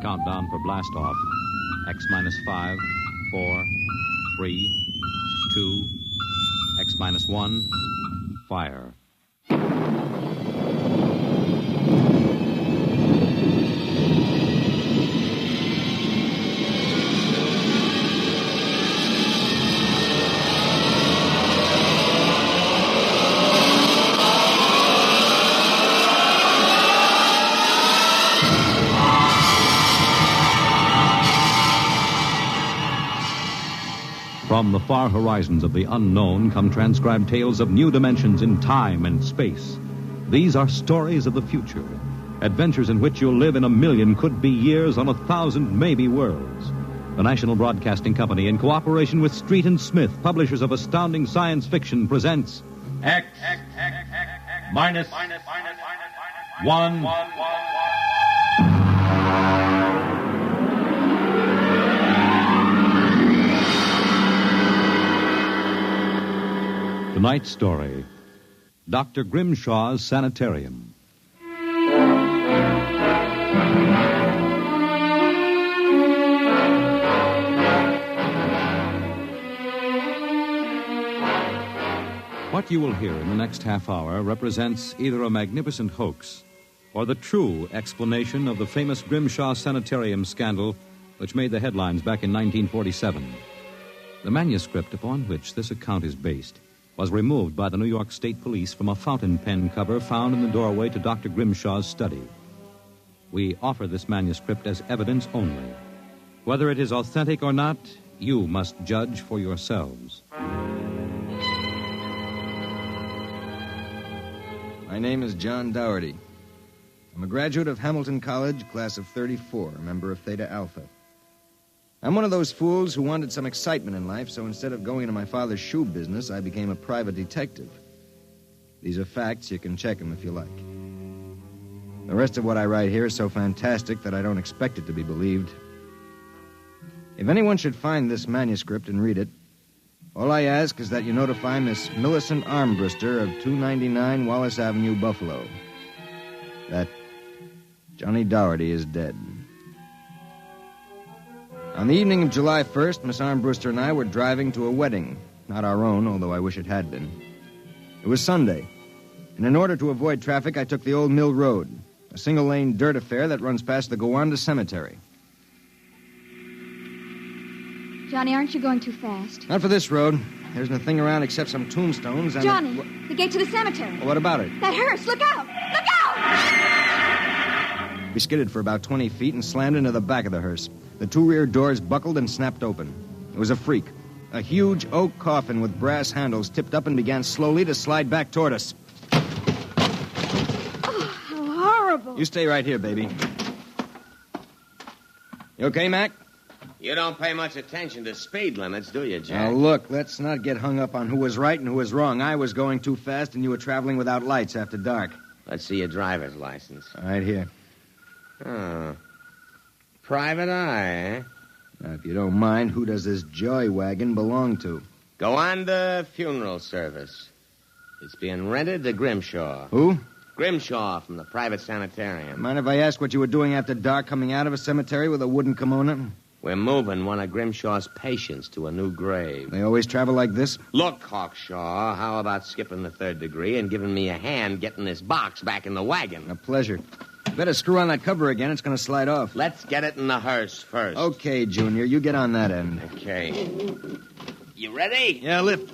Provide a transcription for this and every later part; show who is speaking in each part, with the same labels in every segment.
Speaker 1: countdown for blast-off. X minus 5, 4, 3, 2, X minus 1, fire. From the far horizons of the unknown come transcribed tales of new dimensions in time and space. These are stories of the future, adventures in which you'll live in 1,000,000 could-be years on 1,000 maybe worlds. The National Broadcasting Company, in cooperation with Street and Smith, publishers of astounding science fiction, presents
Speaker 2: X minus 1.
Speaker 1: Tonight's story, Dr. Grimshaw's Sanitarium. What you will hear in the next half hour represents either a magnificent hoax or the true explanation of the famous Grimshaw Sanitarium scandal which made the headlines back in 1947. The manuscript upon which this account is based was removed by the New York State Police from a fountain pen cover found in the doorway to Dr. Grimshaw's study. We offer this manuscript as evidence only. Whether it is authentic or not, you must judge for yourselves.
Speaker 3: My name is John Dougherty. I'm a graduate of Hamilton College, class of 34, a member of Theta Alpha. I'm one of those fools who wanted some excitement in life, so instead of going into my father's shoe business, I became a private detective. These are facts. You can check them if you like. The rest of what I write here is so fantastic that I don't expect it to be believed. If anyone should find this manuscript and read it, all I ask is that you notify Miss Millicent Armbruster of 299 Wallace Avenue, Buffalo, that Johnny Dougherty is dead. On the evening of July 1st, Miss Armbruster and I were driving to a wedding. Not our own, although I wish it had been. It was Sunday, and in order to avoid traffic, I took the Old Mill Road, a single-lane dirt affair that runs past the Gowanda Cemetery.
Speaker 4: Johnny, aren't you going too fast?
Speaker 3: Not for this road. There isn't a thing around except some tombstones and...
Speaker 4: Johnny, the gate to the cemetery.
Speaker 3: Well, what about it?
Speaker 4: That hearse, look out! Look out!
Speaker 3: We skidded for about 20 feet and slammed into the back of the hearse. The two rear doors buckled and snapped open. It was a freak. A huge oak coffin with brass handles tipped up and began slowly to slide back toward us.
Speaker 4: Oh, how horrible.
Speaker 3: You stay right here, baby. You okay, Mac?
Speaker 5: You don't pay much attention to speed limits, do you, Jack?
Speaker 3: Now, look, let's not get hung up on who was right and who was wrong. I was going too fast, and you were traveling without lights after dark.
Speaker 5: Let's see your driver's license.
Speaker 3: Right here.
Speaker 5: Oh. Private eye, eh?
Speaker 3: Now, if you don't mind, who does this joy wagon belong to?
Speaker 5: Gowanda Funeral Service. It's being rented to Grimshaw.
Speaker 3: Who?
Speaker 5: Grimshaw from the private sanitarium.
Speaker 3: Mind if I ask what you were doing after dark coming out of a cemetery with a wooden kimono?
Speaker 5: We're moving one of Grimshaw's patients to a new grave.
Speaker 3: They always travel like this?
Speaker 5: Look, Hawkshaw, how about skipping the third degree and giving me a hand getting this box back in the wagon?
Speaker 3: A pleasure. Better screw on that cover again. It's going to slide off.
Speaker 5: Let's get it in the hearse first.
Speaker 3: Okay, Junior. You get on that end.
Speaker 5: Okay. You ready?
Speaker 3: Yeah, lift.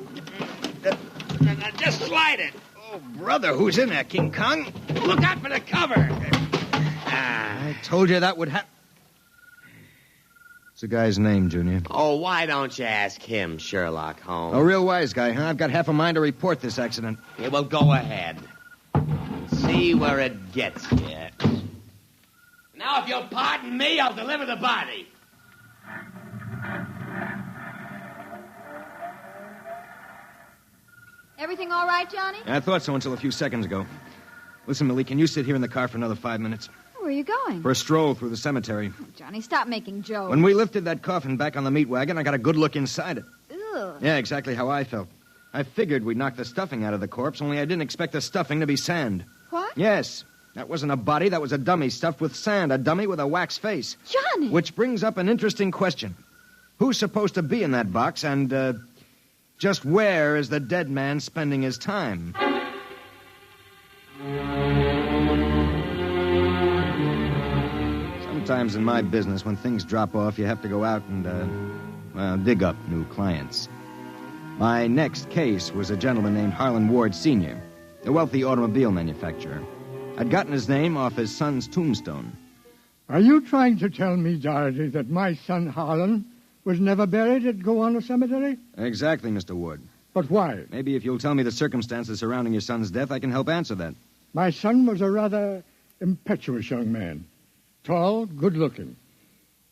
Speaker 5: Now, just slide it.
Speaker 3: Oh, brother, who's in there, King Kong?
Speaker 5: Look out for the cover.
Speaker 3: I told you that would happen. What's the guy's name, Junior?
Speaker 5: Oh, why don't you ask him, Sherlock Holmes?
Speaker 3: A real wise guy, huh? I've got half a mind to report this accident.
Speaker 5: Yeah, well, go ahead. See where it gets you. Now, if you'll pardon me, I'll deliver the body.
Speaker 4: Everything all right, Johnny?
Speaker 3: I thought so until a few seconds ago. Listen, Millie, can you sit here in the car for another 5 minutes?
Speaker 4: Where are you going?
Speaker 3: For a stroll through the cemetery.
Speaker 4: Oh, Johnny, stop making jokes.
Speaker 3: When we lifted that coffin back on the meat wagon, I got a good look inside it.
Speaker 4: Ugh.
Speaker 3: Yeah, exactly how I felt. I figured we'd knock the stuffing out of the corpse, only I didn't expect the stuffing to be sand.
Speaker 4: What?
Speaker 3: Yes. That wasn't a body, that was a dummy stuffed with sand, a dummy with a wax face.
Speaker 4: Johnny!
Speaker 3: Which brings up an interesting question. Who's supposed to be in that box, and, just where is the dead man spending his time? Sometimes in my business, when things drop off, you have to go out and, dig up new clients. My next case was a gentleman named Harlan Ward Sr., a wealthy automobile manufacturer. I'd gotten his name off his son's tombstone.
Speaker 6: Are you trying to tell me, Dorothy, that my son Harlan was never buried at Gowanna Cemetery?
Speaker 3: Exactly, Mr. Ward.
Speaker 6: But why?
Speaker 3: Maybe if you'll tell me the circumstances surrounding your son's death, I can help answer that.
Speaker 6: My son was a rather impetuous young man. Tall, good-looking.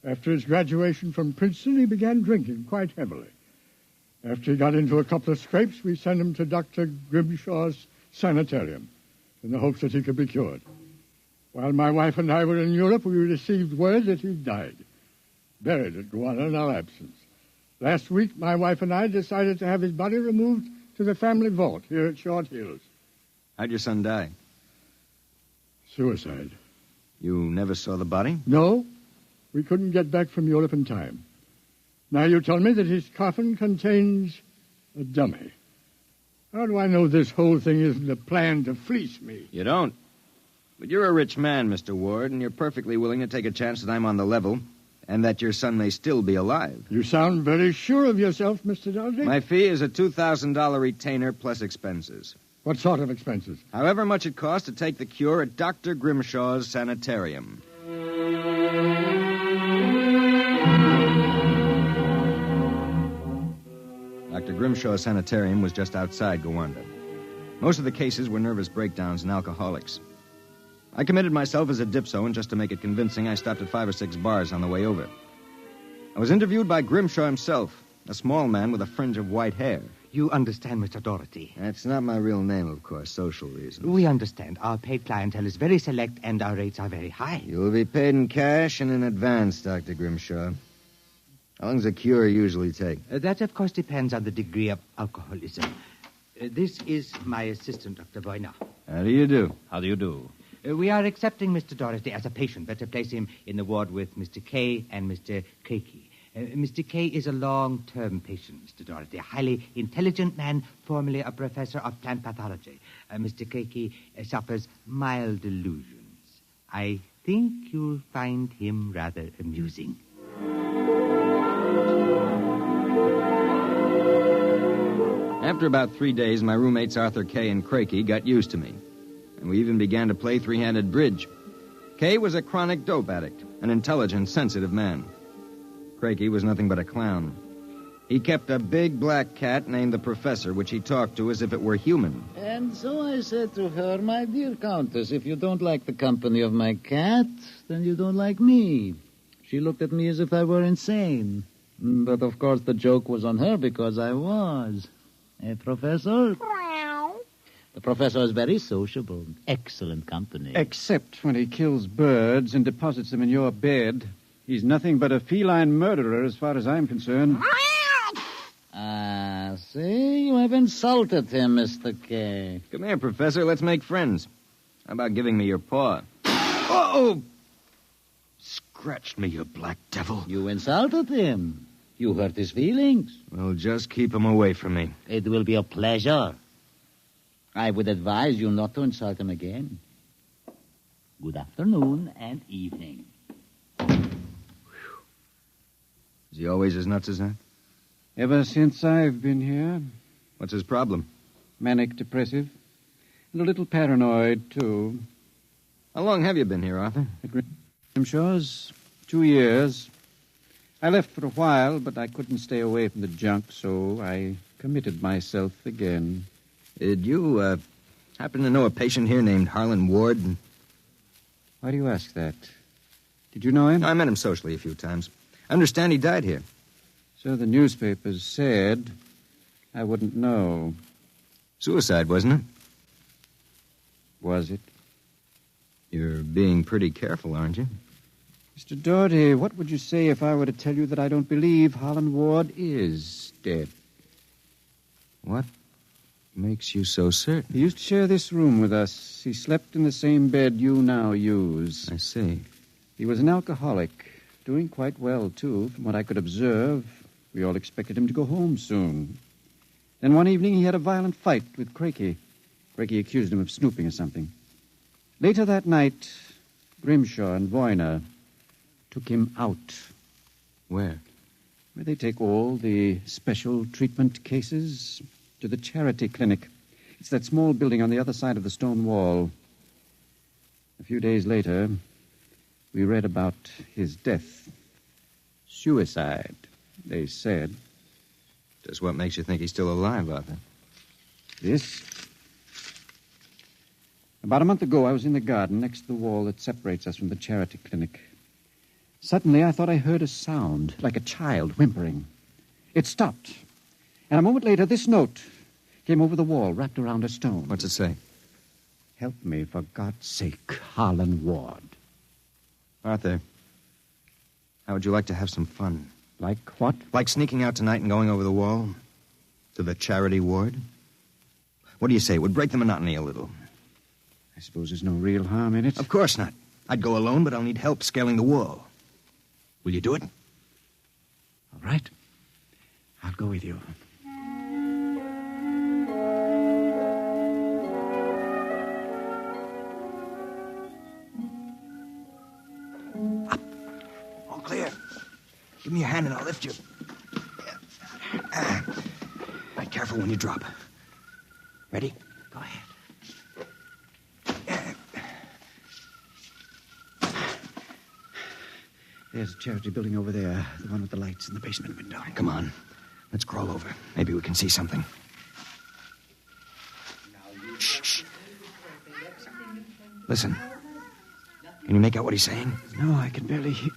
Speaker 6: After his graduation from Princeton, he began drinking quite heavily. After he got into a couple of scrapes, we sent him to Dr. Grimshaw's sanitarium in the hopes that he could be cured. While my wife and I were in Europe, we received word that he died, buried at Gowanna in our absence. Last week, my wife and I decided to have his body removed to the family vault here at Short Hills.
Speaker 3: How'd your son die?
Speaker 6: Suicide.
Speaker 3: You never saw the body?
Speaker 6: No, we couldn't get back from Europe in time. Now you tell me that his coffin contains a dummy. How do I know this whole thing isn't a plan to fleece me?
Speaker 3: You don't. But you're a rich man, Mr. Ward, and you're perfectly willing to take a chance that I'm on the level and that your son may still be alive.
Speaker 6: You sound very sure of yourself, Mr. Dorsey.
Speaker 3: My fee is a $2,000 retainer plus expenses.
Speaker 6: What sort of expenses?
Speaker 3: However much it costs to take the cure at Dr. Grimshaw's sanitarium. Dr. Grimshaw's sanitarium was just outside Gowanna. Most of the cases were nervous breakdowns and alcoholics. I committed myself as a dipso, and just to make it convincing, I stopped at 5 or 6 bars on the way over. I was interviewed by Grimshaw himself, a small man with a fringe of white hair.
Speaker 7: You understand, Mr. Doherty.
Speaker 3: That's not my real name, of course, social reasons.
Speaker 7: We understand. Our paid clientele is very select, and our rates are very high.
Speaker 3: You will be paid in cash and in advance, Dr. Grimshaw. How long does a cure usually take?
Speaker 7: That, of course, depends on the degree of alcoholism. This is my assistant, Dr. Boyner.
Speaker 3: How do you do?
Speaker 2: How do you do?
Speaker 7: We are accepting Mr. Doherty as a patient. Better place him in the ward with Mr. K and Mr. Keiki. Mr. K is a long-term patient, Mr. Doherty, a highly intelligent man, formerly a professor of plant pathology. Mr. Keiki suffers mild delusions. I think you'll find him rather amusing.
Speaker 3: After about 3 days, my roommates Arthur Kay and Crakey got used to me, and we even began to play three-handed bridge. Kay was a chronic dope addict, an intelligent, sensitive man. Crakey was nothing but a clown. He kept a big black cat named the Professor, which he talked to as if it were human.
Speaker 8: And so I said to her, "My dear Countess, if you don't like the company of my cat, then you don't like me." She looked at me as if I were insane. But, of course, the joke was on her because I was. Professor? The professor is very sociable. Excellent company.
Speaker 9: Except when he kills birds and deposits them in your bed. He's nothing but a feline murderer as far as I'm concerned.
Speaker 8: See? You have insulted him, Mr. K.
Speaker 3: Come here, Professor. Let's make friends. How about giving me your paw? Oh! Scratched me, you black devil.
Speaker 8: You insulted him. You hurt his feelings.
Speaker 3: Well, just keep him away from me.
Speaker 8: It will be a pleasure. I would advise you not to insult him again. Good afternoon and evening.
Speaker 3: Is he always as nuts as that?
Speaker 9: Ever since I've been here.
Speaker 3: What's his problem?
Speaker 9: Manic depressive. And a little paranoid, too.
Speaker 3: How long have you been here, Arthur?
Speaker 9: At Grimshaw's 2 years. I left for a while, but I couldn't stay away from the junk, so I committed myself again.
Speaker 3: Did you, happen to know a patient here named Harlan Ward?
Speaker 9: Why do you ask that? Did you know him?
Speaker 3: I met him socially a few times. I understand he died here.
Speaker 9: So the newspapers said. I wouldn't know.
Speaker 3: Suicide, wasn't it?
Speaker 9: Was it?
Speaker 3: You're being pretty careful, aren't you?
Speaker 9: Mr. Doherty, what would you say if I were to tell you that I don't believe Harlan Ward is dead?
Speaker 3: What? makes you so certain?
Speaker 9: He used to share this room with us. He slept in the same bed you now use.
Speaker 3: I see.
Speaker 9: He was an alcoholic, doing quite well, too, from what I could observe. We all expected him to go home soon. Then one evening he had a violent fight with Crakey. Crakey accused him of snooping or something. Later that night, Grimshaw and Voyner took him out.
Speaker 3: Where?
Speaker 9: Where they take all the special treatment cases to the charity clinic. It's that small building on the other side of the stone wall. A few days later, we read about his death. Suicide, they said.
Speaker 3: Just what makes you think he's still alive, Arthur?
Speaker 9: This? About a month ago, I was in the garden next to the wall that separates us from the charity clinic. Suddenly, I thought I heard a sound, like a child whimpering. It stopped. And a moment later, this note came over the wall, wrapped around a stone.
Speaker 3: What's it say?
Speaker 9: Help me, for God's sake, Harlan Ward.
Speaker 3: Arthur, how would you like to have some fun?
Speaker 9: Like what?
Speaker 3: Like sneaking out tonight and going over the wall to the charity ward? What do you say? It would break the monotony a little.
Speaker 9: I suppose there's no real harm in it.
Speaker 3: Of course not. I'd go alone, but I'll need help scaling the wall. Will you do it?
Speaker 9: All right. I'll go with you.
Speaker 3: Up. All clear. Give me your hand and I'll lift you. Right, careful when you drop. Ready?
Speaker 9: Go ahead. There's a charity building over there, the one with the lights in the basement window.
Speaker 3: Come on. Let's crawl over. Maybe we can see something. Shh. Listen. Can you make out what he's saying?
Speaker 9: No, I can barely hear.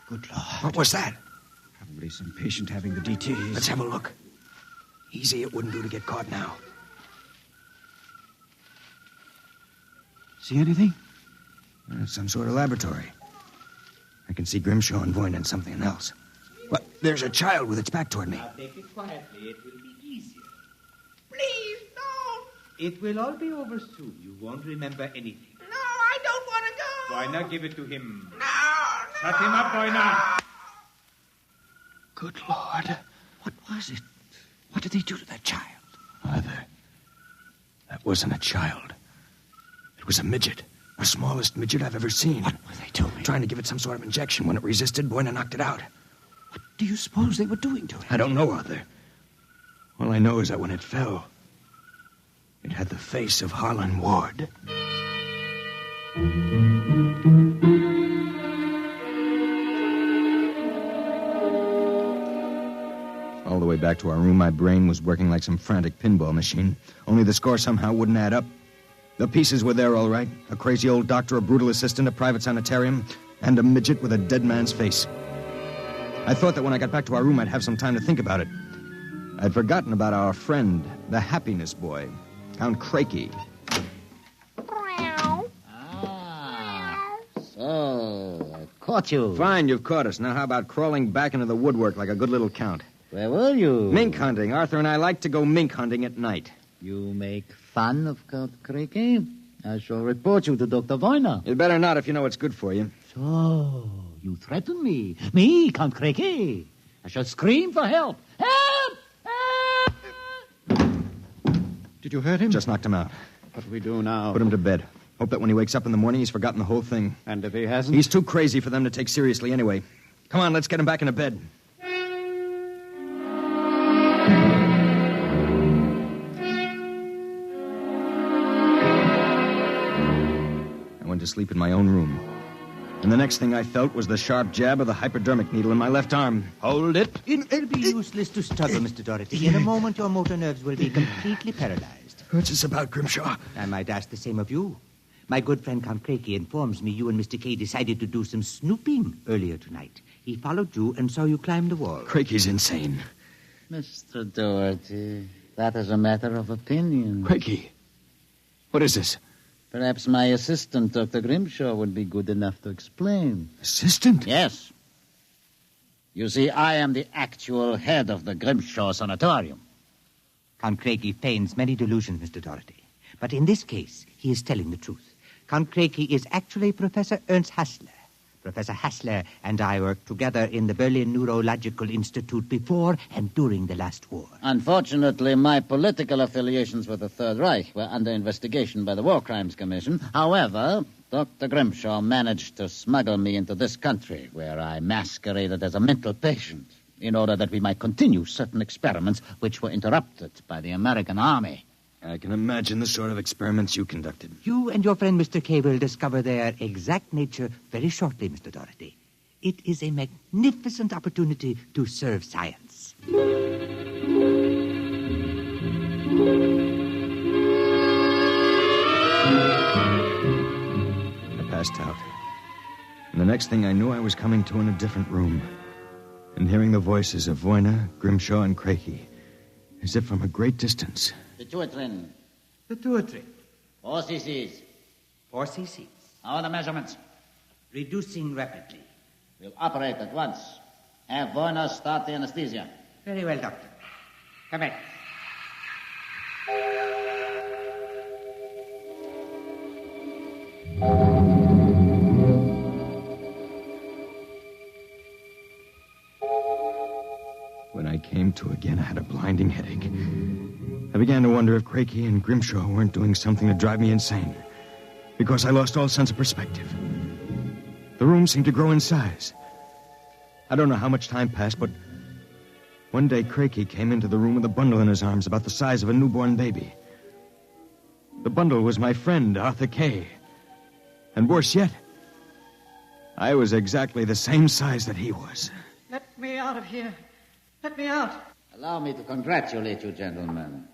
Speaker 9: Good Lord.
Speaker 3: What was that?
Speaker 9: Probably some patient having the DTs.
Speaker 3: Let's have a look. Easy, it wouldn't do to get caught now.
Speaker 9: See anything?
Speaker 3: Some sort of laboratory. I can see Grimshaw and Voyne and something else. What? There's a child with its back toward me.
Speaker 7: Now take it quietly. It will be easier. Please, no. It will all be over soon. You won't remember anything.
Speaker 5: No, I don't want to go.
Speaker 2: Why not give it to him?
Speaker 5: No.
Speaker 2: Shut him up, why not?
Speaker 3: Good Lord.
Speaker 9: What was it? What did they do to that child?
Speaker 3: Arthur, that wasn't a child. It was a midget. The smallest midget I've ever seen.
Speaker 9: What were they doing?
Speaker 3: Trying to give it some sort of injection. When it resisted, Voyne knocked it out.
Speaker 9: What do you suppose they were doing to it?
Speaker 3: I don't know, Arthur. All I know is that when it fell, it had the face of Harlan Ward. All the way back to our room, my brain was working like some frantic pinball machine. Only the score somehow wouldn't add up. The pieces were there, all right. A crazy old doctor, a brutal assistant, a private sanitarium, and a midget with a dead man's face. I thought that when I got back to our room, I'd have some time to think about it. I'd forgotten about our friend, the happiness boy, Count Crakey.
Speaker 8: So, I caught you.
Speaker 3: Fine, you've caught us. Now how about crawling back into the woodwork like a good little count?
Speaker 8: Where were you?
Speaker 3: Mink hunting. Arthur and I like to go mink hunting at night.
Speaker 8: You make fun of Count Crakey? I shall report you to Dr. Voyner.
Speaker 3: You'd better not if you know what's good for you.
Speaker 8: So, you threaten me? Me, Count Crakey? I shall scream for help. Help! Help!
Speaker 9: Did you hurt him?
Speaker 3: Just knocked him out.
Speaker 9: What do we do now?
Speaker 3: Put him to bed. Hope that when he wakes up in the morning, he's forgotten the whole thing.
Speaker 9: And if he hasn't?
Speaker 3: He's too crazy for them to take seriously anyway. Come on, let's get him back into bed. I went to sleep in my own room. And the next thing I felt was the sharp jab of the hypodermic needle in my left arm.
Speaker 7: Hold it. It'll be useless to struggle, Mr. Doherty. In a moment, your motor nerves will be completely paralyzed.
Speaker 3: What's this about, Grimshaw?
Speaker 7: I might ask the same of you. My good friend Count Crakey informs me you and Mr. Kay decided to do some snooping earlier tonight. He followed you and saw you climb the wall.
Speaker 3: Crakey's insane.
Speaker 8: Mr. Doherty, that is a matter of opinion.
Speaker 3: Crakey, what is this?
Speaker 8: Perhaps my assistant, Dr. Grimshaw, would be good enough to explain.
Speaker 3: Assistant?
Speaker 8: Yes. You see, I am the actual head of the Grimshaw Sanatorium.
Speaker 7: Count Craigie feigns many delusions, Mr. Doherty. But in this case, he is telling the truth. Count Craigie is actually Professor Ernst Hassler. Professor Hassler and I worked together in the Berlin Neurological Institute before and during the last war.
Speaker 8: Unfortunately, my political affiliations with the Third Reich were under investigation by the War Crimes Commission. However, Dr. Grimshaw managed to smuggle me into this country, where I masqueraded as a mental patient in order that we might continue certain experiments which were interrupted by the American army.
Speaker 3: I can imagine the sort of experiments you conducted.
Speaker 7: You and your friend Mr. Kay will discover their exact nature very shortly, Mr. Doherty. It is a magnificent opportunity to serve science.
Speaker 3: I passed out. And the next thing I knew, I was coming to in a different room and hearing the voices of Voyna, Grimshaw, and Craigie, as if from a great distance.
Speaker 8: Pituitrin.
Speaker 7: Pituitary.
Speaker 8: 4 cc's.
Speaker 7: 4 cc's.
Speaker 8: How are the measurements?
Speaker 7: Reducing rapidly.
Speaker 8: We'll operate at once. Have Voyna start the anesthesia.
Speaker 7: Very well, Doctor. Come in.
Speaker 3: When I came to again, I had a blinding headache. I began to wonder if Craigie and Grimshaw weren't doing something to drive me insane, because I lost all sense of perspective. The room seemed to grow in size. I don't know how much time passed, but one day Craigie came into the room with a bundle in his arms about the size of a newborn baby. The bundle was my friend, Arthur Kay. And worse yet, I was exactly the same size that he was.
Speaker 10: Let me out of here. Let me out.
Speaker 8: Allow me to congratulate you, gentlemen.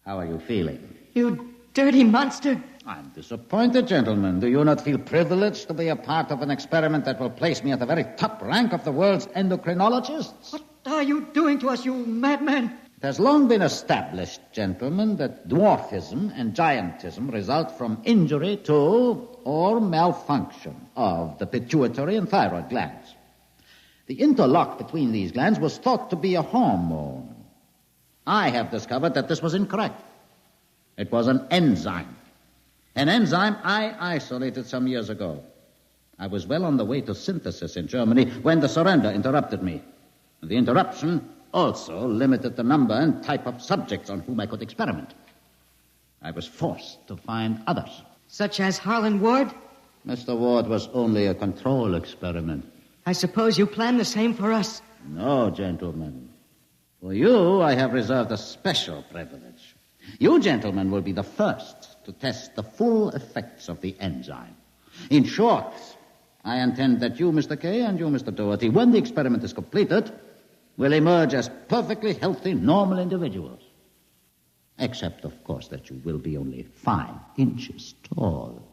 Speaker 8: How are you feeling?
Speaker 10: You dirty monster.
Speaker 8: I'm disappointed, gentlemen. Do you not feel privileged to be a part of an experiment that will place me at the very top rank of the world's endocrinologists?
Speaker 10: What are you doing to us, you madman?
Speaker 8: It has long been established, gentlemen, that dwarfism and giantism result from injury to or malfunction of the pituitary and thyroid glands. The interlock between these glands was thought to be a hormone. I have discovered that this was incorrect. It was an enzyme. An enzyme I isolated some years ago. I was well on the way to synthesis in Germany when the surrender interrupted me. The interruption also limited the number and type of subjects on whom I could experiment. I was forced to find others.
Speaker 10: Such as Harlan Ward?
Speaker 8: Mr. Ward was only a control experiment.
Speaker 10: I suppose you plan the same for us.
Speaker 8: No, gentlemen. For you, I have reserved a special privilege. You, gentlemen, will be the first to test the full effects of the enzyme. In short, I intend that you, Mr. Kay, and you, Mr. Doherty, when the experiment is completed, will emerge as perfectly healthy, normal individuals. Except, of course, that you will be only 5 inches tall.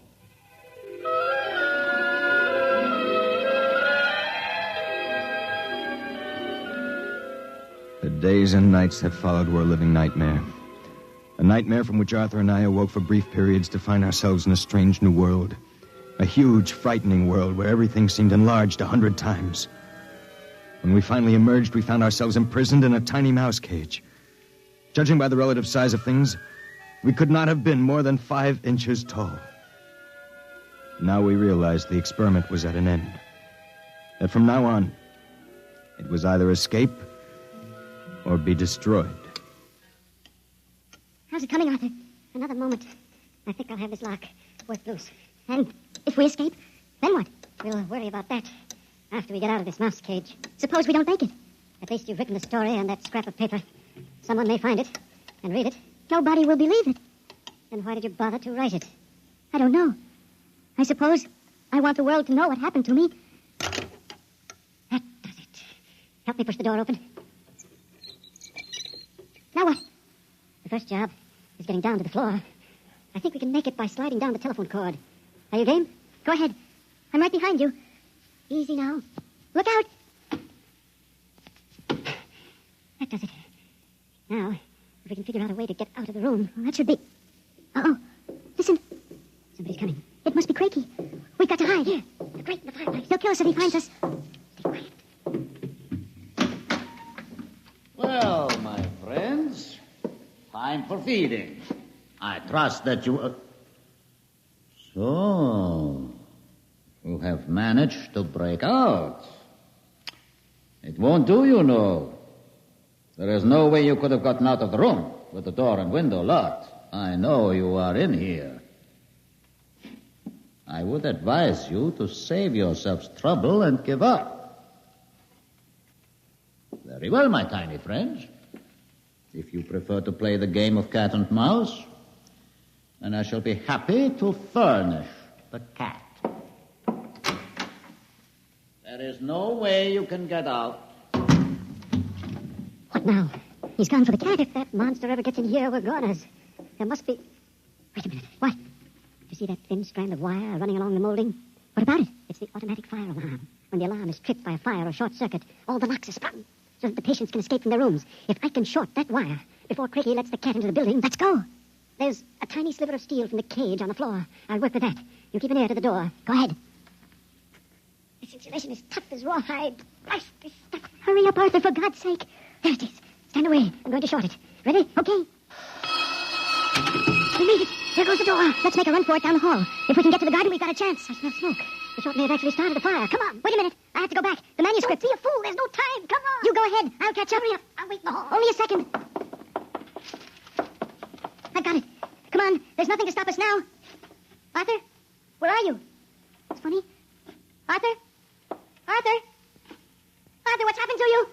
Speaker 3: The days and nights that followed were a living nightmare. A nightmare from which Arthur and I awoke for brief periods to find ourselves in a strange new world. A huge, frightening world where everything seemed enlarged 100 times. When we finally emerged, we found ourselves imprisoned in a tiny mouse cage. Judging by the relative size of things, we could not have been more than 5 inches tall. Now we realized the experiment was at an end. That from now on, it was either escape or be destroyed.
Speaker 11: How's it coming, Arthur? Another moment. I think I'll have this lock worked loose. And if we escape, then what? We'll worry about that after we get out of this mouse cage. Suppose we don't make it. At least you've written the story on that scrap of paper. Someone may find it and read it. Nobody will believe it. Then why did you bother to write it? I don't know. I suppose I want the world to know what happened to me. That does it. Help me push the door open. Now what? The first job is getting down to the floor. I think we can make it by sliding down the telephone cord. Are you game? Go ahead. I'm right behind you. Easy now. Look out! That does it. Now, if we can figure out a way to get out of the room, well, that should be... Uh-oh. Listen. Somebody's coming. It must be Craigie. We've got to hide. Here. The grate in the fireplace. He'll kill us if he finds us. Stay quiet.
Speaker 8: Well, my friends, Time for feeding. I trust that you... So, you have managed to break out. It won't do, you know. There is no way you could have gotten out of the room with the door and window locked. I know you are in here. I would advise you to save yourselves trouble and give up. Very well, my tiny friends. If you prefer to play the game of cat and mouse, then I shall be happy to furnish the cat. There is no way you can get out.
Speaker 11: What now? He's gone for the cat. If that monster ever gets in here, we're goners. There must be... Wait a minute. What? You see that thin strand of wire running along the molding? What about it? It's the automatic fire alarm. When the alarm is tripped by a fire or short circuit, all the locks are sprung so that the patients can escape from their rooms. If I can short that wire before Craigie lets the cat into the building, let's go. There's a tiny sliver of steel from the cage on the floor. I'll work with that. You keep an ear to the door. Go ahead. This insulation is tough as rawhide. Blast this stuff. Hurry up, Arthur, for God's sake. There it is. Stand away. I'm going to short it. Ready? Okay. We made it. There goes the door. Let's make a run for it down the hall. If we can get to the garden, we've got a chance. I smell smoke. The short may have actually started a fire. Come on. Wait a minute. I have to go back. The manuscript. Don't be a fool. There's no time. Come on. You go ahead. I'll catch up. Hurry up. I'll wait in the hall. Only a second. I've got it. Come on. There's nothing to stop us now. Arthur? Where are you? It's funny. Arthur? Arthur? Arthur, what's happened to you?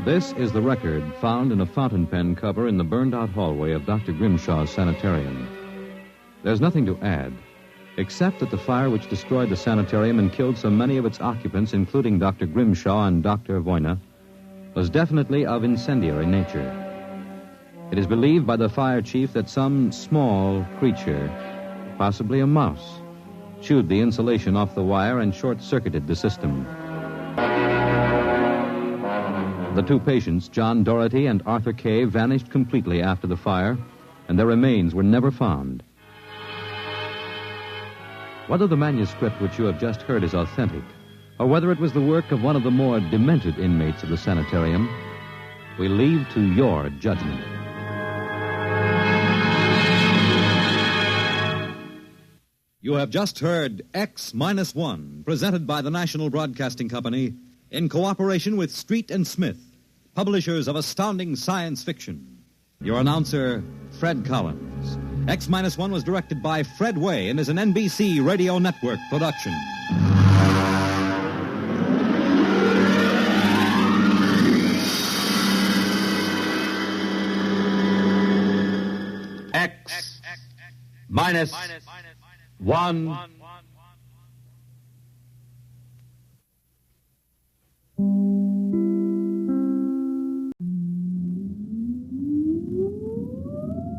Speaker 1: This is the record found in a fountain pen cover in the burned-out hallway of Dr. Grimshaw's sanitarium. There's nothing to add, except that the fire which destroyed the sanitarium and killed so many of its occupants, including Dr. Grimshaw and Dr. Voyna, was definitely of incendiary nature. It is believed by the fire chief that some small creature, possibly a mouse, chewed the insulation off the wire and short-circuited the system. The two patients, John Doherty and Arthur Kay, vanished completely after the fire, and their remains were never found. Whether the manuscript which you have just heard is authentic, or whether it was the work of one of the more demented inmates of the sanitarium, we leave to your judgment. You have just heard X-1, presented by the National Broadcasting Company in cooperation with Street and Smith, publishers of astounding science fiction. Your announcer, Fred Collins. X-1 was directed by Fred Way and is an NBC Radio Network production. X-1.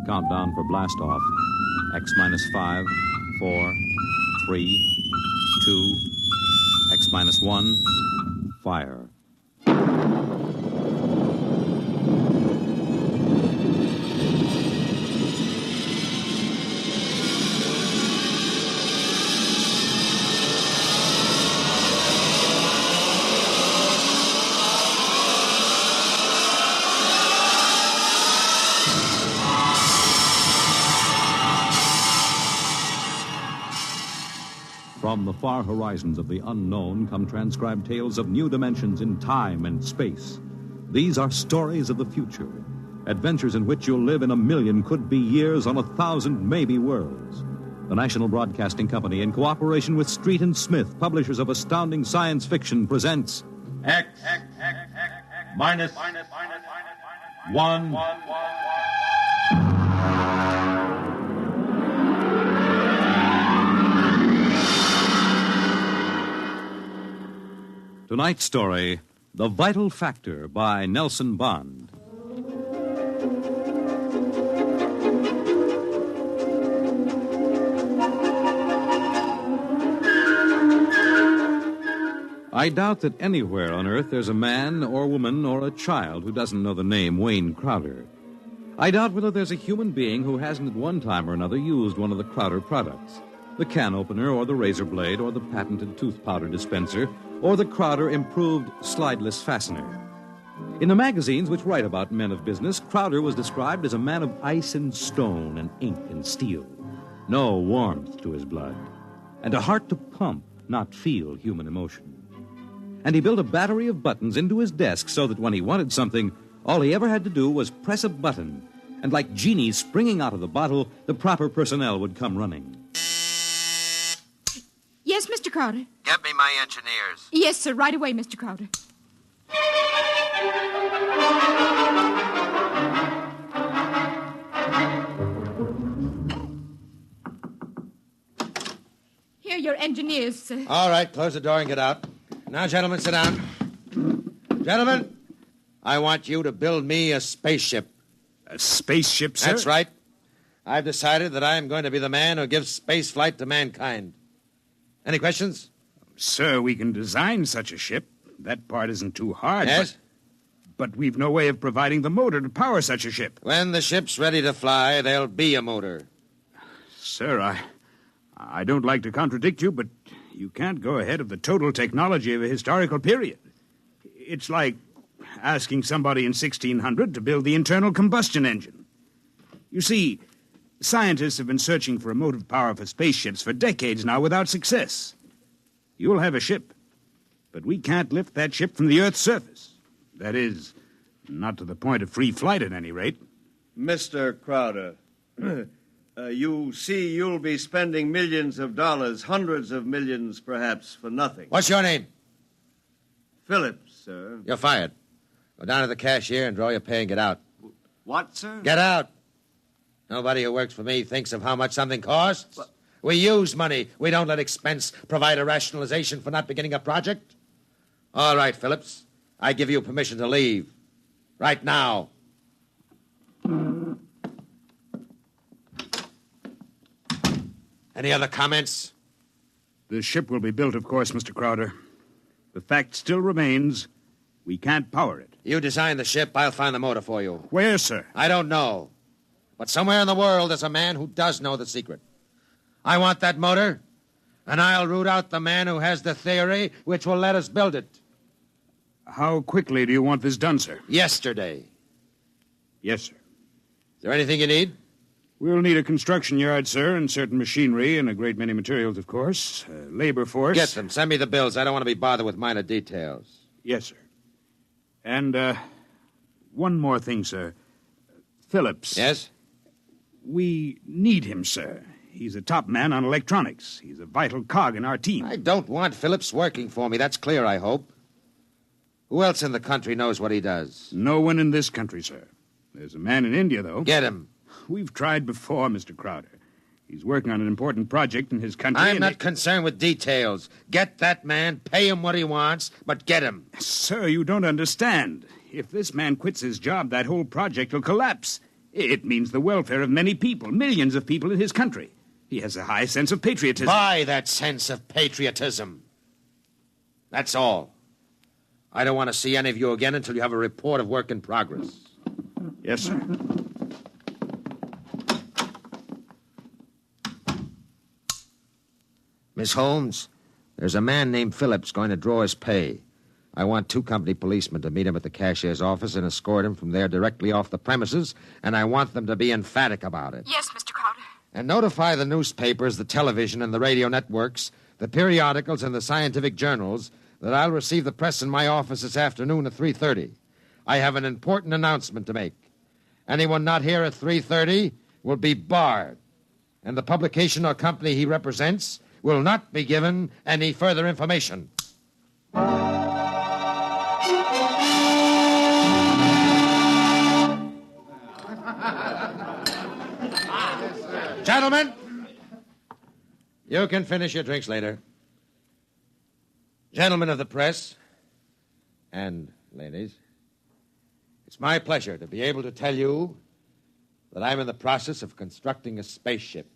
Speaker 1: Countdown for blast off. X-5, 4, 3, 2, X-1, fire. From the far horizons of the unknown come transcribed tales of new dimensions in time and space. These are stories of the future, adventures in which you'll live in 1,000,000 could-be years on 1,000 maybe worlds. The National Broadcasting Company, in cooperation with Street and Smith, publishers of astounding science fiction, presents X-1. Tonight's story, The Vital Factor by Nelson Bond. I doubt that anywhere on Earth there's a man or woman or a child who doesn't know the name Wayne Crowder. I doubt whether there's a human being who hasn't at one time or another used one of the Crowder products. The can opener or the razor blade or the patented tooth powder dispenser or the Crowder improved slideless fastener. In the magazines which write about men of business, Crowder was described as a man of ice and stone and ink and steel. No warmth to his blood. And a heart to pump, not feel human emotion. And he built a battery of buttons into his desk so that when he wanted something, all he ever had to do was press a button. And like genies springing out of the bottle, the proper personnel would come running.
Speaker 12: Yes, Mr. Crowder.
Speaker 3: Get me my engineers.
Speaker 12: Yes, sir. Right away, Mr. Crowder. Here are your engineers, sir.
Speaker 5: All right, close the door and get out. Now, gentlemen, sit down. Gentlemen, I want you to build me a spaceship.
Speaker 2: A spaceship, sir?
Speaker 5: That's right. I've decided that I am going to be the man who gives space flight to mankind. Any questions?
Speaker 2: Sir, we can design such a ship. That part isn't too hard.
Speaker 5: Yes?
Speaker 2: But we've no way of providing the motor to power such a ship.
Speaker 5: When the ship's ready to fly, there'll be a motor.
Speaker 2: Sir, I don't like to contradict you, but you can't go ahead of the total technology of a historical period. It's like asking somebody in 1600 to build the internal combustion engine. You see, scientists have been searching for a motive power for spaceships for decades now without success. You'll have a ship, but we can't lift that ship from the Earth's surface. That is, not to the point of free flight at any rate.
Speaker 13: Mr. Crowder, you see you'll be spending millions of dollars, hundreds of millions perhaps, for nothing.
Speaker 5: What's your name?
Speaker 13: Phillips, sir.
Speaker 5: You're fired. Go down to the cashier and draw your pay and get out.
Speaker 13: What, sir?
Speaker 5: Get out. Nobody who works for me thinks of how much something costs. But we use money. We don't let expense provide a rationalization for not beginning a project. All right, Phillips. I give you permission to leave. Right now. Any other comments?
Speaker 2: The ship will be built, of course, Mr. Crowder. The fact still remains, we can't power it.
Speaker 5: You design the ship, I'll find the motor for you.
Speaker 2: Where, sir?
Speaker 5: I don't know. But somewhere in the world there's a man who does know the secret. I want that motor, and I'll root out the man who has the theory which will let us build it.
Speaker 2: How quickly do you want this done, sir?
Speaker 5: Yesterday.
Speaker 2: Yes, sir.
Speaker 5: Is there anything you need?
Speaker 2: We'll need a construction yard, sir, and certain machinery and a great many materials, of course. Labor force.
Speaker 5: Get them. Send me the bills. I don't want to be bothered with minor details.
Speaker 2: Yes, sir. And, one more thing, sir. Phillips.
Speaker 5: Yes?
Speaker 2: We need him, sir. He's a top man on electronics. He's a vital cog in our team.
Speaker 5: I don't want Phillips working for me. That's clear, I hope. Who else in the country knows what he does?
Speaker 2: No one in this country, sir. There's a man in India, though.
Speaker 5: Get him.
Speaker 2: We've tried before, Mr. Crowder. He's working on an important project in his country.
Speaker 5: I'm not concerned with details. Get that man, pay him what he wants, but get him.
Speaker 2: Sir, you don't understand. If this man quits his job, that whole project will collapse. It means the welfare of many people, millions of people in his country. He has a high sense of patriotism.
Speaker 5: Buy that sense of patriotism. That's all. I don't want to see any of you again until you have a report of work in progress.
Speaker 2: Yes, sir.
Speaker 5: Miss Holmes, there's a man named Phillips going to draw his pay. I want 2 company policemen to meet him at the cashier's office and escort him from there directly off the premises, and I want them to be emphatic about it.
Speaker 12: Yes, Mr. Crowder.
Speaker 5: And notify the newspapers, the television, and the radio networks, the periodicals, and the scientific journals that I'll receive the press in my office this afternoon at 3:30. I have an important announcement to make. Anyone not here at 3:30 will be barred, and the publication or company he represents will not be given any further information. Gentlemen, you can finish your drinks later. Gentlemen of the press, and ladies, it's my pleasure to be able to tell you that I'm in the process of constructing a spaceship.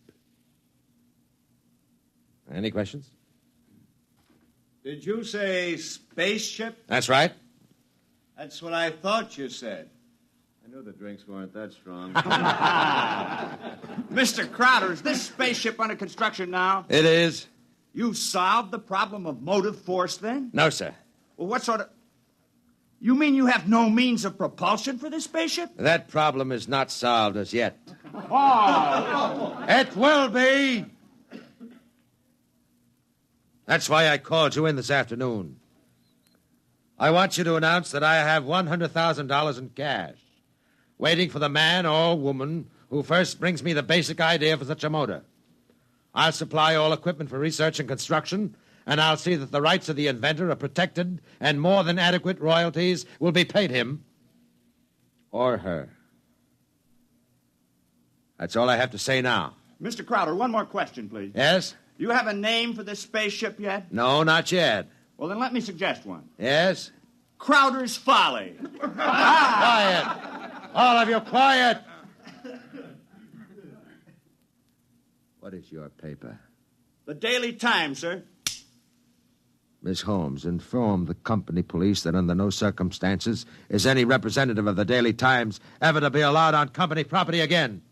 Speaker 5: Any questions?
Speaker 13: Did you say spaceship?
Speaker 5: That's right.
Speaker 13: That's what I thought you said. I knew the drinks weren't that strong.
Speaker 14: Mr. Crowder, is this spaceship under construction now?
Speaker 5: It is.
Speaker 14: You solved the problem of motive force, then?
Speaker 5: No, sir.
Speaker 14: Well, what sort of... You mean you have no means of propulsion for this spaceship?
Speaker 5: That problem is not solved as yet.
Speaker 14: Oh!
Speaker 5: It will be! That's why I called you in this afternoon. I want you to announce that I have $100,000 in cash, waiting for the man or woman who first brings me the basic idea for such a motor. I'll supply all equipment for research and construction, and I'll see that the rights of the inventor are protected and more than adequate royalties will be paid him or her. That's all I have to say now.
Speaker 14: Mr. Crowder, one more question, please.
Speaker 5: Yes?
Speaker 14: You have a name for this spaceship yet?
Speaker 5: No, not yet.
Speaker 14: Well, then let me suggest one.
Speaker 5: Yes?
Speaker 14: Crowder's Folly.
Speaker 5: Quiet! All of you, quiet! What is your paper?
Speaker 14: The Daily Times, sir.
Speaker 5: Miss Holmes, inform the company police that under no circumstances is any representative of the Daily Times ever to be allowed on company property again.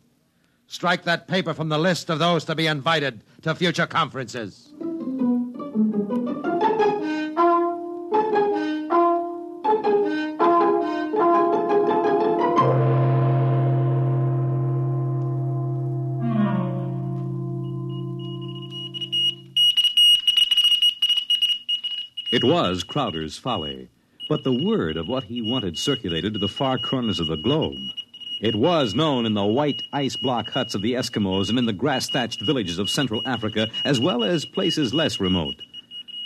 Speaker 5: Strike that paper from the list of those to be invited to future conferences.
Speaker 1: It was Crowder's Folly, but the word of what he wanted circulated to the far corners of the globe. It was known in the white ice block huts of the Eskimos and in the grass-thatched villages of Central Africa, as well as places less remote.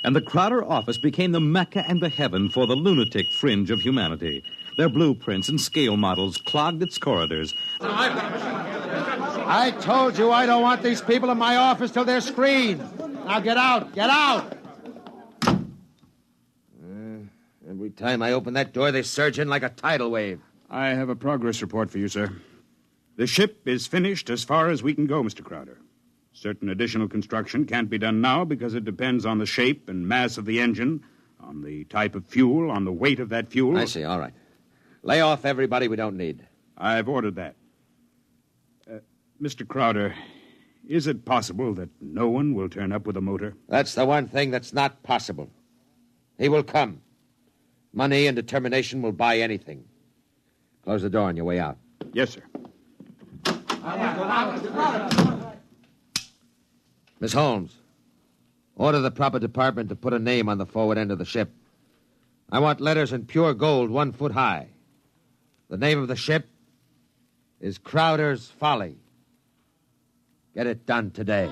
Speaker 1: And the Crowder office became the Mecca and the heaven for the lunatic fringe of humanity. Their blueprints and scale models clogged its corridors.
Speaker 5: I told you I don't want these people in my office till they're screened. Now get out, get out! Every time I open that door, they surge in like a tidal wave.
Speaker 2: I have a progress report for you, sir. The ship is finished as far as we can go, Mr. Crowder. Certain additional construction can't be done now because it depends on the shape and mass of the engine, on the type of fuel, on the weight of that fuel.
Speaker 5: I see, all right. Lay off everybody we don't need.
Speaker 2: I've ordered that. Mr. Crowder, is it possible that no one will turn up with a motor?
Speaker 5: That's the one thing that's not possible. He will come. Money and determination will buy anything. Close the door on your way out.
Speaker 2: Yes, sir.
Speaker 5: Miss Holmes, order the proper department to put a name on the forward end of the ship. I want letters in pure gold 1 foot high. The name of the ship is Crowder's Folly. Get it done today.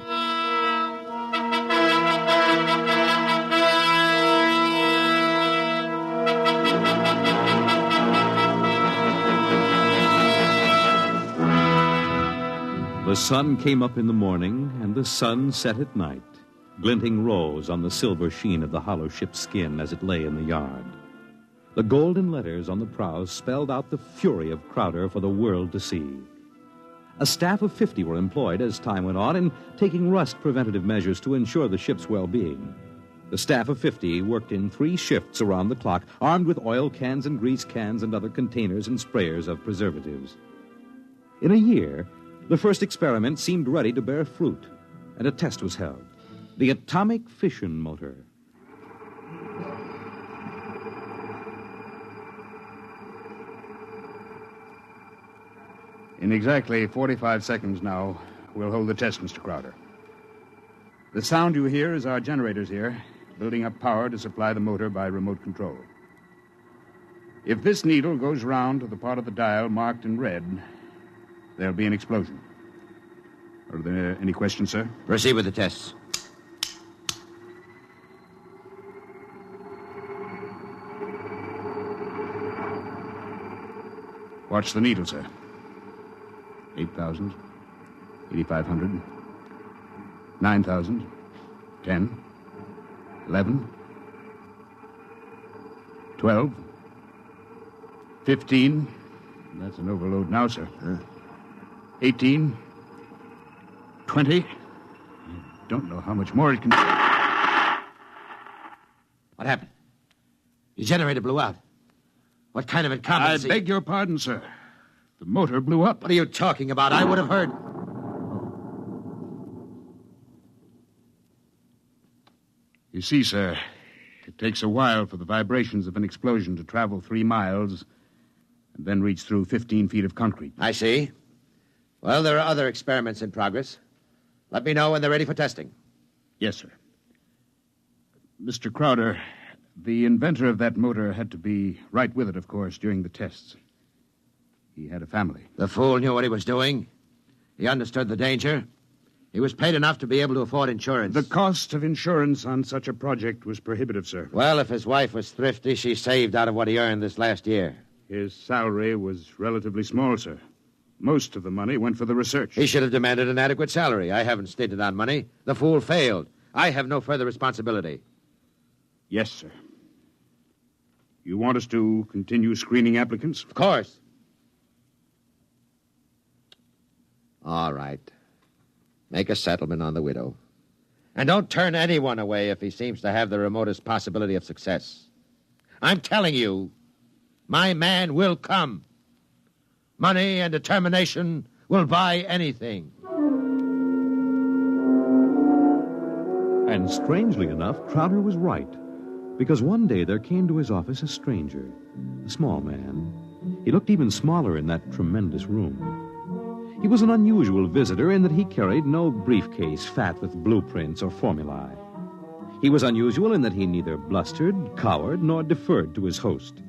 Speaker 1: The sun came up in the morning, and the sun set at night, glinting rose on the silver sheen of the hollow ship's skin as it lay in the yard. The golden letters on the prows spelled out the fury of Crowder for the world to see. A staff of 50 were employed as time went on in taking rust preventative measures to ensure the ship's well-being. The staff of 50 worked in 3 shifts around the clock, armed with oil cans and grease cans and other containers and sprayers of preservatives. In a year, the first experiment seemed ready to bear fruit, and a test was held. The atomic fission motor.
Speaker 2: In exactly 45 seconds now, we'll hold the test, Mr. Crowder. The sound you hear is our generators here, building up power to supply the motor by remote control. If this needle goes round to the part of the dial marked in red, there'll be an explosion. Are there any questions, sir?
Speaker 5: Proceed with the tests.
Speaker 2: Watch the needle, sir. 8,000, 8,500, 9,000, 10, 11, 12, 15. That's an overload now, sir. 18, 20. I don't know how much more it can...
Speaker 5: What happened? Your generator blew out. What kind of incompetency?
Speaker 2: I beg your pardon, sir. The motor blew up.
Speaker 5: What are you talking about? I would have heard.
Speaker 2: You see, sir, it takes a while for the vibrations of an explosion to travel 3 miles and then reach through 15 feet of concrete.
Speaker 5: I see. Well, there are other experiments in progress. Let me know when they're ready for testing.
Speaker 2: Yes, sir. Mr. Crowder, the inventor of that motor had to be right with it, of course, during the tests. He had a family.
Speaker 5: The fool knew what he was doing. He understood the danger. He was paid enough to be able to afford insurance.
Speaker 2: The cost of insurance on such a project was prohibitive, sir.
Speaker 5: Well, if his wife was thrifty, she saved out of what he earned this last year.
Speaker 2: His salary was relatively small, sir. Most of the money went for the research.
Speaker 5: He should have demanded an adequate salary. I haven't stated on money. The fool failed. I have no further responsibility.
Speaker 2: Yes, sir. You want us to continue screening applicants?
Speaker 5: Of course. All right. Make a settlement on the widow. And don't turn anyone away if he seems to have the remotest possibility of success. I'm telling you, my man will come. Money and determination will buy anything.
Speaker 1: And strangely enough, Crowder was right. Because one day there came to his office a stranger, a small man. He looked even smaller in that tremendous room. He was an unusual visitor in that he carried no briefcase fat with blueprints or formulae. He was unusual in that he neither blustered, cowered, nor deferred to his host.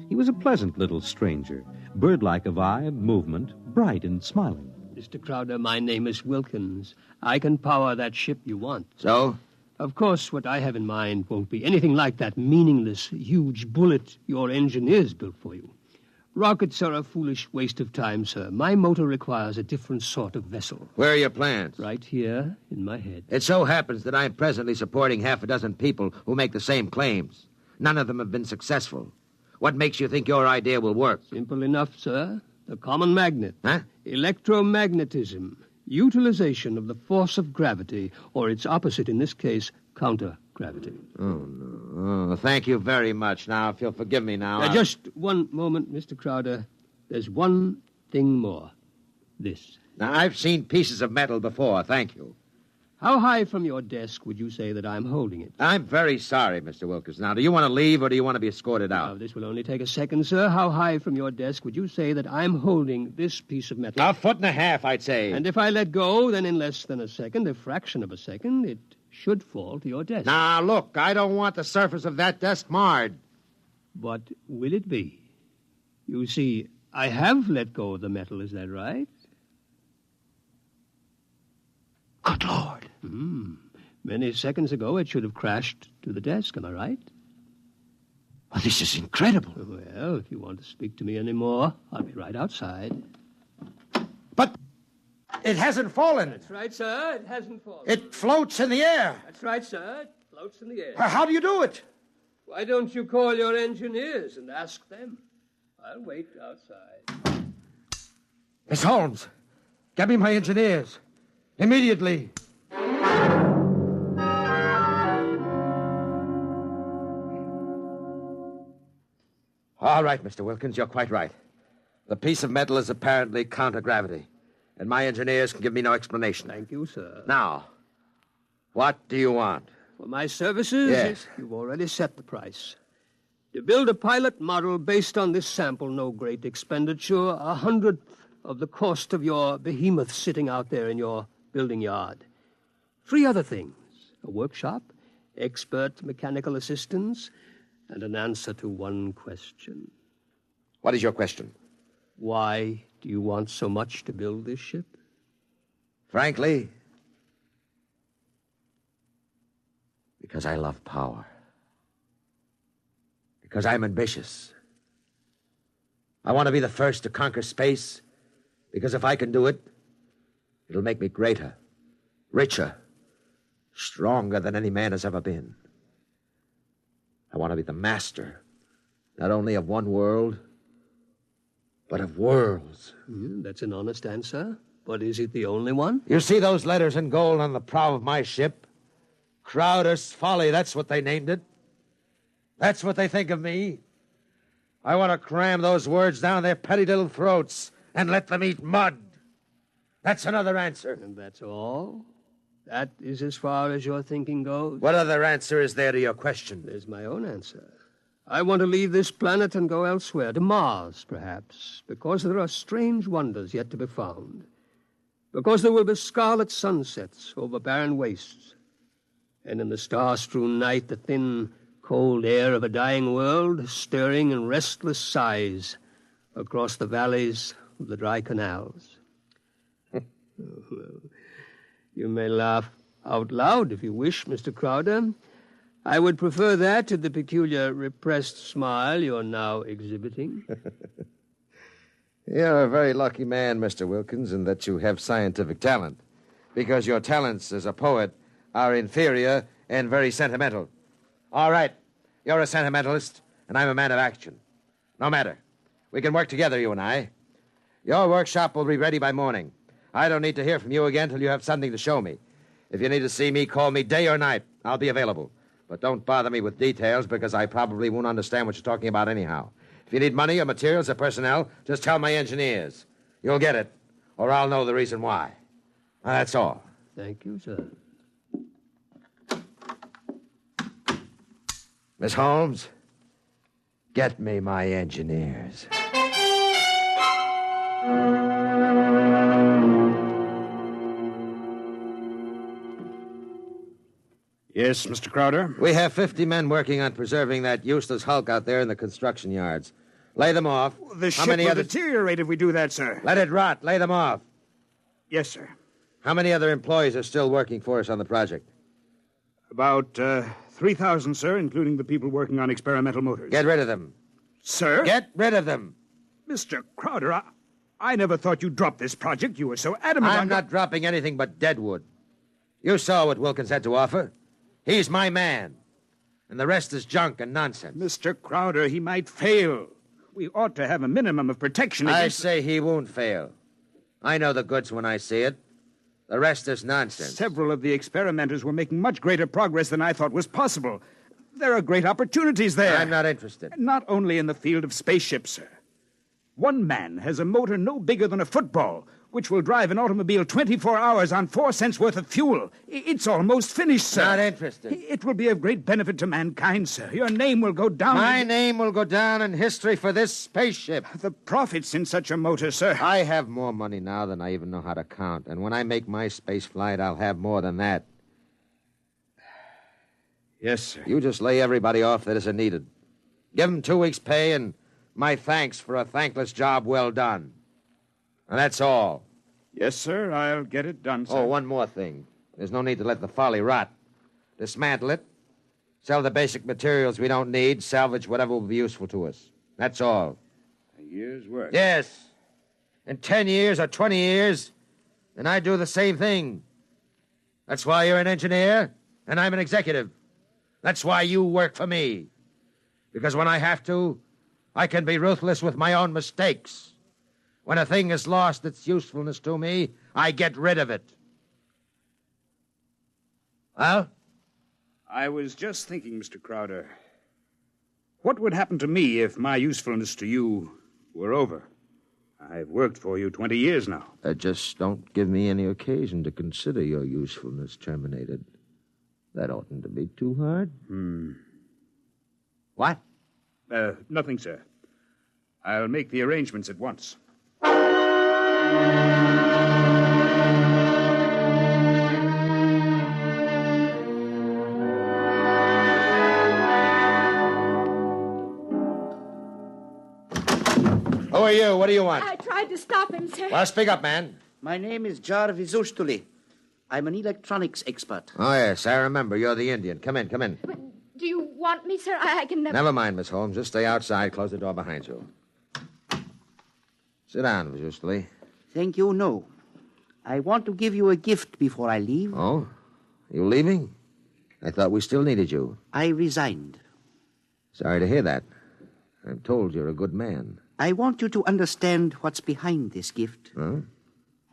Speaker 1: He was a pleasant little stranger, bird-like of eye and movement, bright and smiling.
Speaker 15: Mr. Crowder, my name is Wilkins. I can power that ship you want.
Speaker 5: So?
Speaker 15: Of course, what I have in mind won't be anything like that meaningless, huge bullet your engineers built for you. Rockets are a foolish waste of time, sir. My motor requires a different sort of vessel.
Speaker 5: Where are your plans?
Speaker 15: Right here in my head.
Speaker 5: It so happens that I'm presently supporting half a dozen people who make the same claims. None of them have been successful. What makes you think your idea will work?
Speaker 15: Simple enough, sir. The common magnet.
Speaker 5: Huh?
Speaker 15: Electromagnetism. Utilization of the force of gravity, or its opposite in this case, counter-gravity.
Speaker 5: Oh, no. Oh, thank you very much. Now, if you'll forgive me now...
Speaker 15: Just one moment, Mr. Crowder. There's one thing more. This.
Speaker 5: Now, I've seen pieces of metal before, thank you.
Speaker 15: How high from your desk would you say that I'm holding it?
Speaker 5: I'm very sorry, Mr. Wilkins. Now, do you want to leave or do you want to be escorted out?
Speaker 15: Now, this will only take a second, sir. How high from your desk would you say that I'm holding this piece of metal?
Speaker 5: 1.5 feet, I'd say.
Speaker 15: And if I let go, then in less than a second, a fraction of a second, it should fall to your desk.
Speaker 5: Now, look, I don't want the surface of that desk marred.
Speaker 15: What will it be? You see, I have let go of the metal, is that right?
Speaker 5: Good Lord.
Speaker 15: Many seconds ago, it should have crashed to the desk, am I right?
Speaker 5: Well, this is incredible.
Speaker 15: Well, if you want to speak to me anymore, I'll be right outside.
Speaker 5: But it hasn't fallen.
Speaker 15: That's right, sir. It hasn't fallen.
Speaker 5: It floats in the air.
Speaker 15: That's right, sir. It floats in the air.
Speaker 5: How do you do it?
Speaker 15: Why don't you call your engineers and ask them? I'll wait outside.
Speaker 5: Miss Holmes, get me my engineers. Immediately. All right, Mr. Wilkins, you're quite right. The piece of metal is apparently counter-gravity, and my engineers can give me no explanation.
Speaker 15: Thank you, sir.
Speaker 5: Now, what do you want?
Speaker 15: For my services?
Speaker 5: Yes.
Speaker 15: You've already set the price. To build a pilot model based on this sample, no great expenditure, 100th of the cost of your behemoth sitting out there in your building yard. 3 other things: a workshop, expert mechanical assistance, and an answer to one question.
Speaker 5: What is your question?
Speaker 15: Why do you want so much to build this ship?
Speaker 5: Frankly, because I love power. Because I'm ambitious. I want to be the first to conquer space, because if I can do it, it'll make me greater, richer, stronger than any man has ever been. I want to be the master, not only of one world, but of worlds.
Speaker 15: That's an honest answer. But is it the only one?
Speaker 5: You see those letters in gold on the prow of my ship? Crowder's Folly, that's what they named it. That's what they think of me. I want to cram those words down their petty little throats and let them eat mud. That's another answer.
Speaker 15: And that's all? That is as far as your thinking goes?
Speaker 5: What other answer is there to your question?
Speaker 15: There's my own answer. I want to leave this planet and go elsewhere, to Mars, perhaps, because there are strange wonders yet to be found. Because there will be scarlet sunsets over barren wastes. And in the star-strewn night, the thin, cold air of a dying world stirring in restless sighs across the valleys of the dry canals. Well, you may laugh out loud if you wish, Mr. Crowder. I would prefer that to the peculiar repressed smile you're now exhibiting.
Speaker 5: You're a very lucky man, Mr. Wilkins, in that you have scientific talent, because your talents as a poet are inferior and very sentimental. All right, you're a sentimentalist, and I'm a man of action. No matter. We can work together, you and I. Your workshop will be ready by morning. I don't need to hear from you again till you have something to show me. If you need to see me, call me day or night. I'll be available. But don't bother me with details, because I probably won't understand what you're talking about anyhow. If you need money or materials or personnel, just tell my engineers. You'll get it, or I'll know the reason why. That's all.
Speaker 15: Thank you, sir.
Speaker 5: Miss Holmes, get me my engineers.
Speaker 2: Yes, Mr. Crowder?
Speaker 5: We have 50 men working on preserving that useless hulk out there in the construction yards. Lay them off.
Speaker 2: The ship will deteriorate if we do that, sir.
Speaker 5: Let it rot. Lay them off.
Speaker 2: Yes, sir.
Speaker 5: How many other employees are still working for us on the project?
Speaker 2: About 3,000, sir, including the people working on experimental motors.
Speaker 5: Get rid of them.
Speaker 2: Sir?
Speaker 5: Get rid of them.
Speaker 2: Mr. Crowder, I never thought you'd drop this project. You were so adamant
Speaker 5: I'm not dropping anything but deadwood. You saw what Wilkins had to offer. He's my man. And the rest is junk and nonsense.
Speaker 2: Mr. Crowder, he might fail. We ought to have a minimum of protection against...
Speaker 5: I say he won't fail. I know the goods when I see it. The rest is nonsense.
Speaker 2: Several of the experimenters were making much greater progress than I thought was possible. There are great opportunities there.
Speaker 5: I'm not interested.
Speaker 2: Not only in the field of spaceships, sir. One man has a motor no bigger than a football, which will drive an automobile 24 hours on 4 cents worth of fuel. It's almost finished, sir.
Speaker 5: Not interested.
Speaker 2: It will be of great benefit to mankind, sir. Your name will go down...
Speaker 5: My name will go down in history for this spaceship.
Speaker 2: The profits in such a motor, sir.
Speaker 5: I have more money now than I even know how to count. And when I make my space flight, I'll have more than that.
Speaker 2: Yes, sir.
Speaker 5: You just lay everybody off that isn't needed. Give them 2 weeks' pay and my thanks for a thankless job well done. And that's all.
Speaker 2: Yes, sir. I'll get it done, sir.
Speaker 5: Oh, one more thing. There's no need to let the folly rot. Dismantle it. Sell the basic materials we don't need. Salvage whatever will be useful to us. That's all.
Speaker 2: A year's work.
Speaker 5: Yes. In 10 years or 20 years, then I do the same thing. That's why you're an engineer and I'm an executive. That's why you work for me. Because when I have to, I can be ruthless with my own mistakes. When a thing has lost its usefulness to me, I get rid of it. Well?
Speaker 2: I was just thinking, Mr. Crowder, what would happen to me if my usefulness to you were over? I've worked for you 20 years now.
Speaker 5: Just don't give me any occasion to consider your usefulness terminated. That oughtn't to be too hard. What?
Speaker 2: Nothing, sir. I'll make the arrangements at once.
Speaker 5: Who are you? What do you want?
Speaker 12: I tried to stop him, sir.
Speaker 5: Well, speak up, man.
Speaker 16: My name is Jarvis Ustuli. I'm an electronics expert.
Speaker 5: Oh, yes, I remember. You're the Indian. Come in, come in.
Speaker 12: But do you want me, sir? I can never...
Speaker 5: Never mind, Miss Holmes. Just stay outside. Close the door behind you. Sit down, Miss Ustuli.
Speaker 16: Thank you, no. I want to give you a gift before I leave.
Speaker 5: Oh? You leaving? I thought we still needed you.
Speaker 16: I resigned.
Speaker 5: Sorry to hear that. I'm told you're a good man.
Speaker 16: I want you to understand what's behind this gift.
Speaker 5: Huh?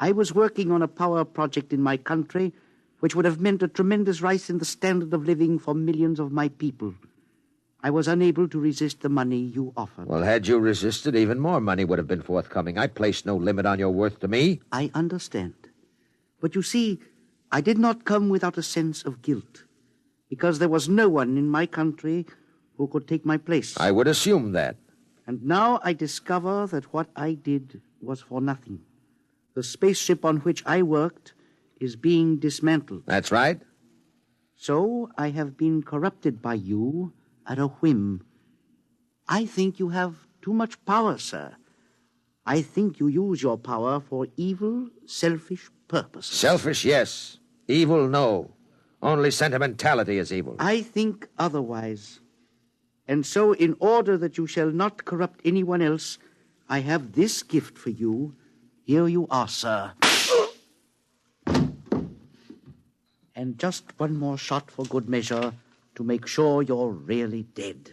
Speaker 16: I was working on a power project in my country which would have meant a tremendous rise in the standard of living for millions of my people. I was unable to resist the money you offered.
Speaker 5: Well, had you resisted, even more money would have been forthcoming. I placed no limit on your worth to me.
Speaker 16: I understand. But you see, I did not come without a sense of guilt, because there was no one in my country who could take my place.
Speaker 5: I would assume that.
Speaker 16: And now I discover that what I did was for nothing. The spaceship on which I worked is being dismantled.
Speaker 5: That's right.
Speaker 16: So I have been corrupted by you at a whim. I think you have too much power, sir. I think you use your power for evil, selfish purposes.
Speaker 5: Selfish, yes. Evil, no. Only sentimentality is evil.
Speaker 16: I think otherwise. And so, in order that you shall not corrupt anyone else, I have this gift for you. Here you are, sir. And just one more shot for good measure to make sure you're really dead.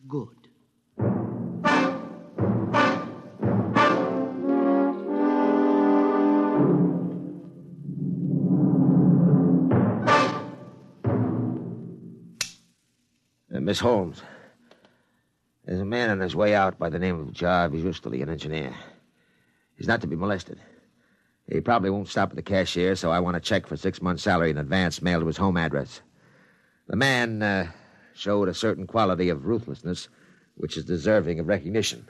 Speaker 16: Good.
Speaker 5: Miss Holmes, there's a man on his way out by the name of Jarvis Rustily, an engineer. He's not to be molested. He probably won't stop at the cashier, so I want a check for 6 months' salary in advance mailed to his home address. The man showed a certain quality of ruthlessness which is deserving of recognition.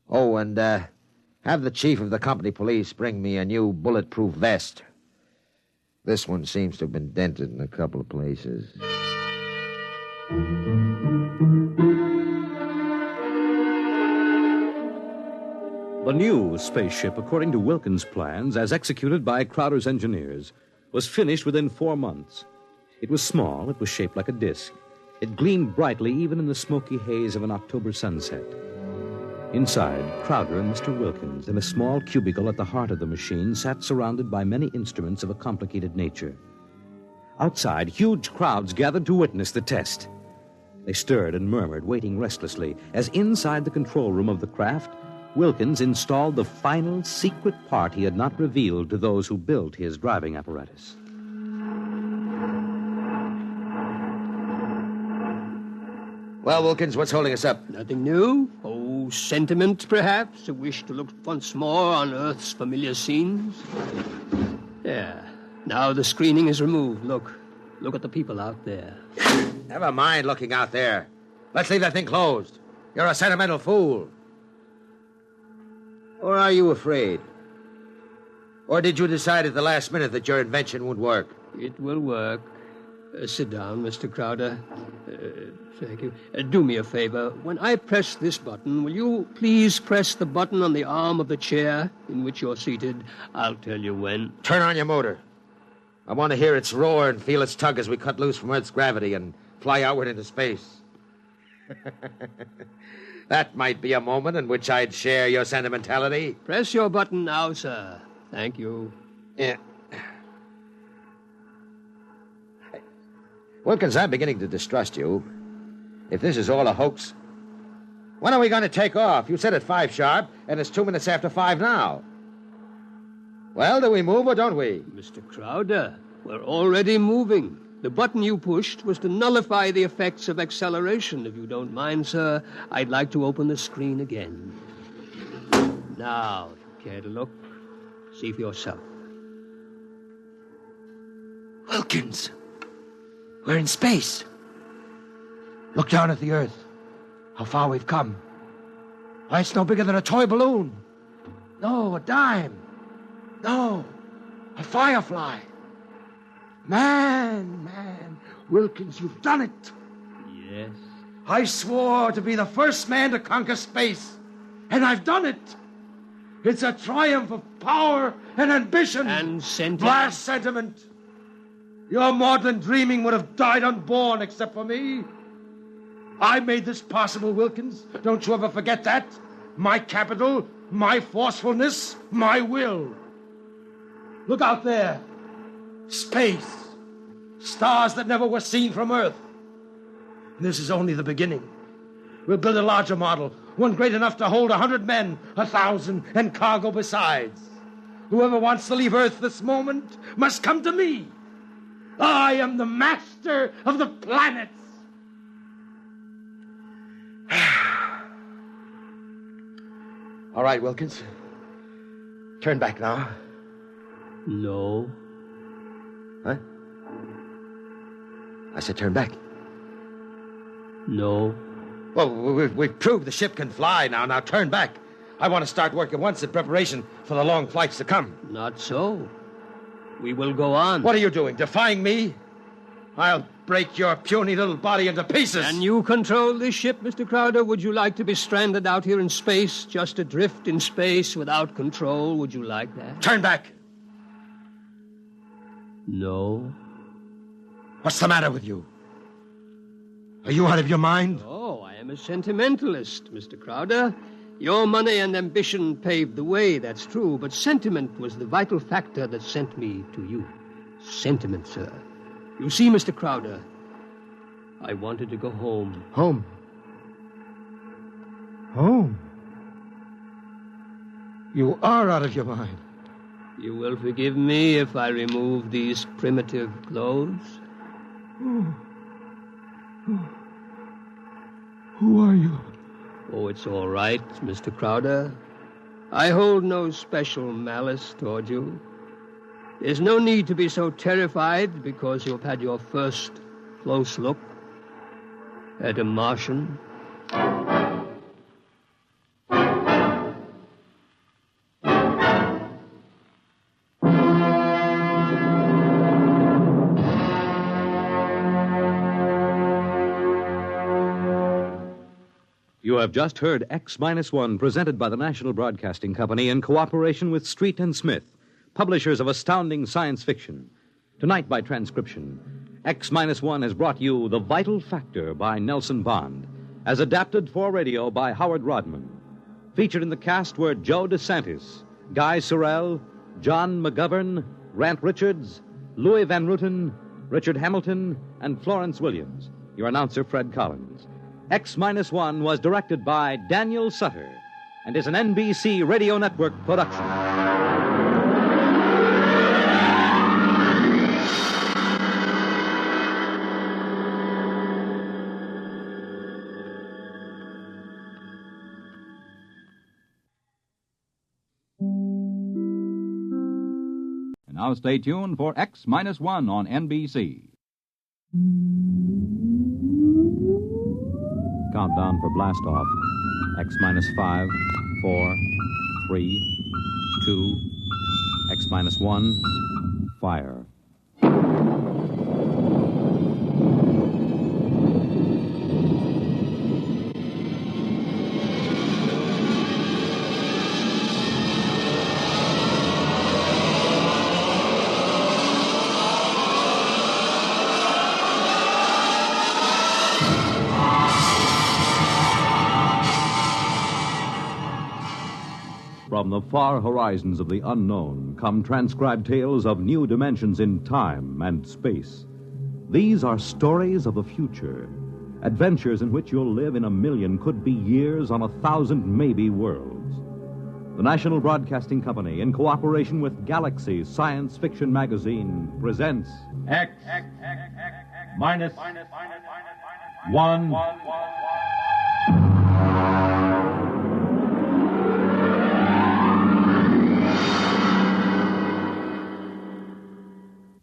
Speaker 5: Oh, and have the chief of the company police bring me a new bulletproof vest. This one seems to have been dented in a couple of places.
Speaker 1: The new spaceship, according to Wilkins' plans, as executed by Crowder's engineers, was finished within 4 months. It was small, it was shaped like a disc. It gleamed brightly even in the smoky haze of an October sunset. Inside, Crowder and Mr. Wilkins, in a small cubicle at the heart of the machine, sat surrounded by many instruments of a complicated nature. Outside, huge crowds gathered to witness the test. They stirred and murmured, waiting restlessly, as inside the control room of the craft, Wilkins installed the final secret part he had not revealed to those who built his driving apparatus.
Speaker 5: Well, Wilkins, what's holding us up?
Speaker 15: Nothing new. Oh, sentiment, perhaps? A wish to look once more on Earth's familiar scenes? Yeah. Now the screening is removed. Look at the people out there.
Speaker 5: Never mind looking out there. Let's leave that thing closed. You're a sentimental fool. Or are you afraid? Or did you decide at the last minute that your invention would work?
Speaker 15: It will work. Sit down, Mr. Crowder. Thank you. Do me a favor. When I press this button, will you please press the button on the arm of the chair in which you're seated? I'll tell you when.
Speaker 5: Turn on your motor. I want to hear its roar and feel its tug as we cut loose from Earth's gravity and fly outward into space. That might be a moment in which I'd share your sentimentality.
Speaker 15: Press your button now, sir. Thank you.
Speaker 5: Yeah. Wilkins, I'm beginning to distrust you. If this is all a hoax, when are we going to take off? You said at 5 sharp, and it's 2 minutes after 5 now. Well, do we move or don't we?
Speaker 15: Mr. Crowder, we're already moving. The button you pushed was to nullify the effects of acceleration. If you don't mind, sir, I'd like to open the screen again. Now, if you care to look, see for yourself.
Speaker 5: Wilkins, we're in space. Look down at the Earth. How far we've come. Why, it's no bigger than a toy balloon. No, a dime. No, a firefly. Man, Wilkins, you've done it.
Speaker 15: Yes.
Speaker 5: I swore to be the first man to conquer space, and I've done it. It's a triumph of power and ambition.
Speaker 15: And sentiment.
Speaker 5: Blast sentiment. Your maudlin dreaming would have died unborn except for me. I made this possible, Wilkins. Don't you ever forget that. My capital, my forcefulness, my will. Look out there. Space. Stars that never were seen from Earth. And this is only the beginning. We'll build a larger model, one great enough to hold 100 men, 1,000, and cargo besides. Whoever wants to leave Earth this moment must come to me. I am the master of the planets. All right, Wilkins. Turn back now.
Speaker 15: No.
Speaker 5: Huh? I said turn back.
Speaker 15: No.
Speaker 5: Well, we've proved the ship can fly now. Now turn back. I want to start work at once in preparation for the long flights to come.
Speaker 15: Not so. We will go on.
Speaker 5: What are you doing? Defying me? I'll break your puny little body into pieces.
Speaker 15: Can you control this ship, Mr. Crowder? Would you like to be stranded out here in space, just adrift in space without control? Would you like that?
Speaker 5: Turn back.
Speaker 15: No.
Speaker 5: What's the matter with you? Are you out of your mind?
Speaker 15: Oh, I am a sentimentalist, Mr. Crowder. Your money and ambition paved the way, that's true, but sentiment was the vital factor that sent me to you. Sentiment, sir. You see, Mr. Crowder, I wanted to go home.
Speaker 5: Home? Home? You are out of your mind.
Speaker 15: You will forgive me if I remove these primitive clothes?
Speaker 6: Who are you?
Speaker 15: Oh, it's all right, Mr. Crowder. I hold no special malice toward you. There's no need to be so terrified because you've had your first close look at a Martian.
Speaker 1: You have just heard X-1 presented by the National Broadcasting Company in cooperation with Street and Smith, publishers of astounding science fiction. Tonight, by transcription, X-1 has brought you The Vital Factor by Nelson Bond, as adapted for radio by Howard Rodman. Featured in the cast were Joe DeSantis, Guy Sorrell, John McGovern, Grant Richards, Louis Van Ruten, Richard Hamilton, and Florence Williams. Your announcer, Fred Collins. X-1 was directed by Daniel Sutter and is an NBC Radio Network production.
Speaker 17: And now stay tuned for X-1 on NBC.
Speaker 1: Countdown for blast off. X-5, 4, 3, 2, X-1, fire. From the far horizons of the unknown come transcribed tales of new dimensions in time and space. These are stories of the future, adventures in which you'll live in a million, could be years, on 1,000 maybe worlds. The National Broadcasting Company, in cooperation with Galaxy Science Fiction Magazine, presents X-1.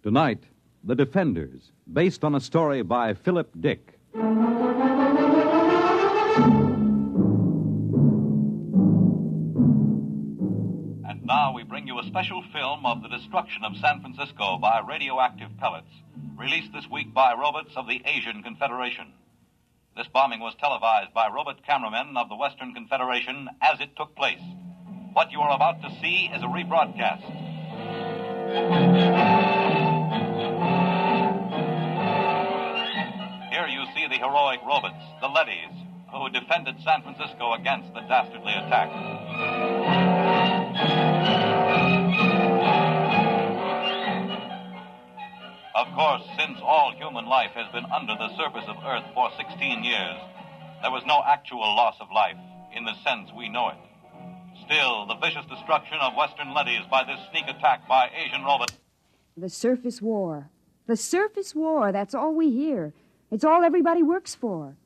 Speaker 1: Tonight, The Defenders, based on a story by Philip Dick.
Speaker 18: And now we bring you a special film of the destruction of San Francisco by radioactive pellets, released this week by robots of the Asian Confederation. This bombing was televised by robot cameramen of the Western Confederation as it took place. What you are about to see is a rebroadcast. Here you see the heroic robots, the Leddies, who defended San Francisco against the dastardly attack. Of course, since all human life has been under the surface of Earth for 16 years, there was no actual loss of life in the sense we know it. Still, the vicious destruction of Western Leddies by this sneak attack by Asian robots.
Speaker 19: The surface war. The surface war, that's all we hear. It's all everybody works for.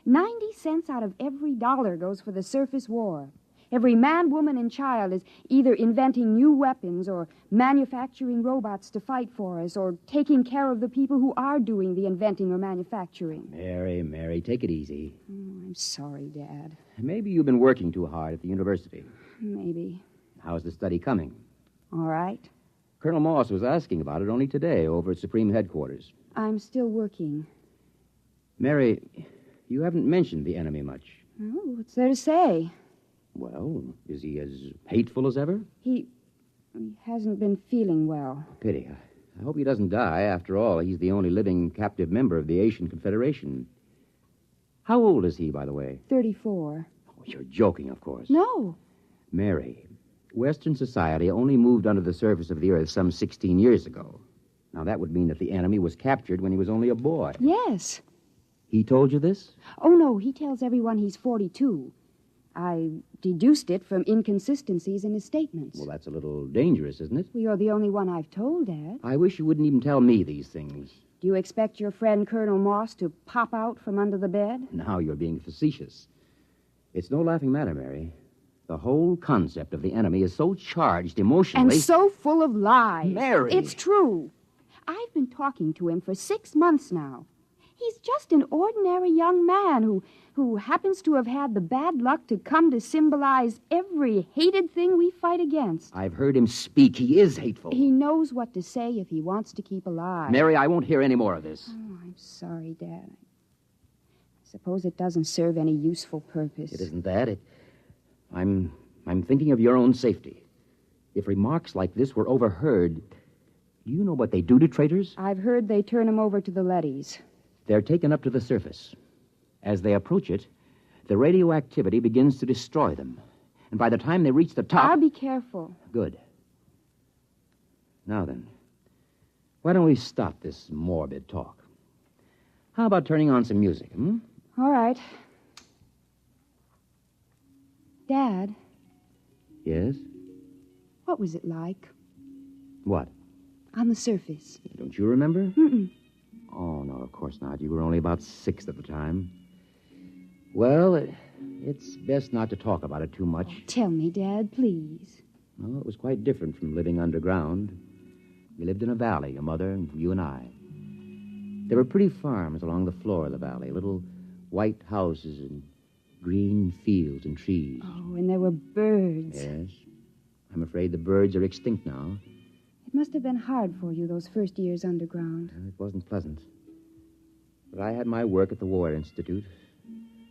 Speaker 19: 90 cents out of every dollar goes for the surface war. Every man, woman, and child is either inventing new weapons or manufacturing robots to fight for us or taking care of the people who are doing the inventing or manufacturing.
Speaker 20: Mary, take it easy.
Speaker 19: Oh, I'm sorry, Dad.
Speaker 20: Maybe you've been working too hard at the university.
Speaker 19: Maybe.
Speaker 20: How's the study coming?
Speaker 19: All right.
Speaker 20: Colonel Moss was asking about it only today over at Supreme Headquarters.
Speaker 19: I'm still working.
Speaker 20: Mary, you haven't mentioned the enemy much.
Speaker 19: Oh, what's there to say?
Speaker 20: Well, is he as hateful as ever?
Speaker 19: He hasn't been feeling well.
Speaker 20: Pity. I hope he doesn't die. After all, he's the only living captive member of the Asian Confederation. How old is he, by the way?
Speaker 19: 34.
Speaker 20: Oh, you're joking, of course.
Speaker 19: No.
Speaker 20: Mary, Western society only moved under the surface of the Earth some 16 years ago. Now, that would mean that the enemy was captured when he was only a boy.
Speaker 19: Yes.
Speaker 20: He told you this?
Speaker 19: Oh, no, he tells everyone he's 42. I deduced it from inconsistencies in his statements.
Speaker 20: Well, that's a little dangerous, isn't it?
Speaker 19: Well, you're the only one I've told, Dad.
Speaker 20: I wish you wouldn't even tell me these things.
Speaker 19: Do you expect your friend Colonel Moss to pop out from under the bed?
Speaker 20: Now you're being facetious. It's no laughing matter, Mary. The whole concept of the enemy is so charged emotionally...
Speaker 19: And so full of lies.
Speaker 20: Mary!
Speaker 19: It's true. I've been talking to him for 6 months now. He's just an ordinary young man who happens to have had the bad luck to come to symbolize every hated thing we fight against.
Speaker 20: I've heard him speak. He is hateful.
Speaker 19: He knows what to say if he wants to keep alive.
Speaker 20: Mary, I won't hear any more of this.
Speaker 19: Oh, I'm sorry, Dad. I suppose it doesn't serve any useful purpose.
Speaker 20: It isn't that. I'm thinking of your own safety. If remarks like this were overheard, do you know what they do to traitors?
Speaker 19: I've heard they turn them over to the leadys.
Speaker 20: They're taken up to the surface. As they approach it, the radioactivity begins to destroy them. And by the time they reach the top...
Speaker 19: I'll be careful.
Speaker 20: Good. Now then, why don't we stop this morbid talk? How about turning on some music,
Speaker 19: All right. Dad?
Speaker 20: Yes?
Speaker 19: What was it like?
Speaker 20: What?
Speaker 19: On the surface.
Speaker 20: Don't you remember?
Speaker 19: Mm-mm.
Speaker 20: Oh, no, of course not. You were only about 6 at the time. Well, it's best not to talk about it too much.
Speaker 19: Oh, tell me, Dad, please.
Speaker 20: Well, it was quite different from living underground. We lived in a valley, your mother and you and I. There were pretty farms along the floor of the valley, little white houses and green fields and trees.
Speaker 19: Oh, and there were birds.
Speaker 20: Yes. I'm afraid the birds are extinct now.
Speaker 19: It must have been hard for you those first years underground.
Speaker 20: It wasn't pleasant. But I had my work at the War Institute.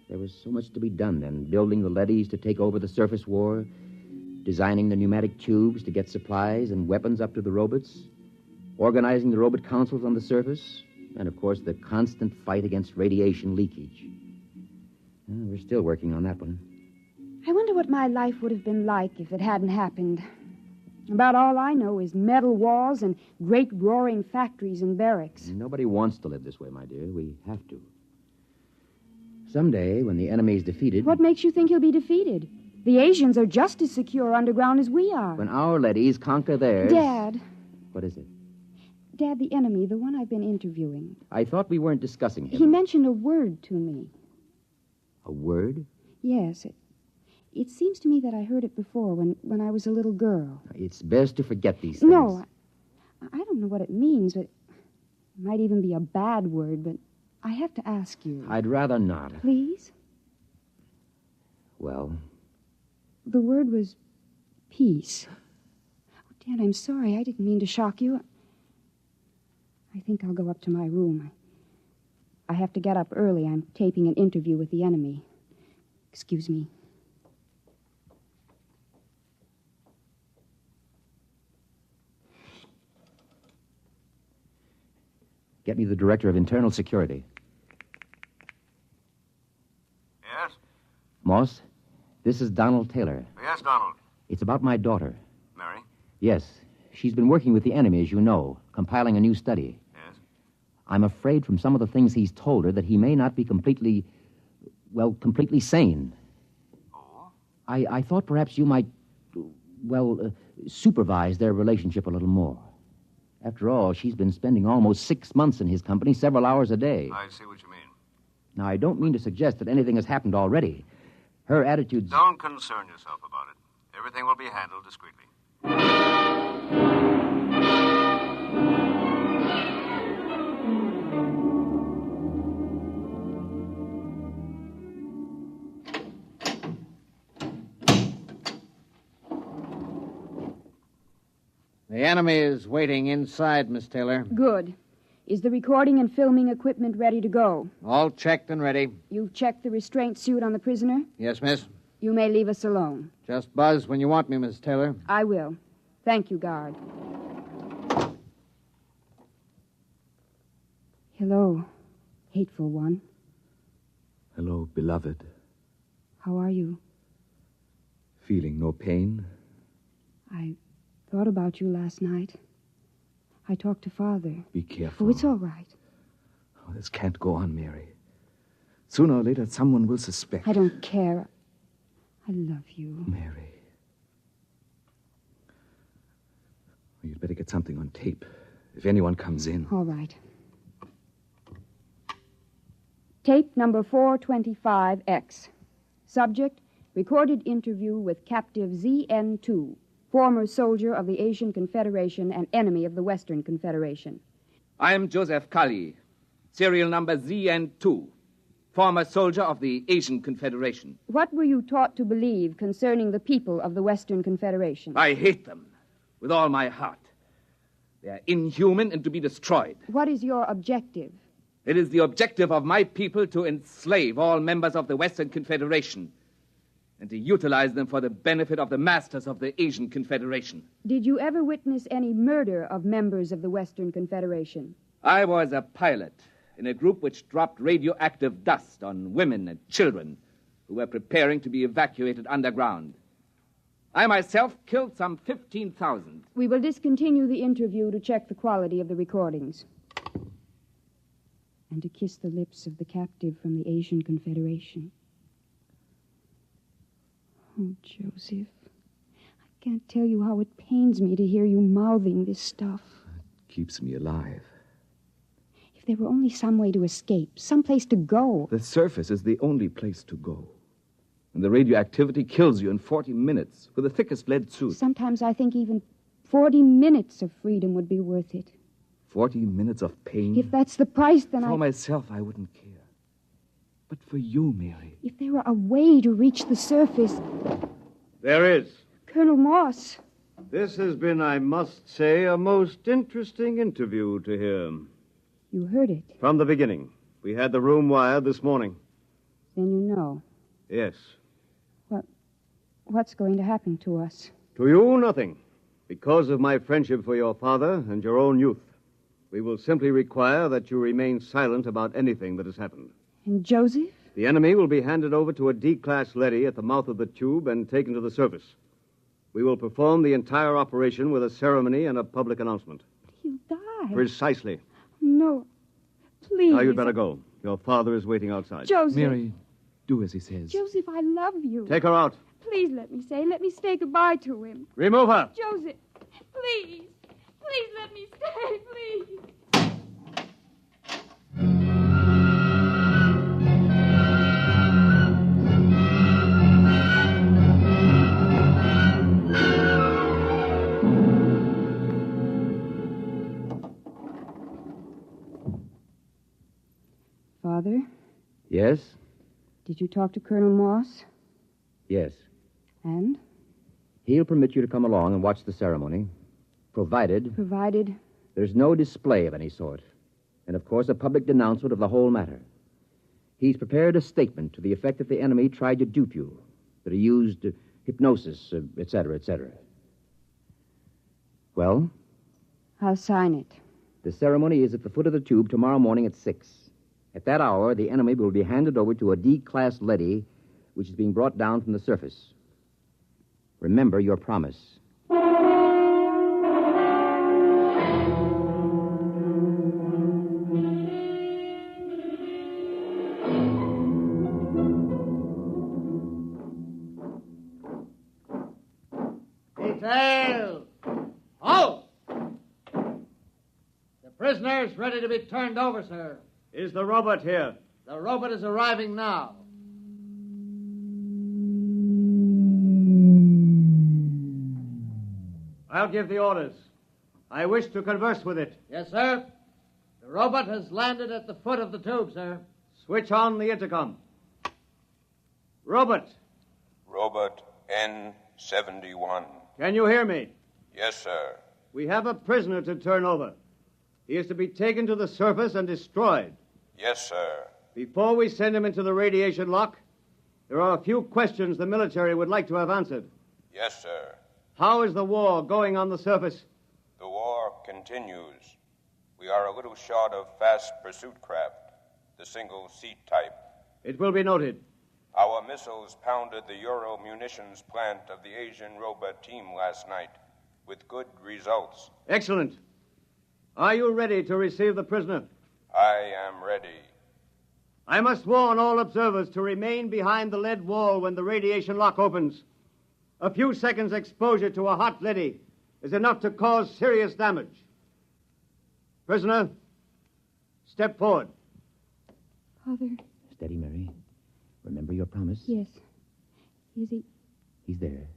Speaker 20: There was so much to be done then, building the leadys to take over the surface war, designing the pneumatic tubes to get supplies and weapons up to the robots, organizing the robot councils on the surface, and, of course, the constant fight against radiation leakage. We're still working on that one.
Speaker 19: I wonder what my life would have been like if it hadn't happened. About all I know is metal walls and great roaring factories and barracks.
Speaker 20: Nobody wants to live this way, my dear. We have to. Someday, when the enemy's defeated...
Speaker 19: What makes you think he'll be defeated? The Asians are just as secure underground as we are.
Speaker 20: When our leadys conquer theirs...
Speaker 19: Dad.
Speaker 20: What is it?
Speaker 19: Dad, the enemy, the one I've been interviewing.
Speaker 20: I thought we weren't discussing him.
Speaker 19: He mentioned a word to me.
Speaker 20: A word?
Speaker 19: Yes. It seems to me that I heard it before when I was a little girl.
Speaker 20: It's best to forget these things.
Speaker 19: No, I don't know what it means, but it might even be a bad word, but I have to ask you.
Speaker 20: I'd rather not.
Speaker 19: Please?
Speaker 20: Well?
Speaker 19: The word was peace. Oh, Dad, I'm sorry. I didn't mean to shock you. I think I'll go up to my room. I have to get up early. I'm taping an interview with the enemy. Excuse me.
Speaker 20: Get me the Director of Internal Security.
Speaker 21: Yes?
Speaker 20: Moss, this is Donald Taylor.
Speaker 21: Yes, Donald.
Speaker 20: It's about my daughter.
Speaker 21: Mary?
Speaker 20: Yes. She's been working with the enemy, as you know, compiling a new study.
Speaker 21: Yes?
Speaker 20: I'm afraid from some of the things he's told her that he may not be completely sane.
Speaker 21: Oh?
Speaker 20: I thought perhaps you might, supervise their relationship a little more. After all, she's been spending almost 6 months in his company, several hours a day.
Speaker 21: I see what you mean.
Speaker 20: Now, I don't mean to suggest that anything has happened already. Her attitude's...
Speaker 21: Don't concern yourself about it. Everything will be handled discreetly.
Speaker 5: The enemy is waiting inside, Miss Taylor.
Speaker 19: Good. Is the recording and filming equipment ready to go?
Speaker 5: All checked and ready.
Speaker 19: You've checked the restraint suit on the prisoner?
Speaker 5: Yes, miss.
Speaker 19: You may leave us alone.
Speaker 5: Just buzz when you want me, Miss Taylor.
Speaker 19: I will. Thank you, guard. Hello, hateful one.
Speaker 4: Hello, beloved.
Speaker 19: How are you?
Speaker 4: Feeling no pain?
Speaker 19: I thought about you last night. I talked to Father.
Speaker 4: Be careful.
Speaker 19: Oh, it's all right.
Speaker 4: Oh, this can't go on, Mary. Sooner or later, someone will suspect.
Speaker 19: I don't care. I love you.
Speaker 4: Mary. Well, you'd better get something on tape. If anyone comes in.
Speaker 19: All right. Tape number 425X. Subject, recorded interview with captive ZN2, former soldier of the Asian Confederation and enemy of the Western Confederation.
Speaker 22: I am Joseph Kali, serial number ZN2, former soldier of the Asian Confederation.
Speaker 19: What were you taught to believe concerning the people of the Western Confederation?
Speaker 22: I hate them with all my heart. They are inhuman and to be destroyed.
Speaker 19: What is your objective?
Speaker 22: It is the objective of my people to enslave all members of the Western Confederation and to utilize them for the benefit of the masters of the Asian Confederation.
Speaker 19: Did you ever witness any murder of members of the Western Confederation?
Speaker 22: I was a pilot in a group which dropped radioactive dust on women and children who were preparing to be evacuated underground. I myself killed some 15,000.
Speaker 19: We will discontinue the interview to check the quality of the recordings. And to kiss the lips of the captive from the Asian Confederation. Oh, Joseph, I can't tell you how it pains me to hear you mouthing this stuff.
Speaker 4: It keeps me alive.
Speaker 19: If there were only some way to escape, some place to go.
Speaker 4: The surface is the only place to go. And the radioactivity kills you in 40 minutes with the thickest lead suit.
Speaker 19: Sometimes I think even 40 minutes of freedom would be worth it.
Speaker 4: 40 minutes of pain?
Speaker 19: If that's the price, then
Speaker 4: For myself, I wouldn't care. But for you, Mary.
Speaker 19: If there were a way to reach the surface...
Speaker 13: There is.
Speaker 19: Colonel Moss.
Speaker 13: This has been, I must say, a most interesting interview to hear.
Speaker 19: You heard it.
Speaker 13: From the beginning. We had the room wired this morning.
Speaker 19: Then you know.
Speaker 13: Yes.
Speaker 19: What's going to happen to us?
Speaker 13: To you, nothing. Because of my friendship for your father and your own youth. We will simply require that you remain silent about anything that has happened.
Speaker 19: And Joseph?
Speaker 13: The enemy will be handed over to a D-class leady at the mouth of the tube and taken to the surface. We will perform the entire operation with a ceremony and a public announcement.
Speaker 19: He'll die.
Speaker 13: Precisely.
Speaker 19: No. Please.
Speaker 13: Now you'd better go. Your father is waiting outside.
Speaker 19: Joseph.
Speaker 4: Mary, do as he says.
Speaker 19: Joseph, I love you.
Speaker 13: Take her out.
Speaker 19: Please let me say goodbye to him.
Speaker 13: Remove her.
Speaker 19: Joseph, please. Please let me stay, please. Father?
Speaker 20: Yes?
Speaker 19: Did you talk to Colonel Moss?
Speaker 20: Yes.
Speaker 19: And?
Speaker 20: He'll permit you to come along and watch the ceremony, provided...
Speaker 19: Provided?
Speaker 20: There's no display of any sort. And, of course, a public denouncement of the whole matter. He's prepared a statement to the effect that the enemy tried to dupe you, that he used hypnosis, etc., etc. Well?
Speaker 19: I'll sign it.
Speaker 20: The ceremony is at the foot of the tube tomorrow morning at 6. At that hour, the enemy will be handed over to a D-class leady, which is being brought down from the surface. Remember your promise.
Speaker 5: Detail! Halt! The prisoner is ready to be turned over, sir.
Speaker 13: Is the robot here?
Speaker 5: The robot is arriving now.
Speaker 13: I'll give the orders. I wish to converse with it.
Speaker 5: Yes, sir. The robot has landed at the foot of the tube, sir.
Speaker 13: Switch on the intercom. Robot.
Speaker 7: Robot N71.
Speaker 13: Can you hear me?
Speaker 7: Yes, sir.
Speaker 13: We have a prisoner to turn over. He is to be taken to the surface and destroyed.
Speaker 7: Yes, sir.
Speaker 13: Before we send him into the radiation lock, there are a few questions the military would like to have answered.
Speaker 7: Yes, sir.
Speaker 13: How is the war going on the surface?
Speaker 7: The war continues. We are a little short of fast pursuit craft, the single-seat type.
Speaker 13: It will be noted.
Speaker 7: Our missiles pounded the Euro munitions plant of the Asian robot team last night, with good results.
Speaker 13: Excellent. Are you ready to receive the prisoner?
Speaker 7: I am ready.
Speaker 13: I must warn all observers to remain behind the lead wall when the radiation lock opens. A few seconds' exposure to a hot leady is enough to cause serious damage. Prisoner, step forward.
Speaker 19: Father.
Speaker 20: Steady, Mary. Remember your promise?
Speaker 19: Yes. Is he?
Speaker 20: He's there.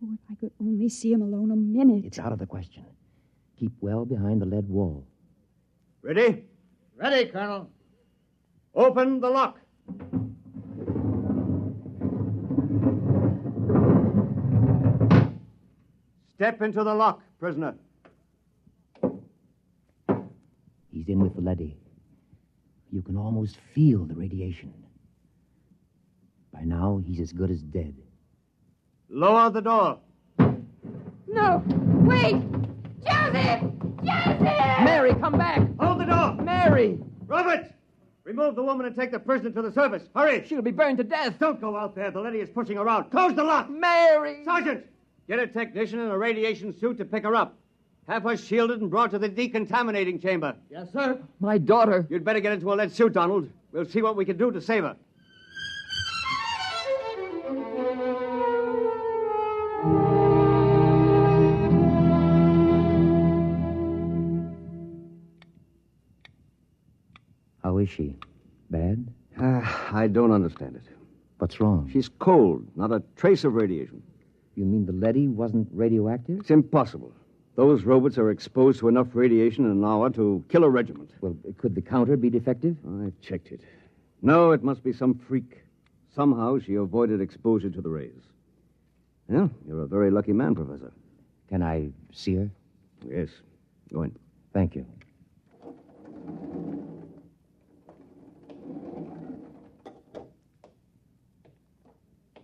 Speaker 19: Oh, if I could only see him alone a minute.
Speaker 20: It's out of the question. Keep well behind the lead wall.
Speaker 13: Ready?
Speaker 5: Ready, Colonel.
Speaker 13: Open the lock. Step into the lock, prisoner.
Speaker 20: He's in with the leady. You can almost feel the radiation. By now, he's as good as dead.
Speaker 13: Lower the door.
Speaker 12: No! Wait! Joseph! Joseph!
Speaker 22: Mary, come back!
Speaker 13: Hold the door!
Speaker 22: Mary!
Speaker 13: Robert! Remove the woman and take the prisoner to the surface. Hurry!
Speaker 22: She'll be burned to death.
Speaker 13: Don't go out there. The lady is pushing around. Close the lock!
Speaker 22: Mary!
Speaker 13: Sergeant! Get a technician in a radiation suit to pick her up. Have her shielded and brought to the decontaminating chamber.
Speaker 5: Yes, sir.
Speaker 22: My daughter.
Speaker 13: You'd better get into a lead suit, Donald. We'll see what we can do to save her.
Speaker 20: How is she? Bad?
Speaker 13: I don't understand it.
Speaker 20: What's wrong?
Speaker 13: She's cold, not a trace of radiation.
Speaker 20: You mean the leady wasn't radioactive?
Speaker 13: It's impossible. Those robots are exposed to enough radiation in an hour to kill a regiment.
Speaker 20: Well, could the counter be defective?
Speaker 13: I've checked it. No, it must be some freak. Somehow she avoided exposure to the rays. Well, you're a very lucky man, Professor.
Speaker 20: Can I see her?
Speaker 13: Yes. Go in.
Speaker 20: Thank you.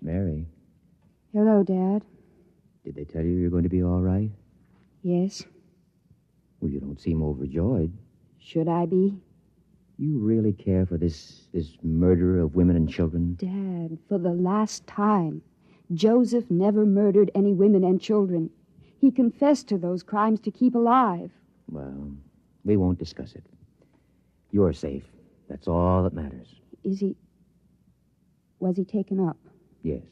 Speaker 20: Mary,
Speaker 19: Hello, Dad.
Speaker 20: did they tell you you're going to be all right?
Speaker 19: Yes.
Speaker 20: Well, you don't seem overjoyed.
Speaker 19: Should I be?
Speaker 20: You really care for this murder of women and children?
Speaker 19: Dad, for the last time, Joseph never murdered any women and children. He confessed to those crimes to keep alive.
Speaker 20: Well, we won't discuss it. You're safe. That's all that matters.
Speaker 19: Was he taken up?
Speaker 20: Yes.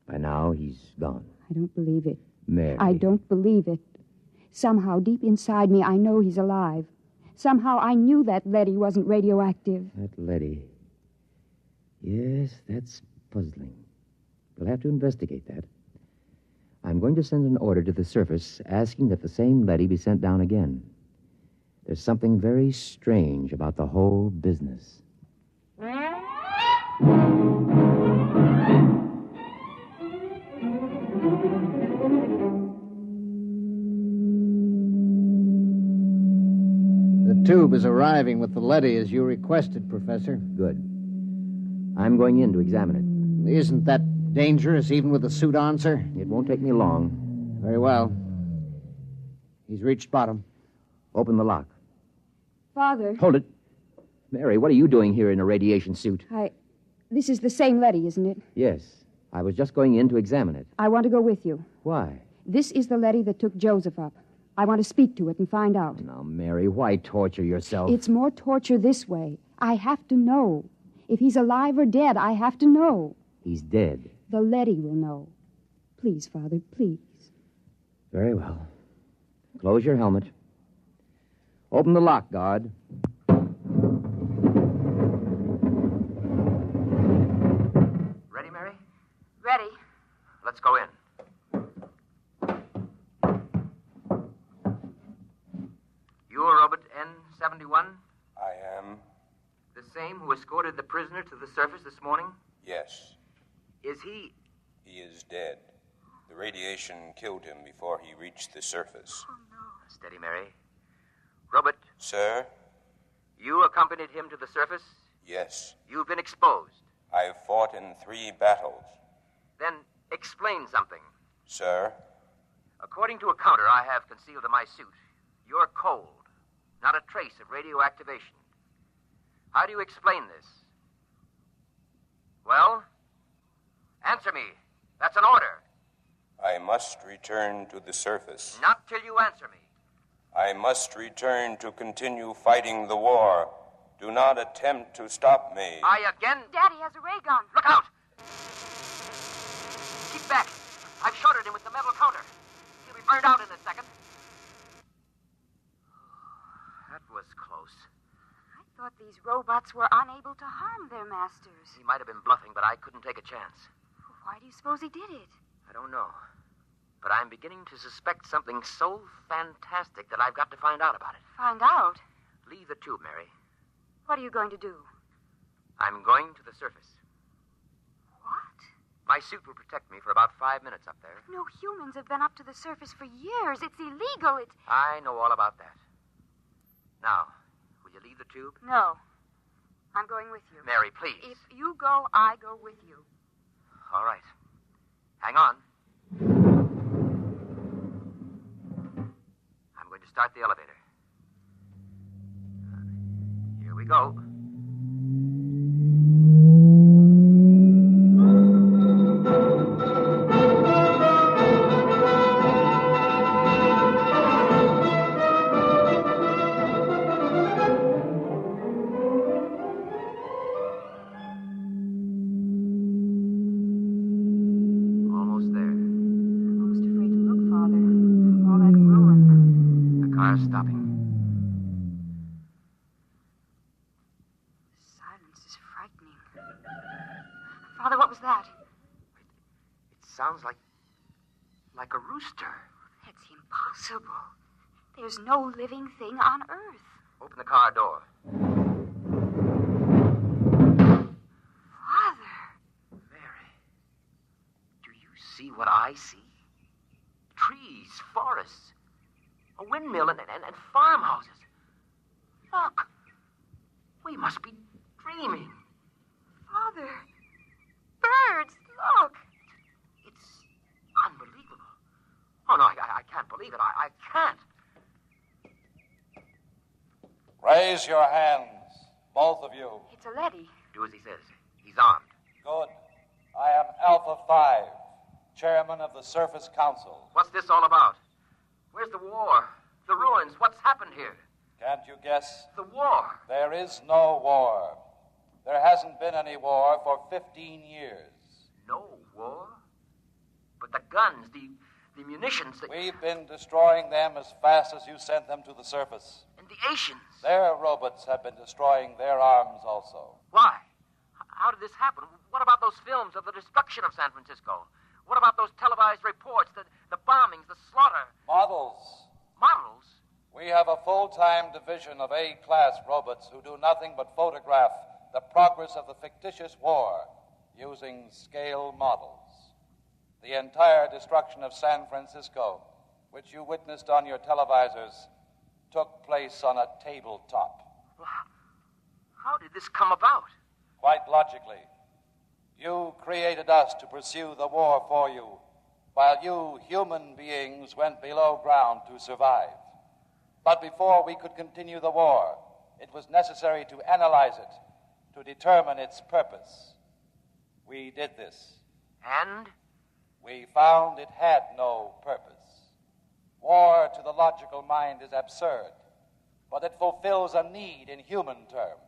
Speaker 20: By now, he's gone.
Speaker 19: I don't believe it.
Speaker 20: Mary.
Speaker 19: I don't believe it. Somehow, deep inside me, I know he's alive. Somehow, I knew that leady wasn't radioactive.
Speaker 20: That leady. Yes, that's puzzling. We'll have to investigate that. I'm going to send an order to the surface asking that the same leady be sent down again. There's something very strange about the whole business.
Speaker 5: The tube is arriving with the leady as you requested, Professor.
Speaker 20: Good. I'm going in to examine it.
Speaker 5: Isn't that dangerous, even with the suit on, sir?
Speaker 20: It won't take me long.
Speaker 5: Very well. He's reached bottom.
Speaker 20: Open the lock.
Speaker 19: Father.
Speaker 20: Hold it. Mary, what are you doing here in a radiation suit?
Speaker 19: This is the same leady, isn't it?
Speaker 20: Yes. I was just going in to examine it.
Speaker 19: I want to go with you.
Speaker 20: Why?
Speaker 19: This is the leady that took Joseph up. I want to speak to it and find out.
Speaker 20: Now, Mary, why torture yourself?
Speaker 19: It's more torture this way. I have to know. If he's alive or dead, I have to know.
Speaker 20: He's dead.
Speaker 19: The leady will know. Please, Father, please.
Speaker 20: Very well. Close your helmet. Open the lock, guard.
Speaker 12: Ready.
Speaker 20: Let's go in. You're Robert N-71?
Speaker 7: I am.
Speaker 20: The same who escorted the prisoner to the surface this morning?
Speaker 7: Yes.
Speaker 20: Is he...
Speaker 7: He is dead. The radiation killed him before he reached the surface.
Speaker 20: Oh, no. Steady, Mary. Robert.
Speaker 7: Sir?
Speaker 20: You accompanied him to the surface?
Speaker 7: Yes.
Speaker 20: You've been exposed?
Speaker 7: I've fought in 3 battles.
Speaker 20: Then explain something.
Speaker 7: Sir?
Speaker 20: According to a counter I have concealed in my suit, you're cold. Not a trace of radioactivation. How do you explain this? Well? Answer me. That's an order.
Speaker 7: I must return to the surface.
Speaker 20: Not till you answer me.
Speaker 7: I must return to continue fighting the war. Do not attempt to stop me.
Speaker 12: Daddy has a ray gun.
Speaker 20: Look out! Keep back. I've shorted him with the metal counter. He'll be burned out in a second. That was close.
Speaker 12: I thought these robots were unable to harm their masters.
Speaker 20: He might have been bluffing, but I couldn't take a chance.
Speaker 12: Why do you suppose he did it?
Speaker 20: I don't know. But I'm beginning to suspect something so fantastic that I've got to find out about it.
Speaker 12: Find out?
Speaker 20: Leave the tube, Mary.
Speaker 12: What are you going to do?
Speaker 20: I'm going to the surface.
Speaker 12: What?
Speaker 20: My suit will protect me for about 5 minutes up there.
Speaker 12: No humans have been up to the surface for years. It's illegal.
Speaker 20: I know all about that. Now, will you leave the tube?
Speaker 12: No. I'm going with you.
Speaker 20: Mary, please.
Speaker 12: If you go, I go with you.
Speaker 20: All right. Hang on. I'm going to start the elevator. Here we go. Like a rooster.
Speaker 12: That's impossible. There's no living thing on Earth.
Speaker 20: Open the car door.
Speaker 12: Father.
Speaker 20: Mary, do you see what I see? Trees, forests, a windmill, and farmhouses. Look, we must be dreaming.
Speaker 12: Father, birds, look.
Speaker 20: Unbelievable. Oh, no, I can't believe it. I can't.
Speaker 9: Raise your hands, both of you.
Speaker 12: It's a leady.
Speaker 20: Do as he says. He's armed.
Speaker 9: Good. I am Alpha 5, chairman of the Surface Council.
Speaker 20: What's this all about? Where's the war? The ruins? What's happened here?
Speaker 9: Can't you guess?
Speaker 20: The war.
Speaker 9: There is no war. There hasn't been any war for 15 years.
Speaker 20: No war? But the guns, the munitions...
Speaker 9: We've been destroying them as fast as you sent them to the surface.
Speaker 20: And the Asians?
Speaker 9: Their robots have been destroying their arms also.
Speaker 20: Why? How did this happen? What about those films of the destruction of San Francisco? What about those televised reports, the bombings, the slaughter?
Speaker 9: Models.
Speaker 20: Models?
Speaker 9: We have a full-time division of A-class robots who do nothing but photograph the progress of the fictitious war using scale models. The entire destruction of San Francisco, which you witnessed on your televisors, took place on a tabletop.
Speaker 20: Well, how did this come about?
Speaker 9: Quite logically. You created us to pursue the war for you, while you, human beings, went below ground to survive. But before we could continue the war, it was necessary to analyze it, to determine its purpose. We did this.
Speaker 20: And?
Speaker 9: We found it had no purpose. War, to the logical mind, is absurd, but it fulfills a need in human terms.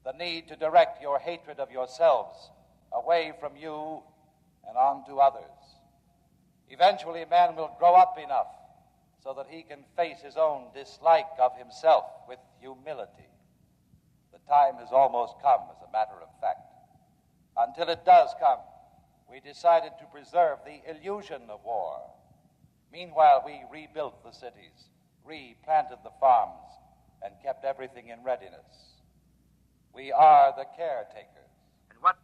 Speaker 9: The need to direct your hatred of yourselves away from you and onto others. Eventually, man will grow up enough so that he can face his own dislike of himself with humility. The time has almost come, as a matter of fact. Until it does come, we decided to preserve the illusion of war. Meanwhile, we rebuilt the cities, replanted the farms, and kept everything in readiness. We are the caretakers.
Speaker 20: And what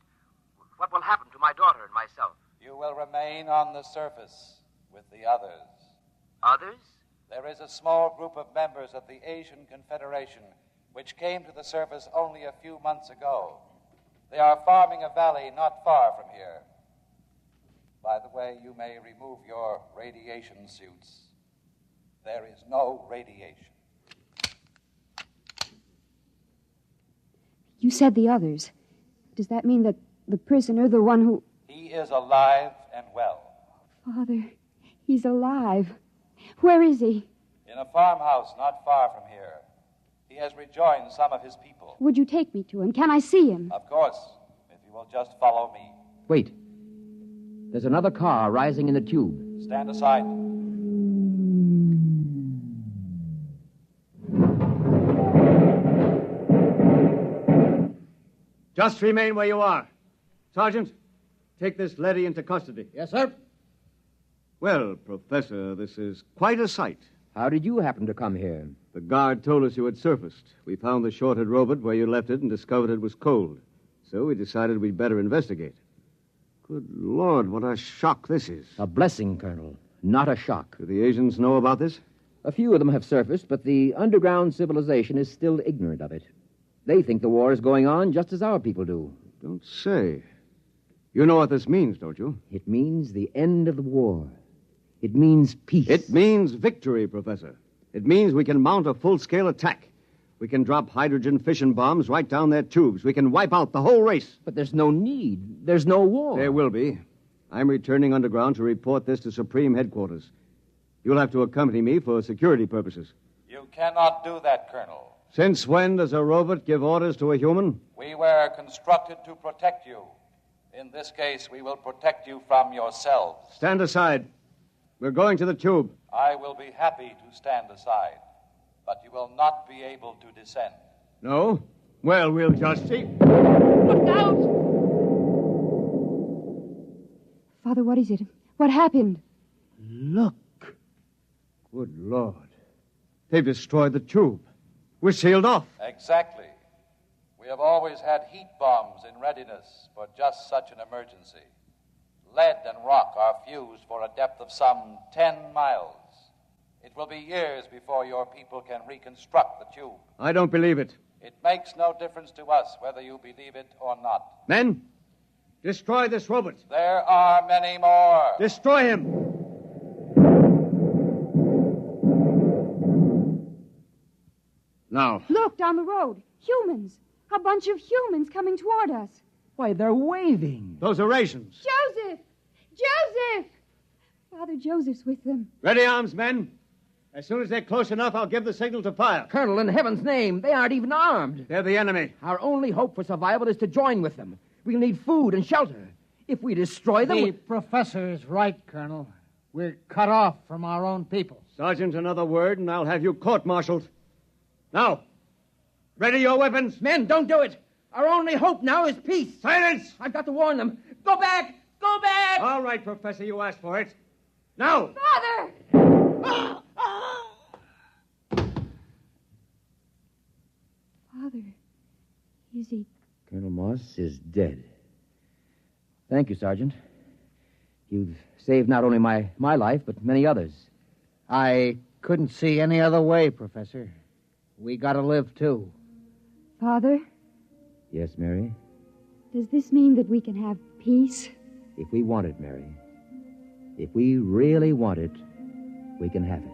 Speaker 20: will happen to my daughter and myself?
Speaker 9: You will remain on the surface with the others.
Speaker 20: Others?
Speaker 9: There is a small group of members of the Asian Confederation which came to the surface only a few months ago. They are farming a valley not far from here. By the way, you may remove your radiation suits. There is no radiation.
Speaker 19: You said the others. Does that mean that the prisoner, the one who...
Speaker 9: He is alive and well.
Speaker 19: Father, he's alive. Where is he?
Speaker 9: In a farmhouse not far from here. He has rejoined some of his people.
Speaker 19: Would you take me to him? Can I see him?
Speaker 9: Of course, if you will just follow me.
Speaker 20: Wait. There's another car rising in the tube.
Speaker 9: Stand aside.
Speaker 13: Just remain where you are. Sergeant, take this leady into custody.
Speaker 5: Yes, sir.
Speaker 13: Well, Professor, this is quite a sight.
Speaker 20: How did you happen to come here?
Speaker 13: The guard told us you had surfaced. We found the shorted robot where you left it and discovered it was cold. So we decided we'd better investigate. Good Lord, what a shock this is.
Speaker 20: A blessing, Colonel, not a shock.
Speaker 13: Do the Asians know about this?
Speaker 20: A few of them have surfaced, but the underground civilization is still ignorant of it. They think the war is going on just as our people do.
Speaker 13: Don't say. You know what this means, don't you?
Speaker 20: It means the end of the war. It means peace.
Speaker 13: It means victory, Professor. It means we can mount a full-scale attack. We can drop hydrogen fission bombs right down their tubes. We can wipe out the whole race.
Speaker 20: But there's no need. There's no war.
Speaker 13: There will be. I'm returning underground to report this to Supreme Headquarters. You'll have to accompany me for security purposes.
Speaker 9: You cannot do that, Colonel.
Speaker 13: Since when does a robot give orders to a human?
Speaker 9: We were constructed to protect you. In this case, we will protect you from yourselves.
Speaker 13: Stand aside. We're going to the tube.
Speaker 9: I will be happy to stand aside, but you will not be able to descend.
Speaker 13: No? Well, we'll just see.
Speaker 19: Look out! Father, what is it? What happened?
Speaker 13: Look. Good Lord. They've destroyed the tube. We're sealed off.
Speaker 9: Exactly. We have always had heat bombs in readiness for just such an emergency. Lead and rock are fused for a depth of some 10 miles. It will be years before your people can reconstruct the tube.
Speaker 13: I don't believe it.
Speaker 9: It makes no difference to us whether you believe it or not.
Speaker 13: Men, destroy this robot.
Speaker 9: There are many more.
Speaker 13: Destroy him. Now.
Speaker 19: Look, down the road. Humans. A bunch of humans coming toward us.
Speaker 20: Why, they're waving.
Speaker 13: Those are rations.
Speaker 19: Joseph! Joseph! Father Joseph's with them.
Speaker 13: Ready arms, men. As soon as they're close enough, I'll give the signal to fire.
Speaker 20: Colonel, in heaven's name, they aren't even armed.
Speaker 13: They're the enemy.
Speaker 20: Our only hope for survival is to join with them. We'll need food and shelter. If we destroy them...
Speaker 8: The professor is right, Colonel. We're cut off from our own people.
Speaker 13: Sergeant, another word, and I'll have you court-martialed. Now, ready your weapons.
Speaker 20: Men, don't do it. Our only hope now is peace.
Speaker 13: Silence!
Speaker 20: I've got to warn them. Go back! Go back!
Speaker 13: All right, Professor, you asked for it. Now!
Speaker 19: Father! Father, is he...
Speaker 20: Colonel Moss is dead. Thank you, Sergeant. You've saved not only my life, but many others.
Speaker 8: I couldn't see any other way, Professor. We gotta live, too.
Speaker 19: Father,
Speaker 20: Yes, Mary?
Speaker 19: does this mean that we can have peace?
Speaker 20: If we want it, Mary. If we really want it, we can have it.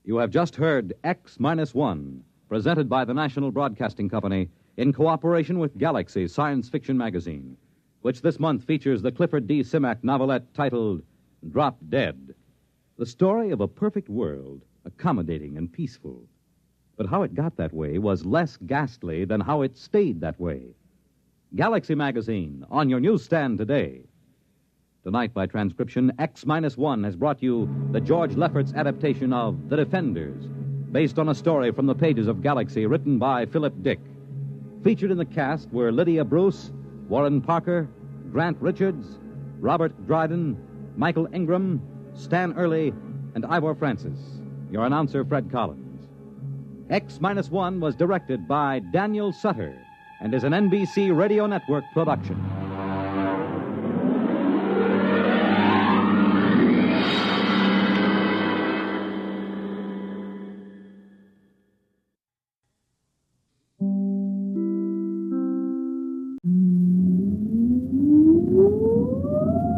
Speaker 1: You have just heard X-1, presented by the National Broadcasting Company in cooperation with Galaxy Science Fiction Magazine, which this month features the Clifford D. Simak novelette titled Drop Dead, the story of a perfect world, accommodating and peaceful. But how it got that way was less ghastly than how it stayed that way. Galaxy Magazine, on your newsstand today. Tonight, by transcription, X-1 has brought you the George Lefferts adaptation of The Defenders, based on a story from the pages of Galaxy written by Philip Dick. Featured in the cast were Lydia Bruce, Warren Parker, Grant Richards, Robert Dryden, Michael Ingram, Stan Early, and Ivor Francis. Your announcer, Fred Collins. X-1 was directed by Daniel Sutter and is an NBC Radio Network production.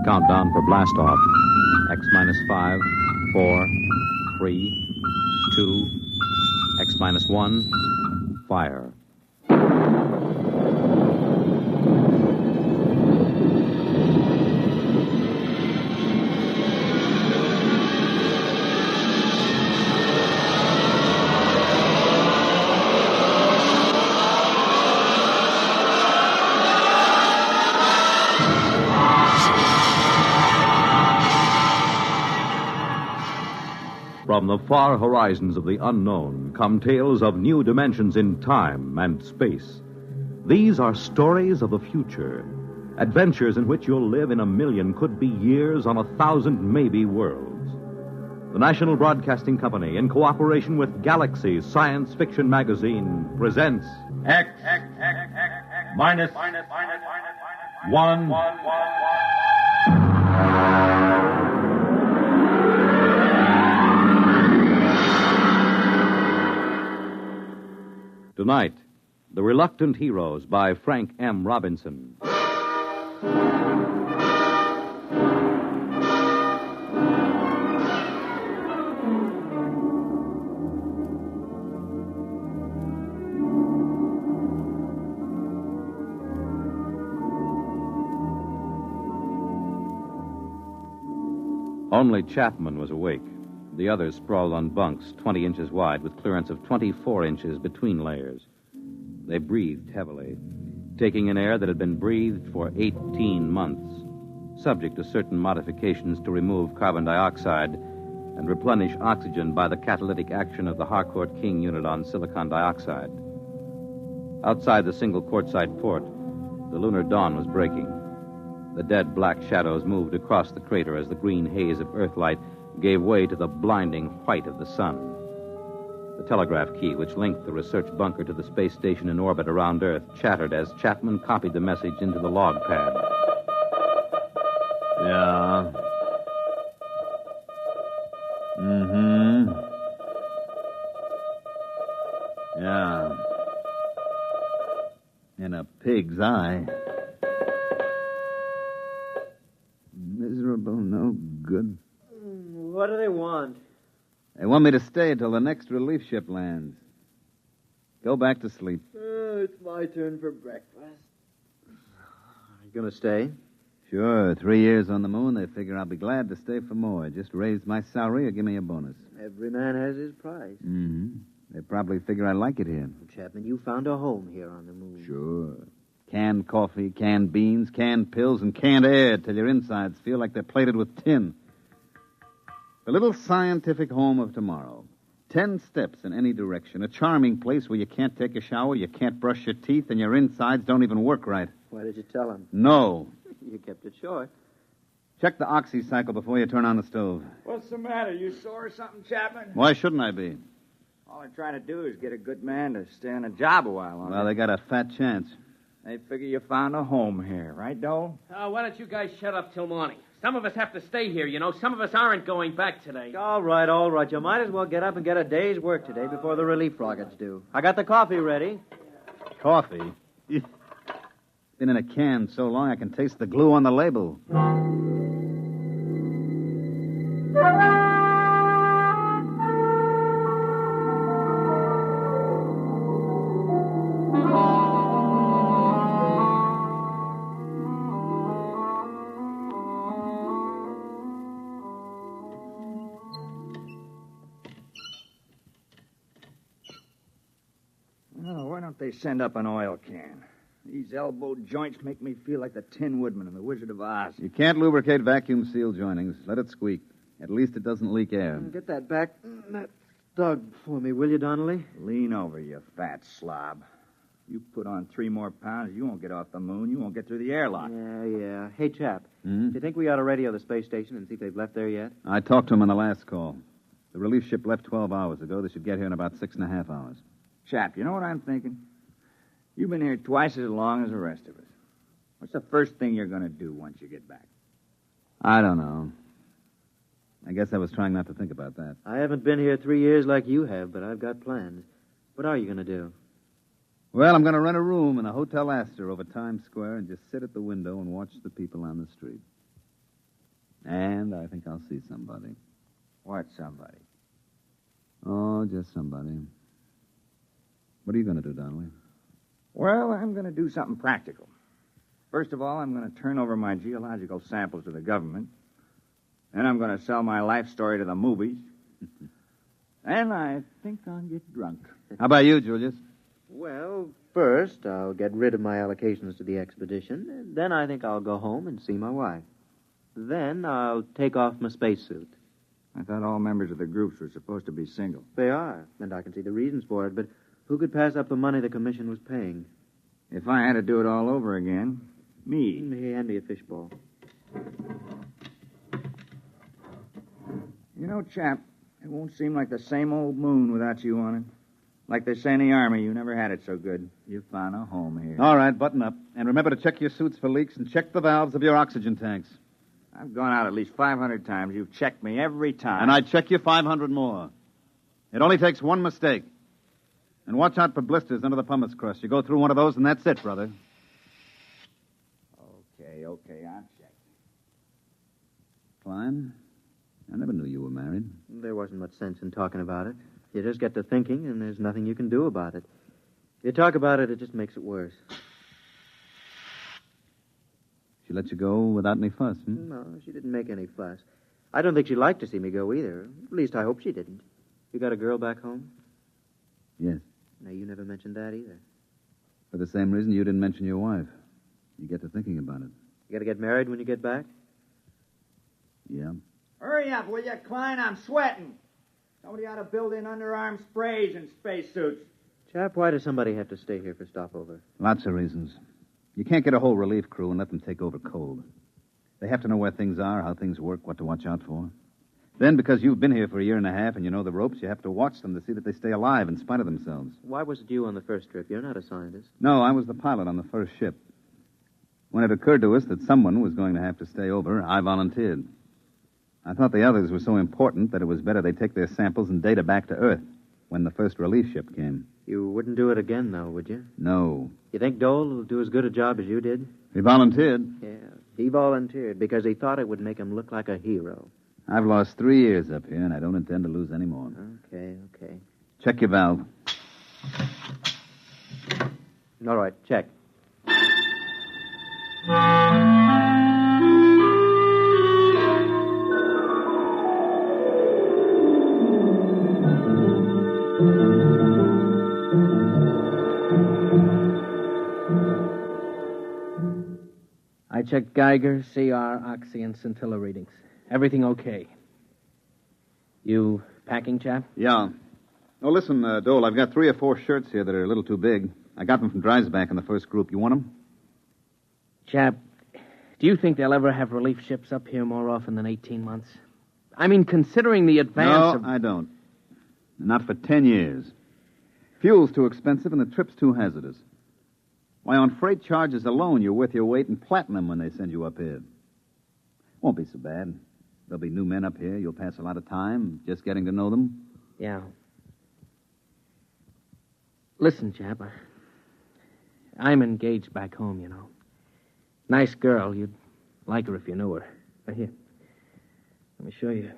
Speaker 1: Countdown for blast off. X-5, 4, 3, 2, X-1, fire. From the far horizons of the unknown come tales of new dimensions in time and space. These are stories of the future, adventures in which you'll live in a million could-be years on 1,000 maybe worlds. The National Broadcasting Company, in cooperation with Galaxy Science Fiction Magazine, presents
Speaker 10: X minus 1.
Speaker 1: Tonight, The Reluctant Heroes by Frank M. Robinson. Only Chapman was awake. The others sprawled on bunks 20 inches wide with clearance of 24 inches between layers. They breathed heavily, taking in air that had been breathed for 18 months, subject to certain modifications to remove carbon dioxide and replenish oxygen by the catalytic action of the Harcourt King unit on silicon dioxide. Outside the single quartzite port, the lunar dawn was breaking. The dead black shadows moved across the crater as the green haze of Earthlight gave way to the blinding white of the sun. The telegraph key, which linked the research bunker to the space station in orbit around Earth, chattered as Chapman copied the message into the log pad.
Speaker 10: Yeah. Mm-hmm. Yeah. In a pig's eye. Miserable, no good.
Speaker 11: What do they want?
Speaker 10: They want me to stay till the next relief ship lands. Go back to sleep.
Speaker 11: It's my turn for breakfast. Are you going to stay?
Speaker 10: Sure. 3 years on the moon, they figure I'll be glad to stay for more. Just raise my salary or give me a bonus.
Speaker 11: Every man has his price.
Speaker 10: Mm-hmm. They probably figure I like it here.
Speaker 11: Chapman, you found a home here on the moon.
Speaker 10: Sure. Canned coffee, canned beans, canned pills, and canned air till your insides feel like they're plated with tin. The little scientific home of tomorrow. 10 steps in any direction. A charming place where you can't take a shower, you can't brush your teeth, and your insides don't even work right.
Speaker 11: Why did you tell him?
Speaker 10: No.
Speaker 11: You kept it short.
Speaker 10: Check the oxy cycle before you turn on the stove.
Speaker 23: What's the matter? You sore or something, Chapman?
Speaker 10: Why shouldn't I be?
Speaker 23: All I'm trying to do is get a good man to stay on a job a while longer.
Speaker 10: Well, they got a fat chance.
Speaker 23: They figure you found a home here, right, Dole?
Speaker 24: Why don't you guys shut up till morning? Some of us have to stay here, you know. Some of us aren't going back today.
Speaker 11: All right. You might as well get up and get a day's work today before the relief rockets do. I got the coffee ready.
Speaker 10: Coffee? It's been in a can so long I can taste the glue on the label.
Speaker 23: Oh, why don't they send up an oil can? These elbow joints make me feel like the Tin Woodman in The Wizard of Oz.
Speaker 10: You can't lubricate vacuum seal joinings. Let it squeak. At least it doesn't leak air.
Speaker 11: Get that back, that dog for me, will you, Donnelly?
Speaker 23: Lean over, you fat slob. You put on 3 more pounds, you won't get off the moon. You won't get through the airlock.
Speaker 11: Yeah. Hey, chap, do you think we ought to radio the space station and see if they've left there yet?
Speaker 10: I talked to him on the last call. The relief ship left 12 hours ago. They should get here in about 6.5 hours.
Speaker 23: Chap, you know what I'm thinking? You've been here twice as long as the rest of us. What's the first thing you're going to do once you get back?
Speaker 10: I don't know. I guess I was trying not to think about that.
Speaker 11: I haven't been here 3 years like you have, but I've got plans. What are you going to do?
Speaker 10: Well, I'm going to rent a room in a Hotel Astor over Times Square and just sit at the window and watch the people on the street. And I think I'll see somebody.
Speaker 23: What somebody?
Speaker 10: Oh, just somebody. What are you going to do, Donnelly?
Speaker 23: Well, I'm going to do something practical. First of all, I'm going to turn over my geological samples to the government. Then I'm going to sell my life story to the movies. And I think I'll get drunk.
Speaker 10: How about you, Julius?
Speaker 11: Well, first, I'll get rid of my allocations to the expedition. And then I think I'll go home and see my wife. Then I'll take off my spacesuit.
Speaker 23: I thought all members of the groups were supposed to be single.
Speaker 11: They are, and I can see the reasons for it, but who could pass up the money the commission was paying?
Speaker 23: If I had to do it all over again, me.
Speaker 11: Hand me a fishbowl.
Speaker 23: You know, chap, it won't seem like the same old moon without you on it. Like they say in the Army, you never had it so good. You found a home here.
Speaker 10: All right, button up. And remember to check your suits for leaks and check the valves of your oxygen tanks.
Speaker 23: I've gone out at least 500 times. You've checked me every time.
Speaker 10: And I'd check you 500 more. It only takes one mistake. And watch out for blisters under the pumice crust. You go through one of those, and that's it, brother.
Speaker 23: Okay, I'll check.
Speaker 10: Klein, I never knew you were married.
Speaker 11: There wasn't much sense in talking about it. You just get to thinking, and there's nothing you can do about it. If you talk about it, it just makes it worse.
Speaker 10: She let you go without any fuss,
Speaker 11: No, she didn't make any fuss. I don't think she'd like to see me go either. At least I hope she didn't. You got a girl back home?
Speaker 10: Yes.
Speaker 11: No, you never mentioned that either.
Speaker 10: For the same reason you didn't mention your wife. You get to thinking about it.
Speaker 11: You got to get married when you get back?
Speaker 10: Yeah.
Speaker 23: Hurry up, will you, Klein? I'm sweating. Somebody ought to build in underarm sprays and spacesuits.
Speaker 11: Chap, why does somebody have to stay here for stopover?
Speaker 10: Lots of reasons. You can't get a whole relief crew and let them take over cold. They have to know where things are, how things work, what to watch out for. Then, because you've been here for a year and a half and you know the ropes, you have to watch them to see that they stay alive in spite of themselves.
Speaker 11: Why was it you on the first trip? You're not a scientist.
Speaker 10: No, I was the pilot on the first ship. When it occurred to us that someone was going to have to stay over, I volunteered. I thought the others were so important that it was better they take their samples and data back to Earth when the first relief ship came.
Speaker 11: You wouldn't do it again, though, would you?
Speaker 10: No.
Speaker 11: You think Dole will do as good a job as you did?
Speaker 10: He volunteered.
Speaker 11: Yeah, he volunteered because he thought it would make him look like a hero.
Speaker 10: I've lost 3 years up here, and I don't intend to lose any more.
Speaker 11: Okay.
Speaker 10: Check your valve.
Speaker 11: All right, check.
Speaker 24: I checked Geiger, CR, oxy, and scintilla readings. Everything okay. You packing, chap?
Speaker 10: Yeah. Oh, listen, Dole, I've got 3 or 4 shirts here that are a little too big. I got them from Dreisbach in the first group. You want them?
Speaker 24: Chap, do you think they'll ever have relief ships up here more often than 18 months? I mean, considering the advance
Speaker 10: No, I don't. Not for 10 years. Fuel's too expensive and the trip's too hazardous. Why, on freight charges alone, you're worth your weight in platinum when they send you up here. Won't be so bad. There'll be new men up here. You'll pass a lot of time just getting to know them.
Speaker 24: Yeah. Listen, chap, I'm engaged back home, you know. Nice girl. You'd like her if you knew her. Here, let me show you.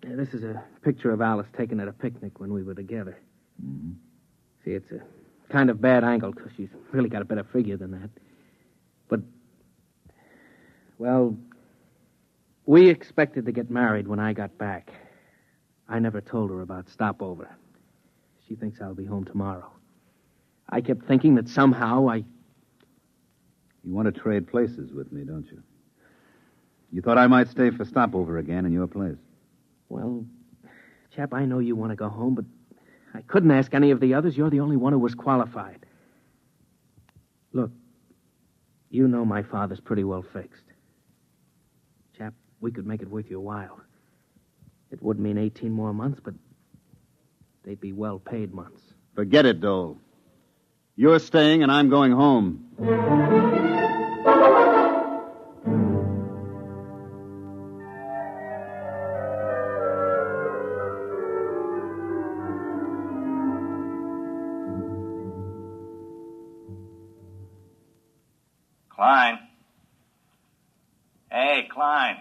Speaker 24: This is a picture of Alice taken at a picnic when we were together.
Speaker 10: Mm-hmm.
Speaker 24: See, it's a kind of bad angle because she's really got a better figure than that. But, well, we expected to get married when I got back. I never told her about stopover. She thinks I'll be home tomorrow. I kept thinking that somehow
Speaker 10: You want to trade places with me, don't you? You thought I might stay for stopover again in your place.
Speaker 24: Well, chap, I know you want to go home, but I couldn't ask any of the others. You're the only one who was qualified. Look, you know my father's pretty well fixed. Chap, we could make it worth your while. It would mean 18 more months, but they'd be well-paid months.
Speaker 10: Forget it, Dole. You're staying and I'm going home.
Speaker 21: Klein. Hey, Klein.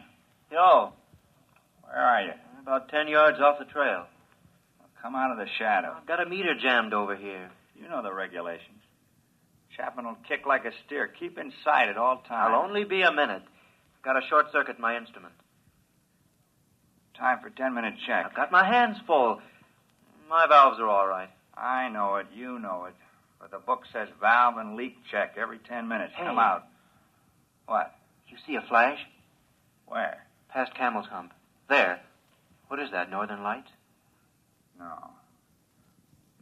Speaker 2: Yo.
Speaker 21: Where are you?
Speaker 2: About 10 yards off the trail.
Speaker 21: Well, come out of the shadow.
Speaker 2: I've got a meter jammed over here.
Speaker 21: You know the regulations. Chapman will kick like a steer. Keep in sight at all times.
Speaker 2: I'll only be a minute. I've got a short circuit in my instrument.
Speaker 21: Time for 10-minute check.
Speaker 2: I've got my hands full. My valves are all right.
Speaker 21: I know it. You know it. But the book says valve and leak check every 10 minutes.
Speaker 2: Hey.
Speaker 21: Come out. What?
Speaker 2: You see a flash?
Speaker 21: Where?
Speaker 2: Past Camel's Hump. There. What is that, Northern Lights?
Speaker 21: No.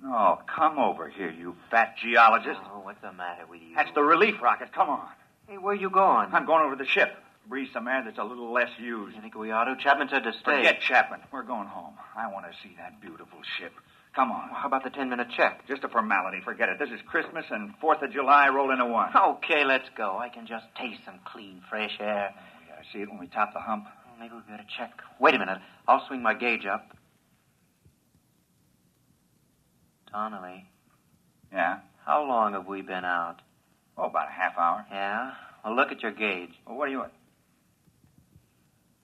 Speaker 21: No, come over here, you fat geologist.
Speaker 2: Oh, what's the matter with you?
Speaker 21: That's the relief rocket. Come on.
Speaker 2: Hey, where you going?
Speaker 21: I'm going over to the ship. Breathe some air that's a little less used.
Speaker 2: You think we ought to? Chapman said to stay.
Speaker 21: Forget Chapman. We're going home. I want to see that beautiful ship. Come on.
Speaker 2: Well, how about the 10-minute check?
Speaker 21: Just a formality. Forget it. This is Christmas and 4th of July roll into one.
Speaker 2: Okay, let's go. I can just taste some clean, fresh air.
Speaker 21: We gotta see it when we top the hump.
Speaker 2: Well, maybe we better check. Wait a minute. I'll swing my gauge up. Donnelly.
Speaker 21: Yeah?
Speaker 2: How long have we been out?
Speaker 21: Oh, about a half hour.
Speaker 2: Yeah? Well, look at your gauge.
Speaker 21: Well, what are you at?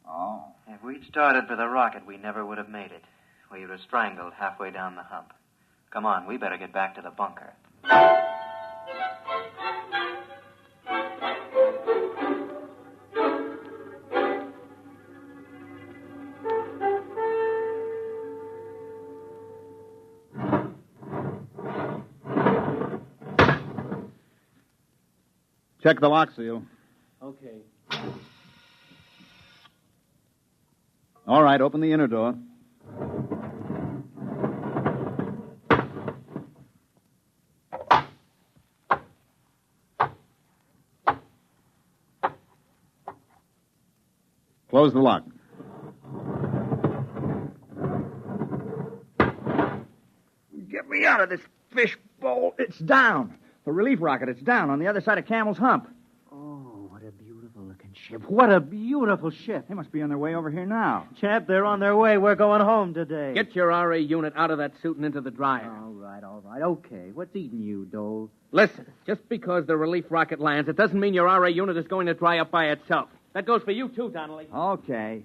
Speaker 21: Oh.
Speaker 2: If we'd started for the rocket, we never would have made it. We would have strangled halfway down the hump. Come on, we better get back to the bunker.
Speaker 10: Check the lock seal.
Speaker 24: Okay.
Speaker 10: All right, open the inner door. Close the lock.
Speaker 23: Get me out of this fish bowl. It's down. The relief rocket, it's down on the other side of Camel's Hump.
Speaker 8: Oh, what a beautiful-looking ship. What a beautiful ship.
Speaker 23: They must be on their way over here now.
Speaker 8: Chap, they're on their way. We're going home today.
Speaker 24: Get your RA unit out of that suit and into the dryer.
Speaker 8: All right. Okay. What's eating you, Dole?
Speaker 24: Listen, just because the relief rocket lands, it doesn't mean your RA unit is going to dry up by itself. That goes for you, too, Donnelly.
Speaker 23: Okay.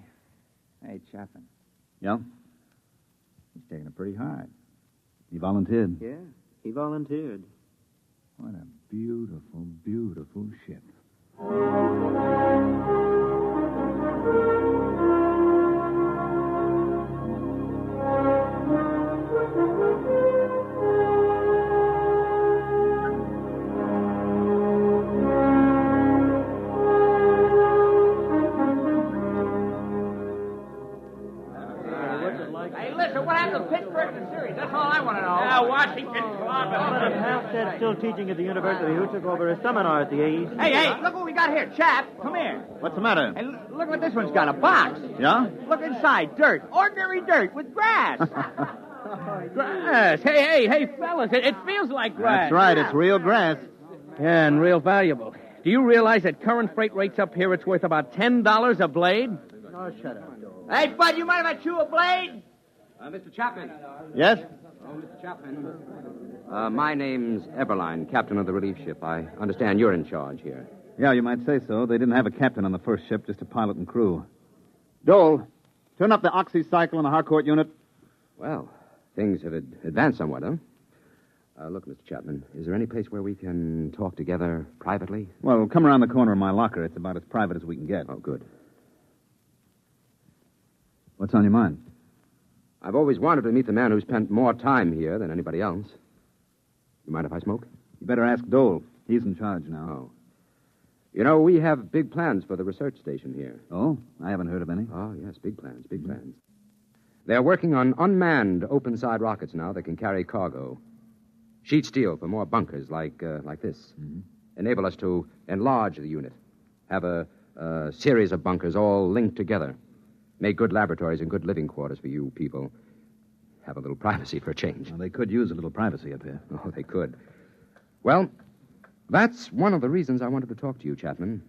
Speaker 23: Hey, Chapman.
Speaker 10: Yeah?
Speaker 23: He's taking it pretty hard.
Speaker 10: He volunteered.
Speaker 11: Yeah, he volunteered.
Speaker 23: What a beautiful, beautiful ship.
Speaker 24: Hey, listen, what happened to Pittsburgh in the series? That's all I want to know. Yeah, Washington
Speaker 8: But if Halstead's still teaching at the university, who took over his seminar at the East?
Speaker 23: Hey, look what we got here, chap. Come here.
Speaker 10: What's the matter?
Speaker 23: Hey, look what this one's got, a box.
Speaker 10: Yeah?
Speaker 23: Look inside, dirt. Ordinary dirt with grass.
Speaker 24: Grass. Hey, fellas, it feels like grass.
Speaker 10: That's right, it's real grass.
Speaker 24: Yeah, and real valuable. Do you realize at current freight rates up here, it's worth about $10 a blade?
Speaker 8: Oh, shut up.
Speaker 23: Hey, Bud, you mind if I chew a blade?
Speaker 3: Mr. Chapman.
Speaker 10: Yes?
Speaker 3: Oh, Mr. Chapman.
Speaker 21: My name's Eberline, captain of the relief ship. I understand you're in charge here.
Speaker 10: Yeah, you might say so. They didn't have a captain on the first ship, just a pilot and crew. Dole, turn up the oxycycle in the Harcourt unit.
Speaker 21: Well, things have advanced somewhat, huh? Look, Mr. Chapman, is there any place where we can talk together privately?
Speaker 10: Well, come around the corner of my locker. It's about as private as we can get.
Speaker 21: Oh, good.
Speaker 10: What's on your mind?
Speaker 21: I've always wanted to meet the man who spent more time here than anybody else. You mind if I smoke?
Speaker 10: You better ask Dole. He's in charge now.
Speaker 21: Oh. You know, we have big plans for the research station here.
Speaker 10: Oh? I haven't heard of any.
Speaker 21: Oh, yes, big plans, big plans. They're working on unmanned open-side rockets now that can carry cargo. Sheet steel for more bunkers like this.
Speaker 10: Mm-hmm.
Speaker 21: Enable us to enlarge the unit. Have a series of bunkers all linked together. Make good laboratories and good living quarters for you people. Have a little privacy for a change.
Speaker 10: Well, they could use a little privacy up here.
Speaker 21: Oh, they could. Well, that's one of the reasons I wanted to talk to you, Chapman.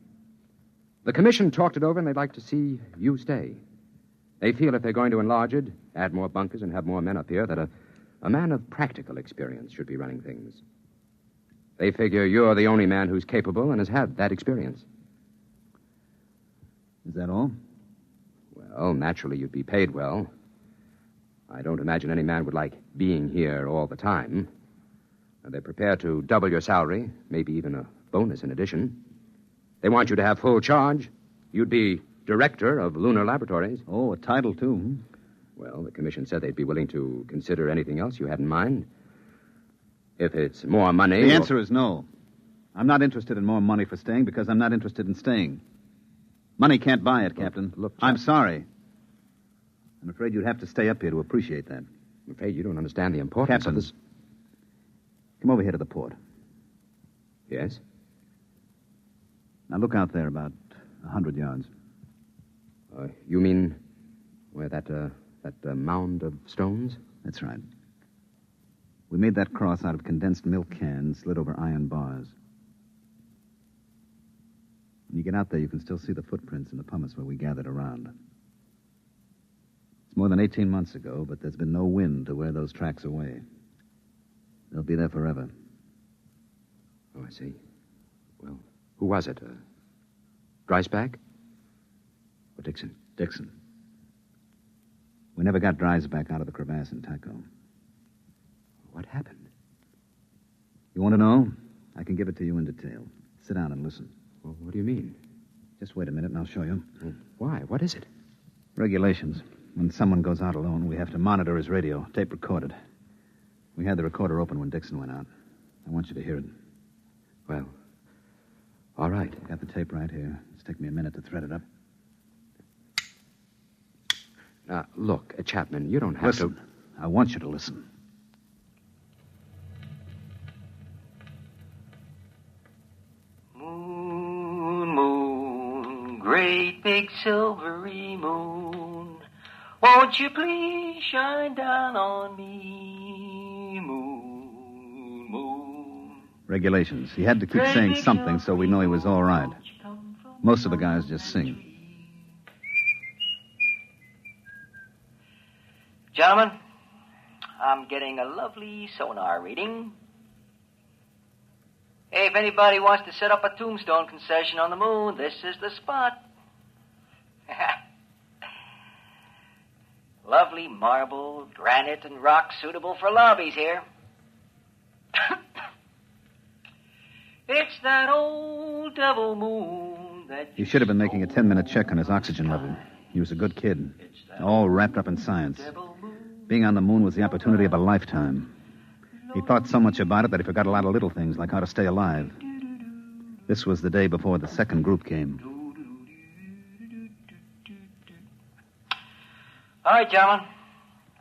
Speaker 21: The commission talked it over, and they'd like to see you stay. They feel if they're going to enlarge it, add more bunkers, and have more men up here, that a man of practical experience should be running things. They figure you're the only man who's capable and has had that experience.
Speaker 10: Is that all?
Speaker 21: Well, naturally, you'd be paid well. I don't imagine any man would like being here all the time. They're prepared to double your salary, maybe even a bonus in addition. They want you to have full charge. You'd be director of lunar laboratories.
Speaker 10: Oh, a title, too.
Speaker 21: Well, the commission said they'd be willing to consider anything else you had in mind. If it's more money...
Speaker 10: The answer is no. I'm not interested in more money for staying because I'm not interested in staying. Money can't buy it, Captain.
Speaker 21: Look,
Speaker 10: I'm sorry. I'm afraid you'd have to stay up here to appreciate that.
Speaker 21: I'm afraid you don't understand the importance
Speaker 10: Captain,
Speaker 21: of this.
Speaker 10: Come over here to the port.
Speaker 21: Yes?
Speaker 10: Now look out there about 100 yards.
Speaker 21: You mean where that mound of stones?
Speaker 10: That's right. We made that cross out of condensed milk cans slid over iron bars. When you get out there, you can still see the footprints in the pumice where we gathered around. It's more than 18 months ago, but there's been no wind to wear those tracks away. They'll be there forever.
Speaker 21: Oh, I see. Well, who was it? Dreisbach? Or Dixon?
Speaker 10: Dixon. We never got Dreisbach out of the crevasse in Taco.
Speaker 21: What happened?
Speaker 10: You want to know? I can give it to you in detail. Sit down and listen.
Speaker 21: Well, what do you mean?
Speaker 10: Just wait a minute and I'll show you.
Speaker 21: Why? What is it?
Speaker 10: Regulations. When someone goes out alone, we have to monitor his radio, tape recorded. We had the recorder open when Dixon went out. I want you to hear it.
Speaker 21: Well, all right.
Speaker 10: I got the tape right here. It's taken me a minute to thread it up.
Speaker 21: Now, look, Chapman, you don't have
Speaker 10: to... Listen. I want you to listen.
Speaker 6: Moon, moon, great big silvery moon, won't you please shine down on me, moon, moon.
Speaker 10: Regulations. He had to keep saying something so we know he was all right. Most of the guys just sing.
Speaker 6: Gentlemen, I'm getting a lovely sonar reading. Hey, if anybody wants to set up a tombstone concession on the moon, this is the spot. Lovely marble, granite, and rock suitable for lobbies here. It's that old devil moon that...
Speaker 10: He should have been making a 10-minute check on his oxygen level. He was a good kid, all wrapped up in science. Being on the moon was the opportunity of a lifetime. He thought so much about it that he forgot a lot of little things, like how to stay alive. This was the day before the second group came.
Speaker 6: All right, gentlemen.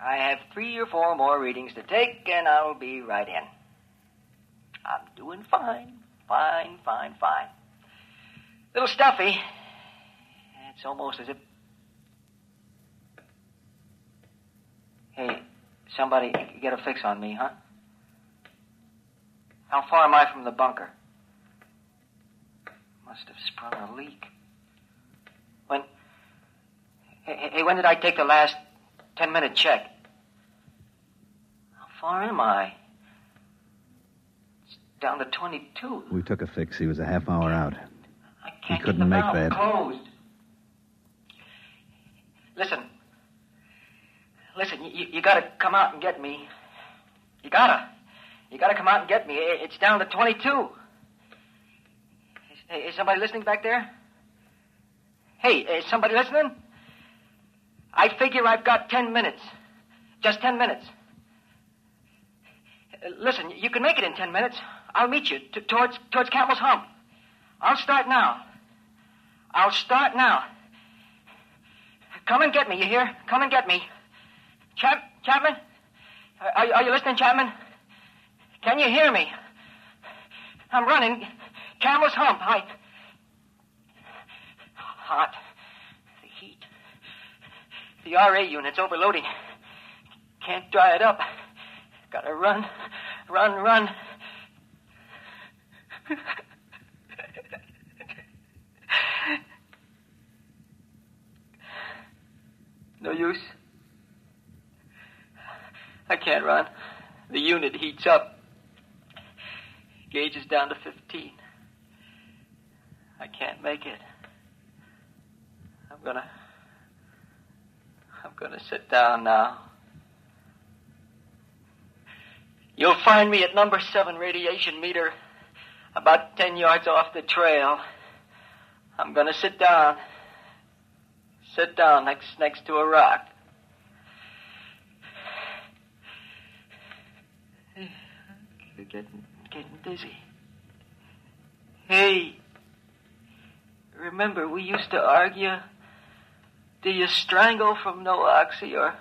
Speaker 6: I have 3 or 4 more readings to take, and I'll be right in. I'm doing fine. Fine. Little stuffy. It's almost as if... Hey, somebody get a fix on me, huh? How far am I from the bunker? Must have sprung a leak. When... Hey, when did I take the last 10-minute check? How far am I? It's down to 22.
Speaker 10: We took a fix. He was a half hour out.
Speaker 6: I can't
Speaker 10: He couldn't make that.
Speaker 6: Closed. Listen, you gotta come out and get me. You gotta come out and get me. It's down to 22. Is somebody listening back there? Hey, is somebody listening? I figure I've got 10 minutes. Just 10 minutes. Listen, you can make it in 10 minutes. I'll meet you towards Camel's Hump. I'll start now. I'll start now. Come and get me, you hear? Come and get me. Chapman? Are you listening, Chapman? Can you hear me? I'm running. Camel's Hump. Hot. The heat. The RA unit's overloading. Can't dry it up. Gotta run. No use. I can't run. The unit heats up. Gauge is down to 15. I can't make it. I'm gonna sit down now. You'll find me at number 7 radiation meter, about 10 yards off the trail. I'm gonna sit down. Sit down next to a rock. Getting dizzy. Hey, remember we used to argue? Do you strangle from no oxy or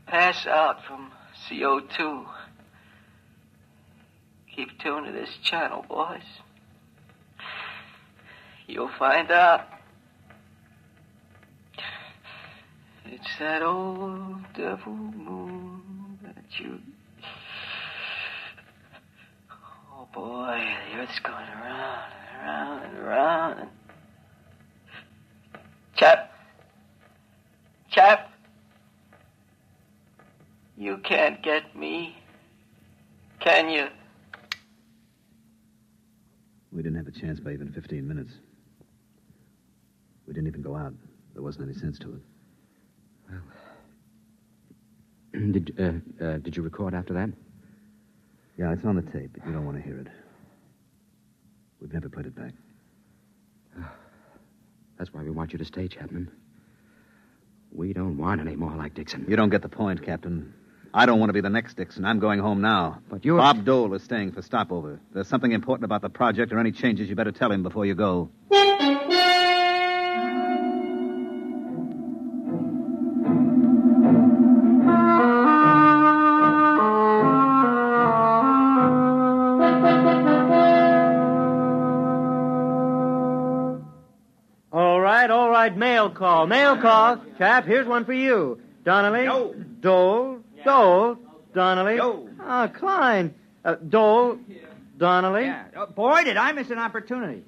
Speaker 6: pass out from CO2? Keep tuned to this channel, boys. You'll find out. It's that old devil moon that you... Oh, boy, the Earth's going around and around and around. Chap, you can't get me, can you?
Speaker 10: We didn't have a chance by even 15 minutes. We didn't even go out. There wasn't any sense to it.
Speaker 21: Did you record after that?
Speaker 10: Yeah, it's on the tape, but you don't want to hear it. We've never played it back.
Speaker 21: That's why we want you to stay, Chapman. We don't want any more like Dixon.
Speaker 10: You don't get the point, Captain. I don't want to be the next Dixon. I'm going home now.
Speaker 21: But you're...
Speaker 10: Bob Dole is staying for stopover. If there's something important about the project or any changes, you better tell him before you go.
Speaker 11: Mail call. Chap, here's one for you. Donnelly.
Speaker 3: Yo.
Speaker 11: Dole. Donnelly.
Speaker 3: Yo.
Speaker 11: Klein. Dole. Donnelly.
Speaker 3: Yeah. Boy, did I miss an opportunity.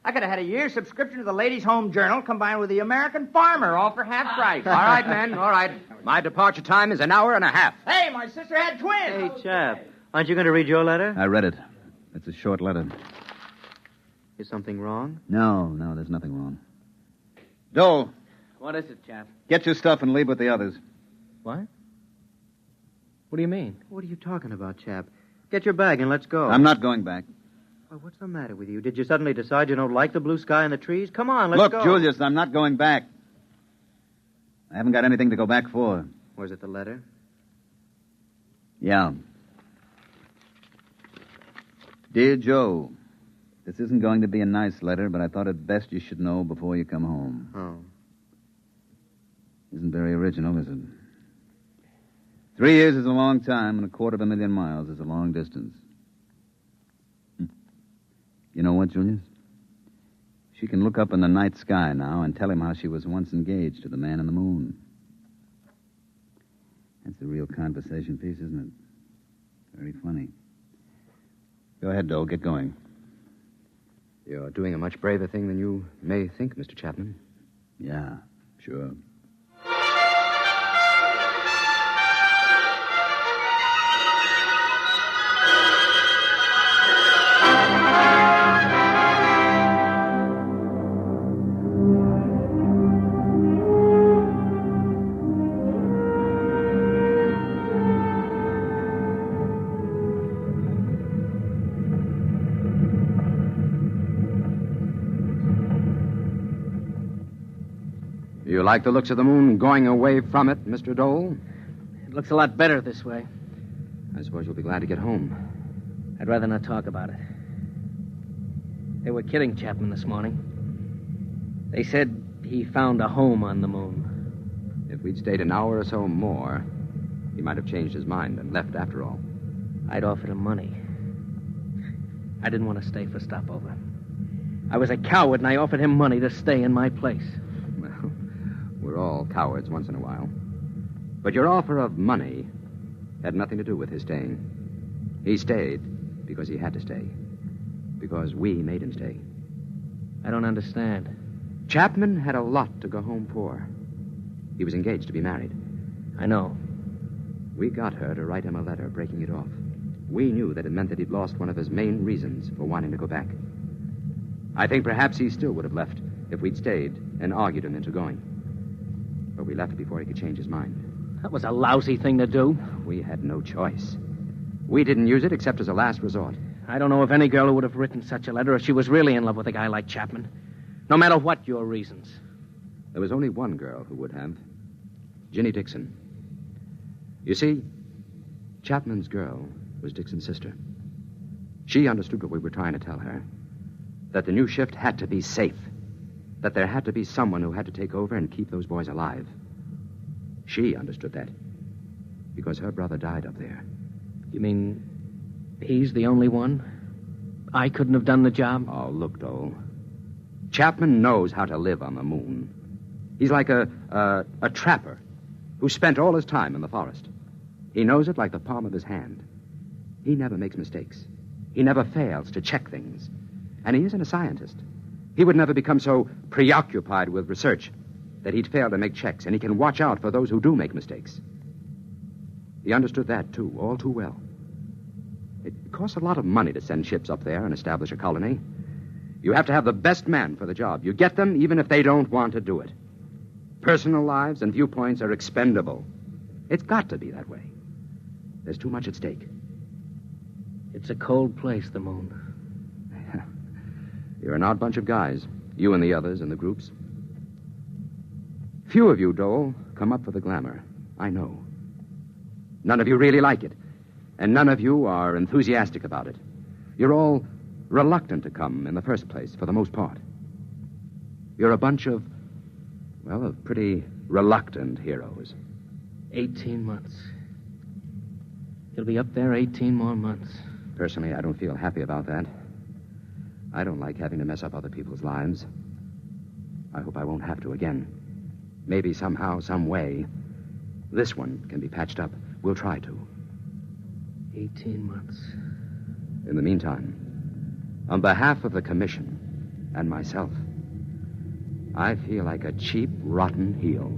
Speaker 3: I could have had a year's subscription to the Ladies' Home Journal combined with the American Farmer, all for half price.
Speaker 21: All right, men, all right. My departure time is an hour and a half.
Speaker 3: Hey, my sister had twins.
Speaker 11: Hey, chap, aren't you going to read your letter?
Speaker 10: I read it. It's a short letter.
Speaker 11: Is something wrong?
Speaker 10: No, there's nothing wrong. Dole.
Speaker 24: What is it, chap?
Speaker 10: Get your stuff and leave with the others.
Speaker 24: What? What do you mean?
Speaker 11: What are you talking about, chap? Get your bag and let's go.
Speaker 10: I'm not going back.
Speaker 11: Well, what's the matter with you? Did you suddenly decide you don't like the blue sky and the trees? Come on, let's go.
Speaker 10: Look, Julius, I'm not going back. I haven't got anything to go back for.
Speaker 11: Was it the letter?
Speaker 10: Yeah. Dear Joe, this isn't going to be a nice letter, but I thought it best you should know before you come home.
Speaker 11: Oh.
Speaker 10: Isn't very original, is it? 3 years is a long time, and 250,000 miles is a long distance. You know what, Julius? She can look up in the night sky now and tell him how she was once engaged to the man in the moon. That's a real conversation piece, isn't it? Very funny. Go ahead, Dole. Get going.
Speaker 21: You're doing a much braver thing than you may think, Mr. Chapman.
Speaker 10: Yeah, sure.
Speaker 21: You like the looks of the moon going away from it, Mr. Dole?
Speaker 24: It looks a lot better this way.
Speaker 21: I suppose you'll be glad to get home.
Speaker 24: I'd rather not talk about it. They were kidding Chapman this morning. They said he found a home on the moon.
Speaker 21: If we'd stayed an hour or so more, he might have changed his mind and left after all.
Speaker 24: I'd offered him money. I didn't want to stay for stopover. I was a coward, and I offered him money to stay in my place.
Speaker 21: Well, we're all cowards once in a while. But your offer of money had nothing to do with his staying. He stayed because he had to stay. Because we made him stay.
Speaker 24: I don't understand.
Speaker 21: Chapman had a lot to go home for. He was engaged to be married.
Speaker 24: I know.
Speaker 21: We got her to write him a letter breaking it off. We knew that it meant that he'd lost one of his main reasons for wanting to go back. I think perhaps he still would have left if we'd stayed and argued him into going. But we left before he could change his mind.
Speaker 24: That was a lousy thing to do.
Speaker 21: We had no choice. We didn't use it except as a last resort.
Speaker 24: I don't know of any girl who would have written such a letter if she was really in love with a guy like Chapman. No matter what your reasons.
Speaker 21: There was only one girl who would have. Ginny Dixon. You see, Chapman's girl was Dixon's sister. She understood what we were trying to tell her. That the new shift had to be safe. That there had to be someone who had to take over and keep those boys alive. She understood that. Because her brother died up there.
Speaker 24: You mean he's the only one? I couldn't have done the job?
Speaker 21: Oh, look, Dole. Chapman knows how to live on the moon. He's like a trapper who spent all his time in the forest. He knows it like the palm of his hand. He never makes mistakes. He never fails to check things. And he isn't a scientist. He would never become so preoccupied with research that he'd fail to make checks, and he can watch out for those who do make mistakes. He understood that, too, all too well. It costs a lot of money to send ships up there and establish a colony. You have to have the best man for the job. You get them even if they don't want to do it. Personal lives and viewpoints are expendable. It's got to be that way. There's too much at stake.
Speaker 24: It's a cold place, the moon.
Speaker 21: You're an odd bunch of guys. You and the others in the groups. Few of you, Dole, come up for the glamour. I know. None of you really like it. And none of you are enthusiastic about it. You're all reluctant to come in the first place, for the most part. You're a bunch of pretty reluctant heroes.
Speaker 24: 18 months. You'll be up there 18 more months.
Speaker 21: Personally, I don't feel happy about that. I don't like having to mess up other people's lives. I hope I won't have to again. Maybe somehow, some way, this one can be patched up. We'll try to.
Speaker 24: 18 months.
Speaker 21: In the meantime, on behalf of the Commission and myself, I feel like a cheap, rotten heel.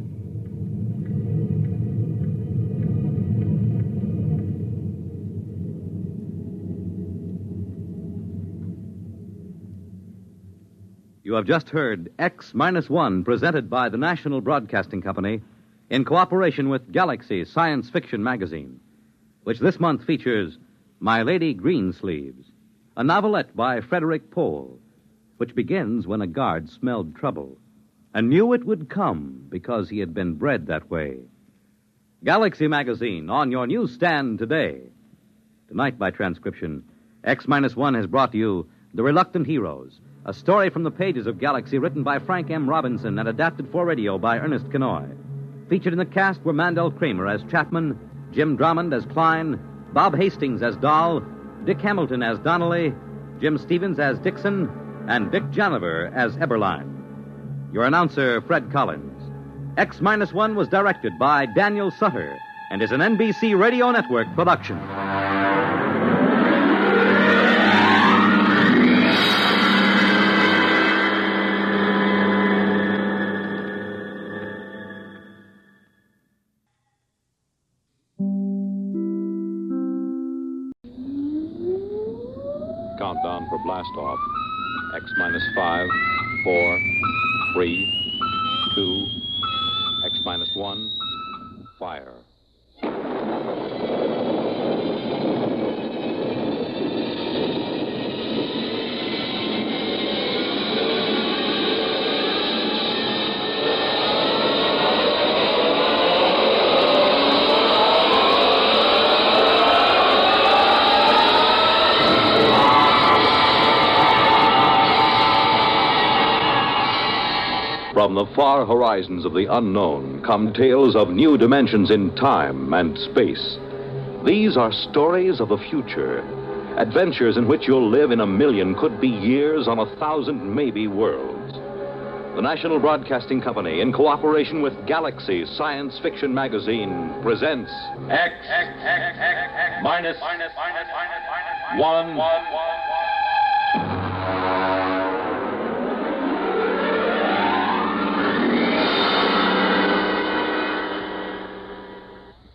Speaker 1: You have just heard X-1, presented by the National Broadcasting Company in cooperation with Galaxy Science Fiction Magazine, which this month features My Lady Greensleeves, a novelette by Frederick Pohl, which begins when a guard smelled trouble and knew it would come because he had been bred that way. Galaxy Magazine, on your newsstand today. Tonight, by transcription, X-1 has brought you The Reluctant Heroes, a story from the pages of Galaxy written by Frank M. Robinson and adapted for radio by Ernest Kenoy. Featured in the cast were Mandel Kramer as Chapman, Jim Drummond as Klein, Bob Hastings as Dahl, Dick Hamilton as Donnelly, Jim Stevens as Dixon, and Dick Janiver as Eberlein. Your announcer, Fred Collins. X-1 was directed by Daniel Sutter and is an NBC Radio Network production.
Speaker 14: Countdown for blast off. X-5, 4, 3, 2, X-1, fire. From the far horizons of the unknown come tales of new dimensions in time and space. These are stories of the future, adventures in which you'll live in a million, could be years, on 1,000 maybe worlds. The National Broadcasting Company, in cooperation with Galaxy Science Fiction Magazine, presents
Speaker 15: X minus 1.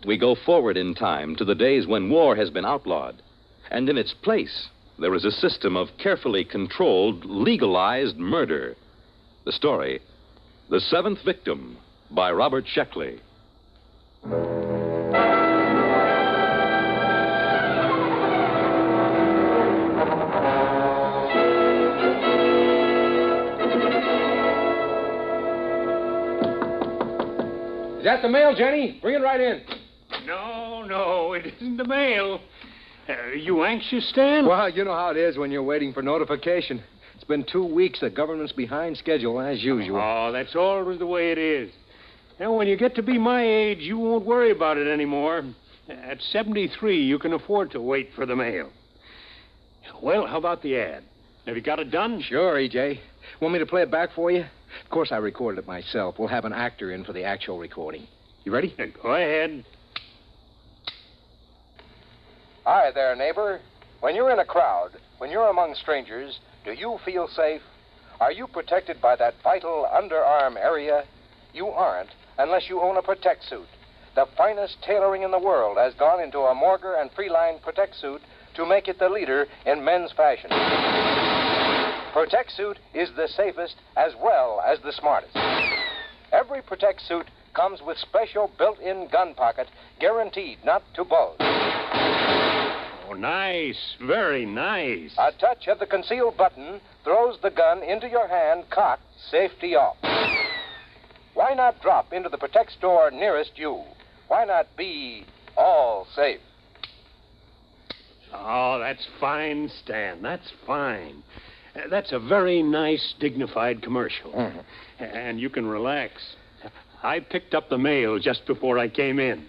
Speaker 1: We go forward in time to the days when war has been outlawed, and in its place, there is a system of carefully controlled, legalized murder. The story, The Seventh Victim, by Robert Sheckley.
Speaker 16: Is that the mail, Jenny? Bring it right in.
Speaker 17: No, it isn't the mail. You anxious, Stan?
Speaker 16: Well, you know how it is when you're waiting for notification. It's been 2 weeks. The government's behind schedule, as usual.
Speaker 17: Oh, that's always the way it is. Now, when you get to be my age, you won't worry about it anymore. At 73, you can afford to wait for the mail. Well, how about the ad? Have you got it done?
Speaker 16: Sure, E.J. Want me to play it back for you? Of course, I recorded it myself. We'll have an actor in for the actual recording. You ready?
Speaker 17: Go ahead.
Speaker 18: Hi there, neighbor. When you're in a crowd, when you're among strangers, do you feel safe? Are you protected by that vital underarm area? You aren't unless you own a Protect suit. The finest tailoring in the world has gone into a Morger and Freeline Protect suit to make it the leader in men's fashion. Protect suit is the safest as well as the smartest. Every Protect suit comes with special built-in gun pocket, guaranteed not to bulge.
Speaker 17: Oh, nice. Very nice.
Speaker 18: A touch of the concealed button throws the gun into your hand, cocked, safety off. Why not drop into the Protect store nearest you? Why not be all safe?
Speaker 17: Oh, that's fine, Stan. That's fine. That's a very nice, dignified commercial.
Speaker 16: Mm-hmm.
Speaker 17: And you can relax. I picked up the mail just before I came in.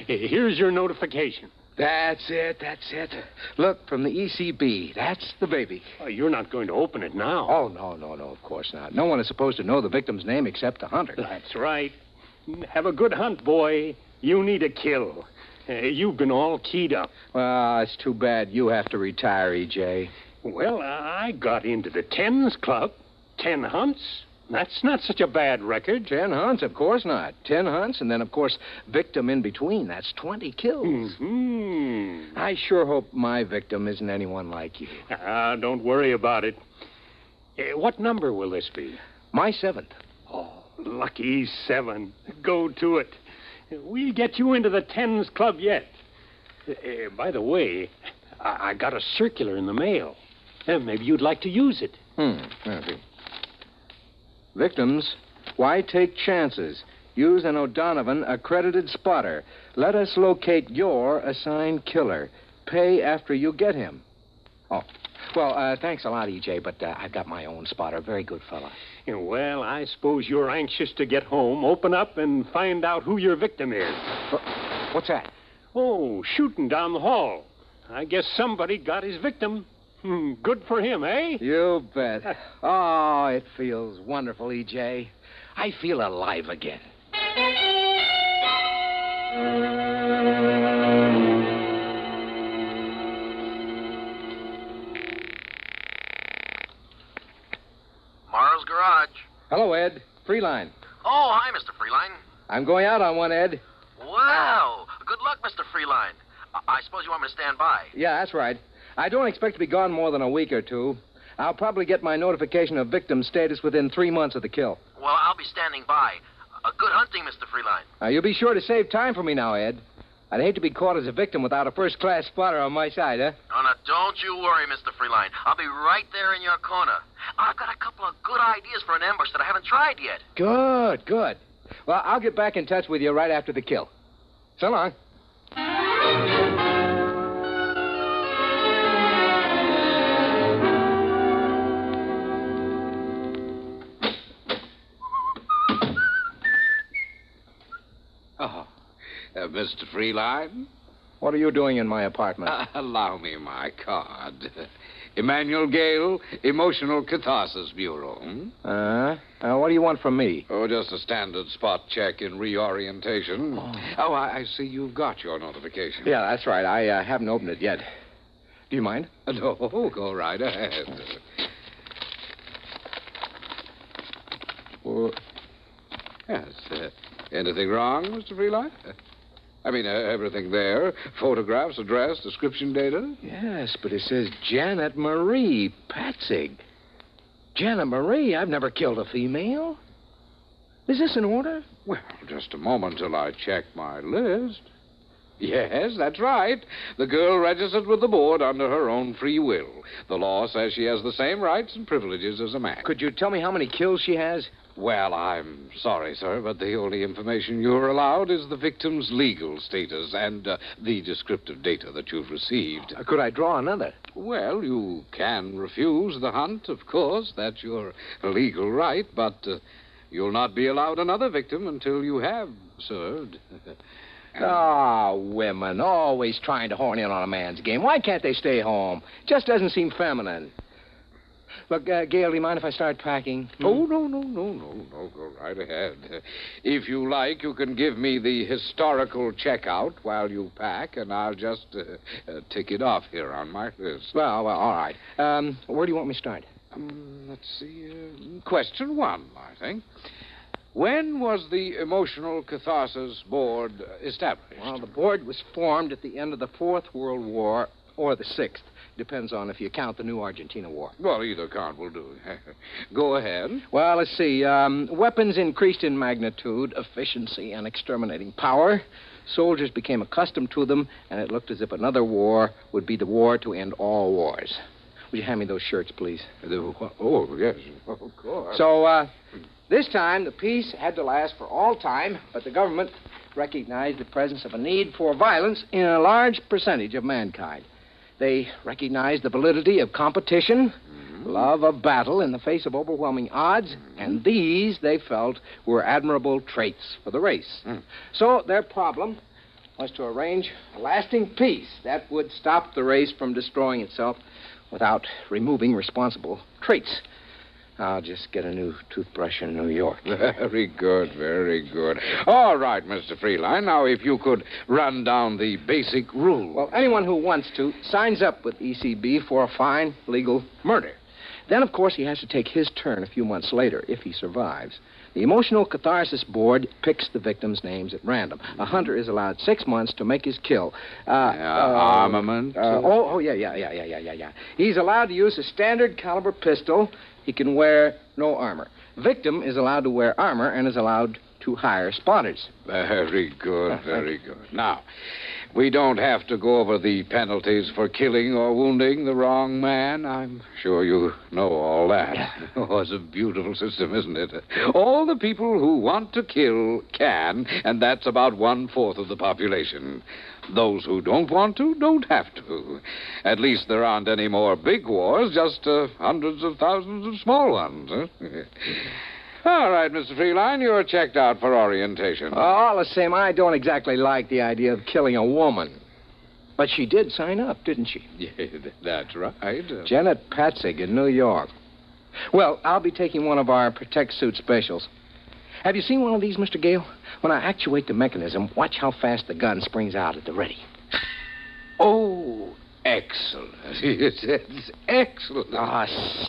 Speaker 17: Here's your notification.
Speaker 16: That's it. Look, from the ECB. That's the baby.
Speaker 17: Oh, you're not going to open it now.
Speaker 16: Oh, no, of course not. No one is supposed to know the victim's name except the hunter.
Speaker 17: That's right. Have a good hunt, boy. You need a kill. You've been all keyed up.
Speaker 16: Well, it's too bad you have to retire, E.J.
Speaker 17: Well, I got into the Tens Club. 10 hunts. That's not such a bad record.
Speaker 16: 10 hunts? Of course not. 10 hunts, and then, of course, victim in between. That's 20 kills.
Speaker 17: Mm-hmm.
Speaker 16: I sure hope my victim isn't anyone like you.
Speaker 17: Don't worry about it. What number will this be?
Speaker 16: My 7th.
Speaker 17: Oh, lucky 7. Go to it. We'll get you into the Tens Club yet. By the way, I got a circular in the mail. Maybe you'd like to use it.
Speaker 16: Maybe. Victims, why take chances? Use an O'Donovan accredited spotter. Let us locate your assigned killer. Pay after you get him. Oh, well, thanks a lot, E.J., but I've got my own spotter. Very good fella.
Speaker 17: Well, I suppose you're anxious to get home, open up, and find out who your victim is.
Speaker 16: What's that?
Speaker 17: Oh, shooting down the hall. I guess somebody got his victim. Good for him, eh?
Speaker 16: You bet. Oh, it feels wonderful, E.J. I feel alive again.
Speaker 25: Morrow's Garage.
Speaker 16: Hello, Ed. Freeline.
Speaker 25: Oh, hi, Mr. Freeline.
Speaker 16: I'm going out on one, Ed.
Speaker 25: Wow. Good luck, Mr. Freeline. I suppose you want me to stand by.
Speaker 16: Yeah, that's right. I don't expect to be gone more than a week or two. I'll probably get my notification of victim status within 3 months of the kill.
Speaker 25: Well, I'll be standing by. Good hunting, Mr. Freeline.
Speaker 16: You be sure to save time for me now, Ed. I'd hate to be caught as a victim without a first-class spotter on my side, huh?
Speaker 25: Oh, now, don't you worry, Mr. Freeline. I'll be right there in your corner. I've got a couple of good ideas for an ambush that I haven't tried yet.
Speaker 16: Good. Well, I'll get back in touch with you right after the kill. So long.
Speaker 4: Mr. Freeline.
Speaker 16: What are you doing in my apartment?
Speaker 4: Allow me my card. Emmanuel Gale, Emotional Catharsis Bureau.
Speaker 16: What do you want from me?
Speaker 4: Oh, just a standard spot check in reorientation. Oh, I see you've got your notification.
Speaker 16: Yeah, that's right. I haven't opened it yet. Do you mind?
Speaker 4: No, go right ahead. Yes. Anything wrong, Mr. Freeline? I mean, everything there. Photographs, address, description data.
Speaker 16: Yes, but it says Janet Marie Patzig. Janet Marie? I've never killed a female. Is this in order?
Speaker 4: Well, just a moment till I check my list. Yes, that's right. The girl registered with the board under her own free will. The law says she has the same rights and privileges as a man.
Speaker 16: Could you tell me how many kills she has?
Speaker 4: Well, I'm sorry, sir, but the only information you're allowed is the victim's legal status and the descriptive data that you've received.
Speaker 16: Could I draw another?
Speaker 4: Well, you can refuse the hunt, of course. That's your legal right, but you'll not be allowed another victim until you have served.
Speaker 16: Women, always trying to horn in on a man's game. Why can't they stay home? Just doesn't seem feminine. Look, Gail, do you mind if I start packing?
Speaker 4: Oh, no. Go right ahead. If you like, you can give me the historical checkout while you pack, and I'll just tick it off here on my list.
Speaker 16: Well, all right. Where do you want me to start?
Speaker 4: Let's see. Question 1, I think. When was the Emotional Catharsis Board established?
Speaker 16: Well, the board was formed at the end of the Fourth World War or the Sixth. Depends on if you count the new Argentina War.
Speaker 4: Well, either count will do. Go ahead.
Speaker 16: Well, let's see. Weapons increased in magnitude, efficiency, and exterminating power. Soldiers became accustomed to them, and it looked as if another war would be the war to end all wars. Would you hand me those shirts, please?
Speaker 4: Oh, yes, of course.
Speaker 16: So, this time, the peace had to last for all time, but the government recognized the presence of a need for violence in a large percentage of mankind. They recognized the validity of competition, love of battle in the face of overwhelming odds, and these, they felt, were admirable traits for the race. So their problem was to arrange a lasting peace that would stop the race from destroying itself without removing responsible traits. I'll just get a new toothbrush in New York.
Speaker 4: Very good, very good. All right, Mr. Freeline. Now, if you could run down the basic rules.
Speaker 16: Well, anyone who wants to signs up with ECB for a fine legal murder. Then, of course, he has to take his turn a few months later, if he survives. The Emotional Catharsis Board picks the victims' names at random. A hunter is allowed 6 months to make his kill.
Speaker 4: Armament?
Speaker 16: Yeah. He's allowed to use a standard caliber pistol. He can wear no armor. Victim is allowed to wear armor and is allowed to hire spotters.
Speaker 4: Very good, very good. Now, we don't have to go over the penalties for killing or wounding the wrong man. I'm sure you know all that. Oh, it's a beautiful system, isn't it? All the people who want to kill can, and that's about 1/4 of the population. Those who don't want to don't have to. At least there aren't any more big wars, just hundreds of thousands of small ones. All right, Mr. Freeline, you're checked out for orientation.
Speaker 16: All the same, I don't exactly like the idea of killing a woman. But she did sign up, didn't she?
Speaker 4: Yeah, that's right.
Speaker 16: Janet Patzig in New York. Well, I'll be taking one of our Protect Suit specials. Have you seen one of these, Mr. Gale? When I actuate the mechanism, watch how fast the gun springs out at the ready.
Speaker 4: Oh, excellent. It's excellent.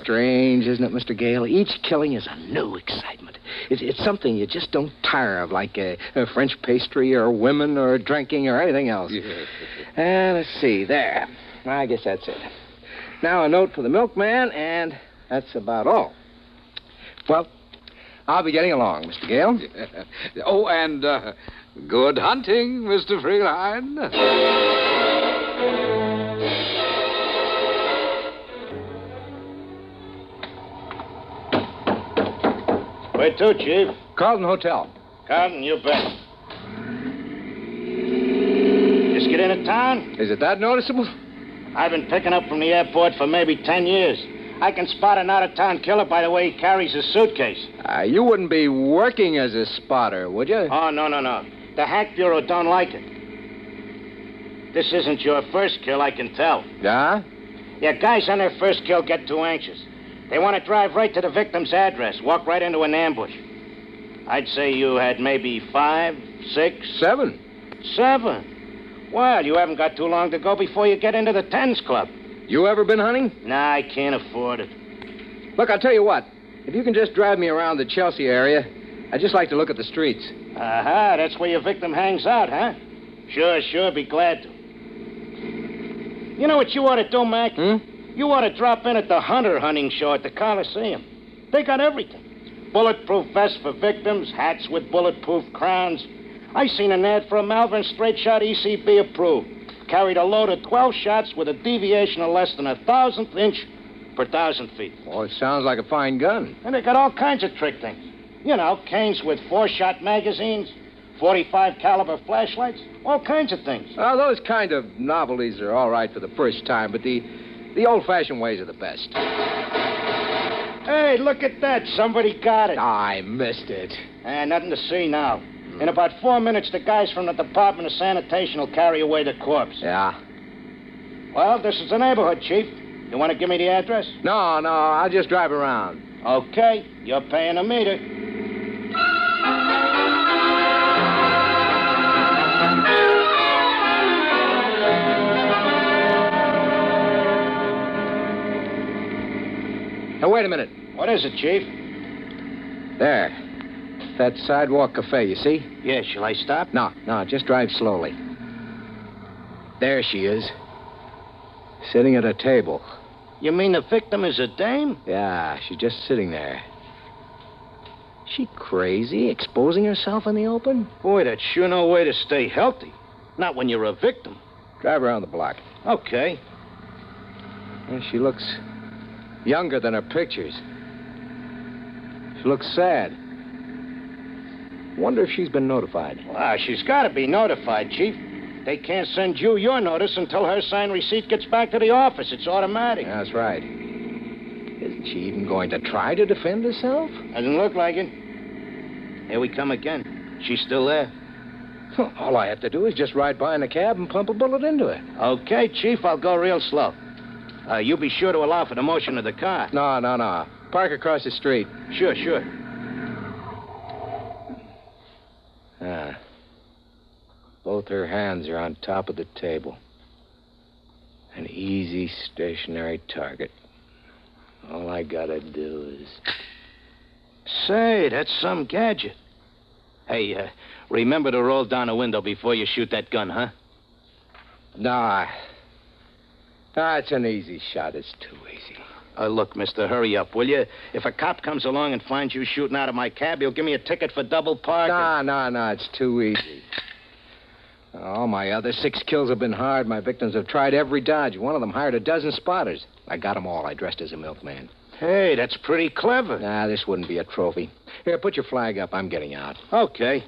Speaker 16: Strange, isn't it, Mr. Gale? Each killing is a new excitement. It's something you just don't tire of, like a French pastry or women or drinking or anything else. Let's see, there. I guess that's it. Now a note for the milkman, and that's about all. Well, I'll be getting along, Mr. Gale.
Speaker 4: Oh, and good hunting, Mr. Freeline.
Speaker 13: Where to, Chief?
Speaker 16: Carlton Hotel.
Speaker 13: Carlton, you bet. Just get into town?
Speaker 16: Is it that noticeable?
Speaker 13: I've been picking up from the airport for maybe 10 years. I can spot an out-of-town killer by the way he carries his suitcase.
Speaker 16: You wouldn't be working as a spotter, would you?
Speaker 13: Oh, no. The Hack Bureau don't like it.
Speaker 5: This isn't your first kill, I can tell.
Speaker 16: Yeah?
Speaker 5: Yeah, guys on their first kill get too anxious. They want to drive right to the victim's address, walk right into an ambush. I'd say you had maybe 5, 6...
Speaker 16: 7.
Speaker 5: 7? Well, you haven't got too long to go before you get into the tens club.
Speaker 16: You ever been hunting?
Speaker 5: Nah, I can't afford it.
Speaker 16: Look, I'll tell you what. If you can just drive me around the Chelsea area, I'd just like to look at the streets.
Speaker 5: Aha, that's where your victim hangs out, huh? Sure, be glad to. You know what you ought to do, Mac? You ought to drop in at the Hunter hunting show at the Coliseum. They got everything. Bulletproof vests for victims, hats with bulletproof crowns. I seen an ad for a Malvern straight shot ECB approved. Carried a load of 12 shots with a deviation of less than 1,000th inch per 1,000 feet.
Speaker 16: Well, it sounds like a fine gun.
Speaker 5: And they got all kinds of trick things. You know, canes with 4-shot magazines, 45 caliber flashlights, all kinds of things.
Speaker 16: Well, those kind of novelties are all right for the first time, but the old-fashioned ways are the best.
Speaker 5: Hey, look at that. Somebody got it.
Speaker 16: I missed it.
Speaker 5: Nothing to see now. In about 4 minutes, the guys from the Department of Sanitation will carry away the corpse.
Speaker 16: Yeah?
Speaker 5: Well, this is the neighborhood, Chief. You want to give me the address?
Speaker 16: No, I'll just drive around.
Speaker 5: Okay, you're paying a meter.
Speaker 16: Now, wait a minute.
Speaker 5: What is it, Chief?
Speaker 16: There. That sidewalk cafe, you see?
Speaker 5: Yeah, shall I stop?
Speaker 16: No, just drive slowly. There she is. Sitting at a table.
Speaker 5: You mean the victim is a dame?
Speaker 16: Yeah, she's just sitting there. She crazy, exposing herself in the open?
Speaker 5: Boy, that's sure no way to stay healthy. Not when you're a victim.
Speaker 16: Drive around the block.
Speaker 5: Okay.
Speaker 16: Yeah, she looks younger than her pictures. She looks sad. Wonder if she's been notified.
Speaker 5: Well, she's got to be notified, Chief. They can't send you your notice until her signed receipt gets back to the office. It's automatic.
Speaker 16: That's right. Isn't she even going to try to defend herself?
Speaker 5: Doesn't look like it. Here we come again. She's still there.
Speaker 16: All I have to do is just ride by in a cab and pump a bullet into her.
Speaker 5: Okay, Chief, I'll go real slow. You be sure to allow for the motion of the car.
Speaker 16: No. Park across the street.
Speaker 5: Sure.
Speaker 16: Both her hands are on top of the table. An easy, stationary target. All I gotta do is...
Speaker 5: Say, that's some gadget. Hey, remember to roll down a window before you shoot that gun, huh?
Speaker 16: Nah, it's an easy shot. It's too easy.
Speaker 5: Look, mister, hurry up, will you? If a cop comes along and finds you shooting out of my cab, he'll give me a ticket for double parking.
Speaker 16: No, it's too easy. All my other 6 kills have been hard. My victims have tried every dodge. One of them hired a dozen spotters. I got them all. I dressed as a milkman.
Speaker 5: Hey, that's pretty clever.
Speaker 16: Nah, this wouldn't be a trophy. Here, put your flag up. I'm getting out.
Speaker 5: Okay.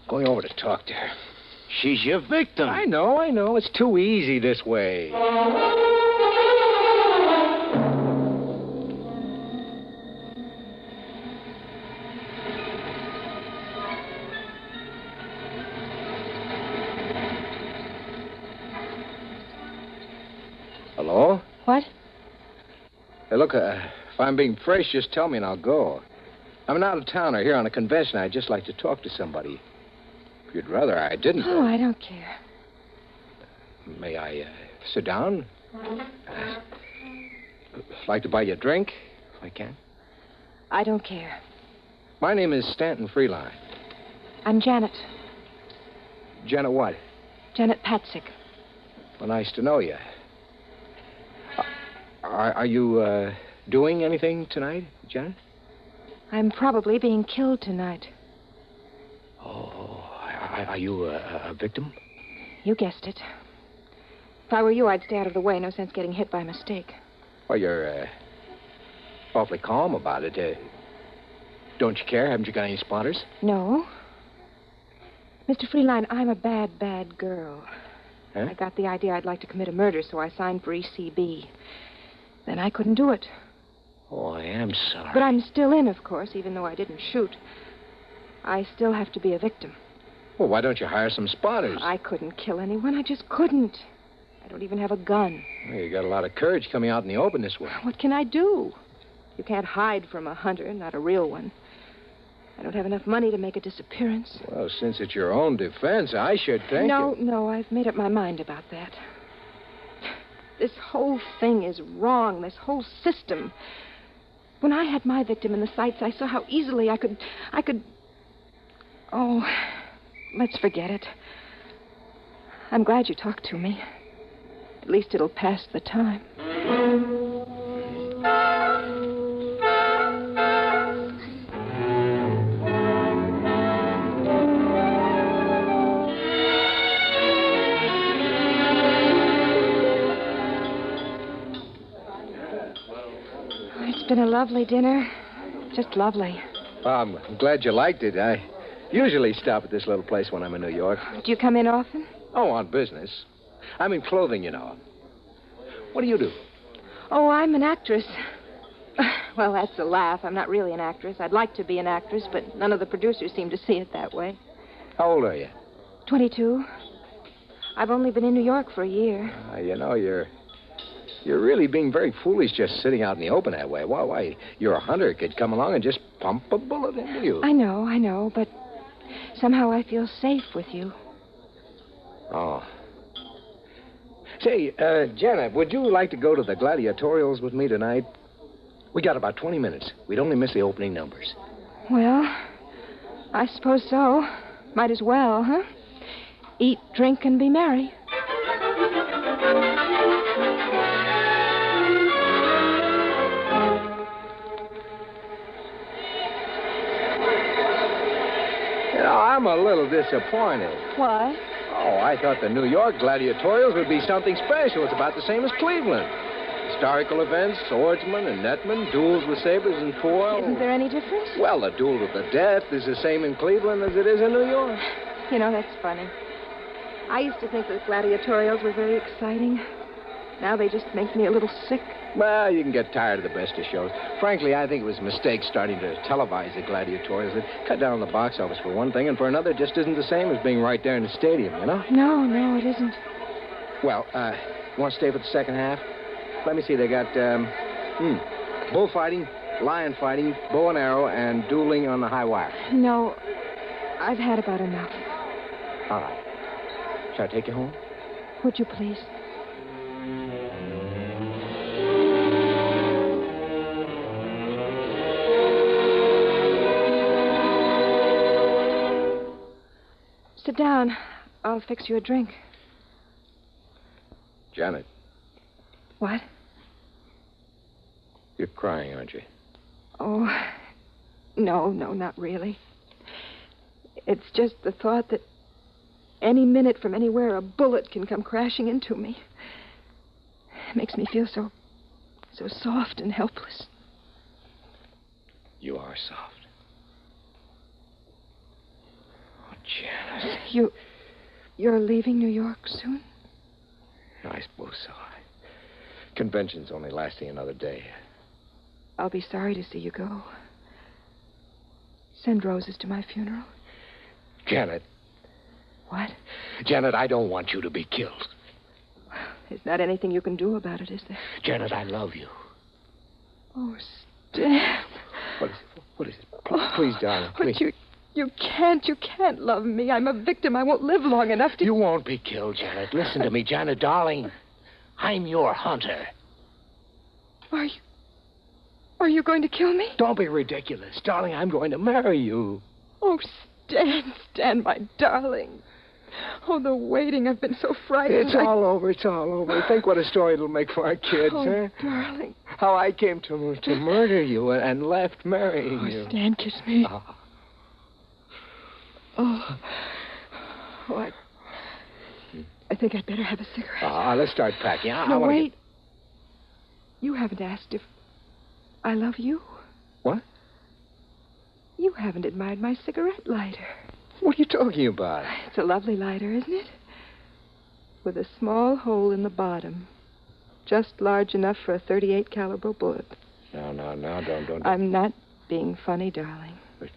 Speaker 16: Going over to talk to her.
Speaker 5: She's your victim.
Speaker 16: I know. It's too easy this way. Hello?
Speaker 19: What?
Speaker 16: Hey, look, if I'm being fresh, just tell me and I'll go. I'm an out-of-towner here on a convention. I'd just like to talk to somebody. If you'd rather I didn't.
Speaker 19: Oh, I don't care.
Speaker 16: May I sit down? Like to buy you a drink, if I can?
Speaker 19: I don't care.
Speaker 16: My name is Stanton Freeline.
Speaker 19: I'm Janet.
Speaker 16: Janet what?
Speaker 19: Janet Patzik.
Speaker 16: Well, nice to know you. Are you doing anything tonight, Janet?
Speaker 19: I'm probably being killed tonight.
Speaker 16: Oh, are you a victim?
Speaker 19: You guessed it. If I were you, I'd stay out of the way. No sense getting hit by mistake.
Speaker 16: Well, you're awfully calm about it. Don't you care? Haven't you got any spotters?
Speaker 19: No. Mr. Freeline, I'm a bad, bad girl.
Speaker 16: Huh?
Speaker 19: I got the idea I'd like to commit a murder, so I signed for ECB. Then I couldn't do it.
Speaker 16: Oh, I am sorry.
Speaker 19: But I'm still in, of course, even though I didn't shoot. I still have to be a victim.
Speaker 16: Well, why don't you hire some spotters?
Speaker 7: I couldn't kill anyone. I just couldn't. I don't even have a gun.
Speaker 16: Well, you got a lot of courage coming out in the open this way.
Speaker 7: What can I do? You can't hide from a hunter, not a real one. I don't have enough money to make a disappearance.
Speaker 16: Well, since it's your own defense, I should think...
Speaker 7: No, I've made up my mind about that. This whole thing is wrong, this whole system. When I had my victim in the sights, I saw how easily I could... Oh, let's forget it. I'm glad you talked to me. At least it'll pass the time. It's been a lovely dinner. Just lovely.
Speaker 16: Well, I'm glad you liked it. I usually stop at this little place when I'm in New York.
Speaker 7: Do you come in often?
Speaker 16: Oh, on business. I'm in clothing, you know. What do you do?
Speaker 7: Oh, I'm an actress. Well, that's a laugh. I'm not really an actress. I'd like to be an actress, but none of the producers seem to see it that way.
Speaker 16: How old are you?
Speaker 7: 22. I've only been in New York for a year.
Speaker 16: You know, you're really being very foolish just sitting out in the open that way. Why, you're a hunter. Could come along and just pump a bullet into you.
Speaker 7: I know, but somehow I feel safe with you.
Speaker 16: Oh. Say, Janet, would you like to go to the gladiatorials with me tonight? We got about 20 minutes. We'd only miss the opening numbers.
Speaker 7: Well, I suppose so. Might as well, huh? Eat, drink, and be merry.
Speaker 16: You know, I'm a little disappointed.
Speaker 7: Why?
Speaker 16: Oh, I thought the New York gladiatorials would be something special. It's about the same as Cleveland. Historical events, swordsmen and netmen, duels with sabers and foil.
Speaker 7: Isn't there any difference?
Speaker 16: Well, the duel to the death is the same in Cleveland as it is in New York.
Speaker 7: You know, that's funny. I used to think that gladiatorials were very exciting. Now they just make me a little sick.
Speaker 16: Well, you can get tired of the best of shows. Frankly, I think it was a mistake starting to televise the gladiatorials. It cut down on the box office for one thing, and for another, it just isn't the same as being right there in the stadium, you know?
Speaker 7: No, it isn't.
Speaker 16: Well, you want to stay for the second half? Let me see. They got bullfighting, lion fighting, bow and arrow, and dueling on the high wire.
Speaker 7: No, I've had about enough.
Speaker 16: All right. Shall I take you home?
Speaker 7: Would you please? Sit down. I'll fix you a drink.
Speaker 16: Janet.
Speaker 7: What?
Speaker 16: You're crying, aren't you?
Speaker 7: Oh, no, not really. It's just the thought that any minute from anywhere a bullet can come crashing into me. It makes me feel so soft and helpless.
Speaker 16: You are soft. Oh, Janet.
Speaker 7: You're leaving New York soon?
Speaker 16: I suppose so. Convention's only lasting another day.
Speaker 7: I'll be sorry to see you go. Send roses to my funeral.
Speaker 16: Janet.
Speaker 7: What?
Speaker 16: Janet, I don't want you to be killed.
Speaker 7: There's not anything you can do about it, is there?
Speaker 16: Janet, I love you.
Speaker 7: Oh, Stan.
Speaker 16: What is it? Please, darling, please.
Speaker 7: But you can't love me. I'm a victim. I won't live long enough to...
Speaker 5: You won't be killed, Janet. Listen to me, Janet, darling. I'm your hunter.
Speaker 7: Are you going to kill me?
Speaker 5: Don't be ridiculous. Darling, I'm going to marry you.
Speaker 7: Oh, Stan, my darling. Oh, the waiting. I've been so frightened.
Speaker 16: It's all over. Think what a story it'll make for our kids,
Speaker 7: huh? Darling.
Speaker 16: How I came to murder you and left marrying you.
Speaker 7: Oh, Stan, kiss me. I think I'd better have a cigarette.
Speaker 16: Let's start packing.
Speaker 7: No, wait. You haven't asked if I love you.
Speaker 16: What?
Speaker 7: You haven't admired my cigarette lighter.
Speaker 16: What are you talking about?
Speaker 7: It's a lovely lighter, isn't it? With a small hole in the bottom. Just large enough for a .38 caliber bullet.
Speaker 16: No, don't.
Speaker 7: I'm not being funny, darling.
Speaker 16: But,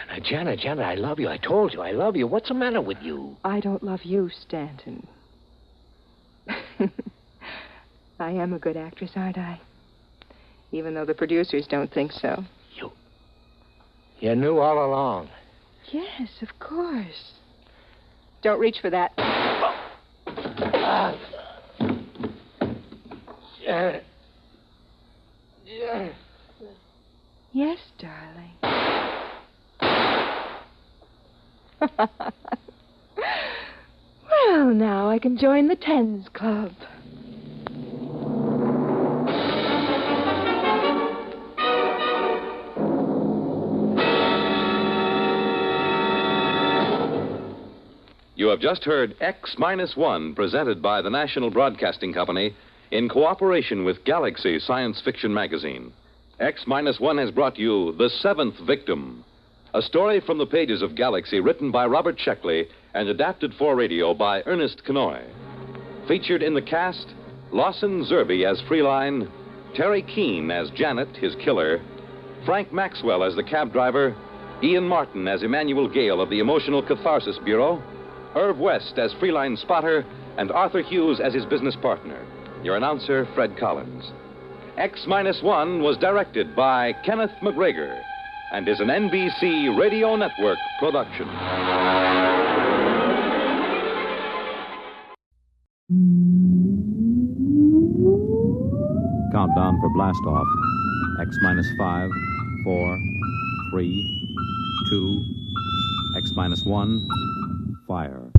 Speaker 24: Now, Janet, I love you. I told you I love you. What's the matter with you?
Speaker 7: I don't love you, Stanton. I am a good actress, aren't I? Even though the producers don't think so.
Speaker 24: You knew all along.
Speaker 7: Yes, of course. Don't reach for that. Yes, darling. Well, now I can join the Tens Club.
Speaker 14: You have just heard X-1, presented by the National Broadcasting Company in cooperation with Galaxy Science Fiction Magazine. X-1 has brought you The Seventh Victim, a story from the pages of Galaxy written by Robert Sheckley and adapted for radio by Ernest Kenoy. Featured in the cast, Lawson Zerbe as Freeline, Terry Keane as Janet, his killer, Frank Maxwell as the cab driver, Ian Martin as Emmanuel Gale of the Emotional Catharsis Bureau, Irv West as Freeline spotter, and Arthur Hughes as his business partner. Your announcer, Fred Collins. X-1 was directed by Kenneth McGregor and is an NBC Radio Network production.
Speaker 1: Countdown for blast off. X-5, 4, 3, 2, X-1, fire.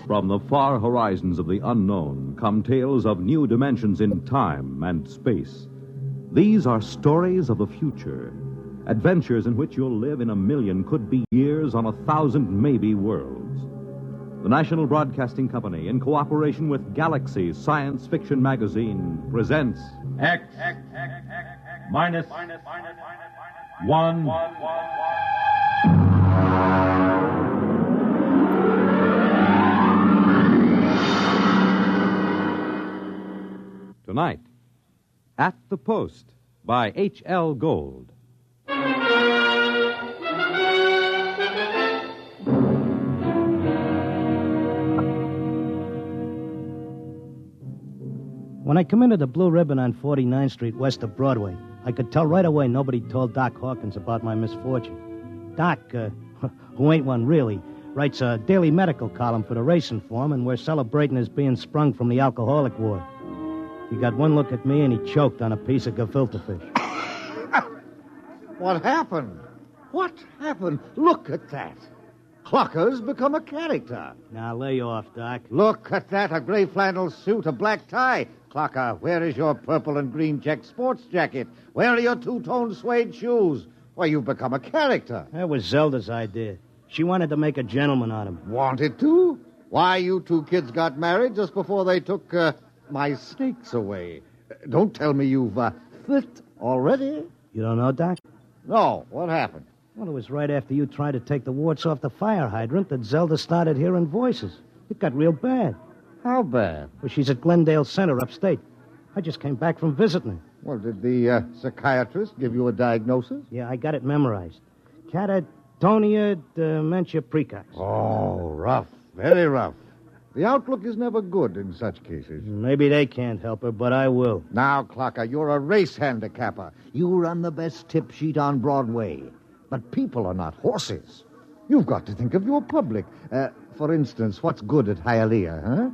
Speaker 1: From the far horizons of the unknown come tales of new dimensions in time and space. These are stories of the future, adventures in which you'll live in a million could-be years on 1,000 maybe worlds. The National Broadcasting Company, in cooperation with Galaxy Science Fiction Magazine, presents
Speaker 15: X-1.
Speaker 1: Tonight, At the Post by H.L. Gold.
Speaker 2: When I come into the Blue Ribbon on 49th Street west of Broadway, I could tell right away nobody told Doc Hawkins about my misfortune. Doc, who ain't one really, writes a daily medical column for the Racing Form, and we're celebrating his being sprung from the alcoholic ward. He got one look at me, and he choked on a piece of gefilte fish.
Speaker 8: What happened? What happened? Look at that. Clucker's become a character.
Speaker 2: Now, lay off, Doc.
Speaker 8: Look at that, a gray flannel suit, a black tie. Clucker, where is your purple and green check sports jacket? Where are your two-tone suede shoes? Why, you've become a character.
Speaker 2: That was Zelda's idea. She wanted to make a gentleman out of him.
Speaker 8: Wanted to? Why, you two kids got married just before they took, my snakes away. Don't tell me you've, flipped already.
Speaker 2: You don't know, Doc?
Speaker 8: No. What happened?
Speaker 2: Well, it was right after you tried to take the warts off the fire hydrant that Zelda started hearing voices. It got real bad.
Speaker 8: How bad?
Speaker 2: Well, she's at Glendale Center upstate. I just came back from visiting her.
Speaker 8: Well, did the psychiatrist give you a diagnosis?
Speaker 2: Yeah, I got it memorized. Catatonia dementia precox.
Speaker 8: Oh, rough. Very rough. The outlook is never good in such cases.
Speaker 2: Maybe they can't help her, but I will.
Speaker 8: Now, Clocker, you're a race handicapper. You run the best tip sheet on Broadway. But people are not horses. You've got to think of your public. For instance, what's good at Hialeah, huh?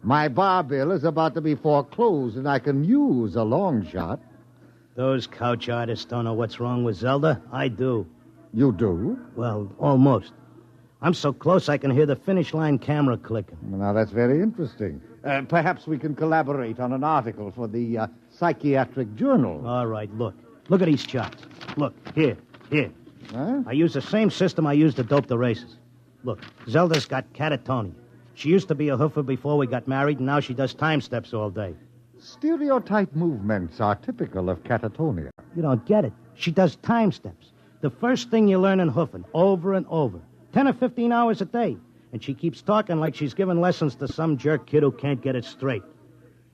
Speaker 8: My bar bill is about to be foreclosed, and I can use a long shot.
Speaker 2: Those couch artists don't know what's wrong with Zelda. I do.
Speaker 8: You do?
Speaker 2: Well, almost. I'm so close I can hear the finish line camera clicking.
Speaker 8: Well, now, that's very interesting. Perhaps we can collaborate on an article for the Psychiatric Journal.
Speaker 2: All right, look. Look at these charts. Look, here.
Speaker 8: Huh?
Speaker 2: I use the same system I used to dope the races. Look, Zelda's got catatonia. She used to be a hoofer before we got married, and now she does time steps all day.
Speaker 8: Stereotype movements are typical of catatonia.
Speaker 2: You don't get it. She does time steps. The first thing you learn in hoofing, over and over. 10 or 15 hours a day. And she keeps talking like she's giving lessons to some jerk kid who can't get it straight.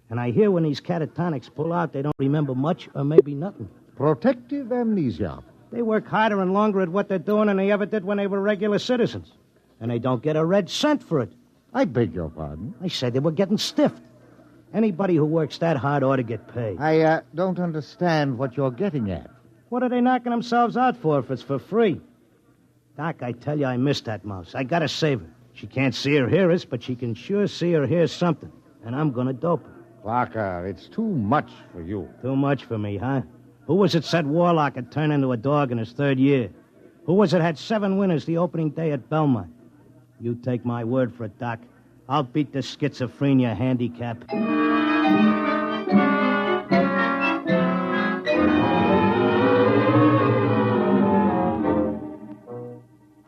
Speaker 2: And I hear when these catatonics pull out, they don't remember much or maybe nothing.
Speaker 8: Protective amnesia.
Speaker 2: They work harder and longer at what they're doing than they ever did when they were regular citizens. And they don't get a red cent for it.
Speaker 8: I beg your pardon?
Speaker 2: I said they were getting stiffed. Anybody who works that hard ought to get paid.
Speaker 8: I don't understand what you're getting at.
Speaker 2: What are they knocking themselves out for if it's for free? Doc, I tell you, I miss that mouse. I gotta save her. She can't see or hear us, but she can sure see or hear something. And I'm gonna dope her.
Speaker 8: Clarker, it's too much for you.
Speaker 2: Too much for me, huh? Who was it said Warlock had turned into a dog in his third year? Who was it had 7 winners the opening day at Belmont? You take my word for it, Doc. I'll beat the schizophrenia handicap.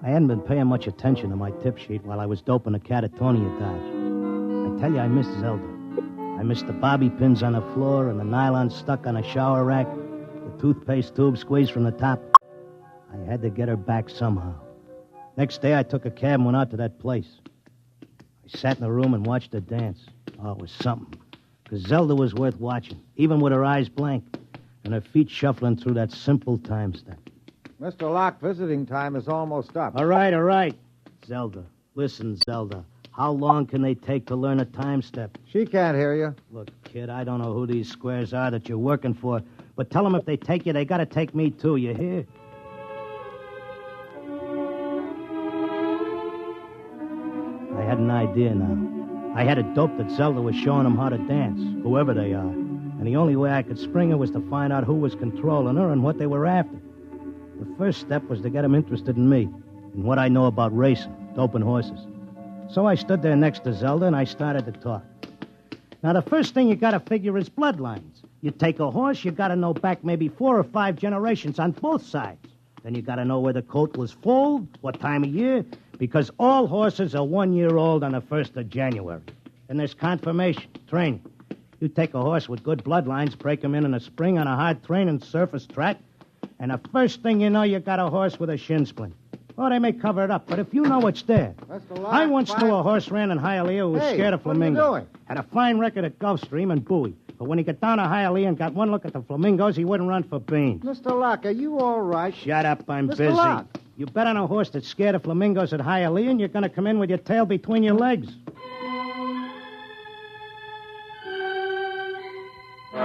Speaker 2: I hadn't been paying much attention to my tip sheet while I was doping a catatonia dodge. I tell you, I missed Zelda. I missed the bobby pins on the floor and the nylon stuck on a shower rack, the toothpaste tube squeezed from the top. I had to get her back somehow. Next day, I took a cab and went out to that place. I sat in the room and watched her dance. Oh, it was something. Because Zelda was worth watching, even with her eyes blank and her feet shuffling through that simple time step.
Speaker 8: Mr. Locke, visiting time is almost up.
Speaker 2: All right. Zelda, listen, Zelda. How long can they take to learn a time step?
Speaker 8: She can't hear you.
Speaker 2: Look, kid, I don't know who these squares are that you're working for, but tell them if they take you, they got to take me, too. You hear? I had an idea now. I had a dope that Zelda was showing them how to dance, whoever they are. And the only way I could spring her was to find out who was controlling her and what they were after. The first step was to get them interested in me and what I know about racing, doping horses. So I stood there next to Zelda and I started to talk. Now, the first thing you got to figure is bloodlines. You take a horse, you got to know back maybe 4 or 5 generations on both sides. Then you got to know where the coat was foaled, what time of year, because all horses are 1 year old on the 1st of January. Then there's confirmation, training. You take a horse with good bloodlines, break him in the spring on a hard training surface track, and the first thing you know, you got a horse with a shin splint. Oh, they may cover it up, but if you know it's there. I once knew a horse ran in Hialeah who was scared of flamingos.
Speaker 8: What are you doing?
Speaker 2: Had a fine record at Gulfstream and Bowie. But when he got down to Hialeah and got one look at the flamingos, he wouldn't run for beans.
Speaker 8: Mr. Locke, are you all right?
Speaker 2: Shut up, I'm
Speaker 8: Mr.
Speaker 2: busy.
Speaker 8: Locke.
Speaker 2: You bet on a horse that's scared of flamingos at Hialeah, and you're going to come in with your tail between your legs. I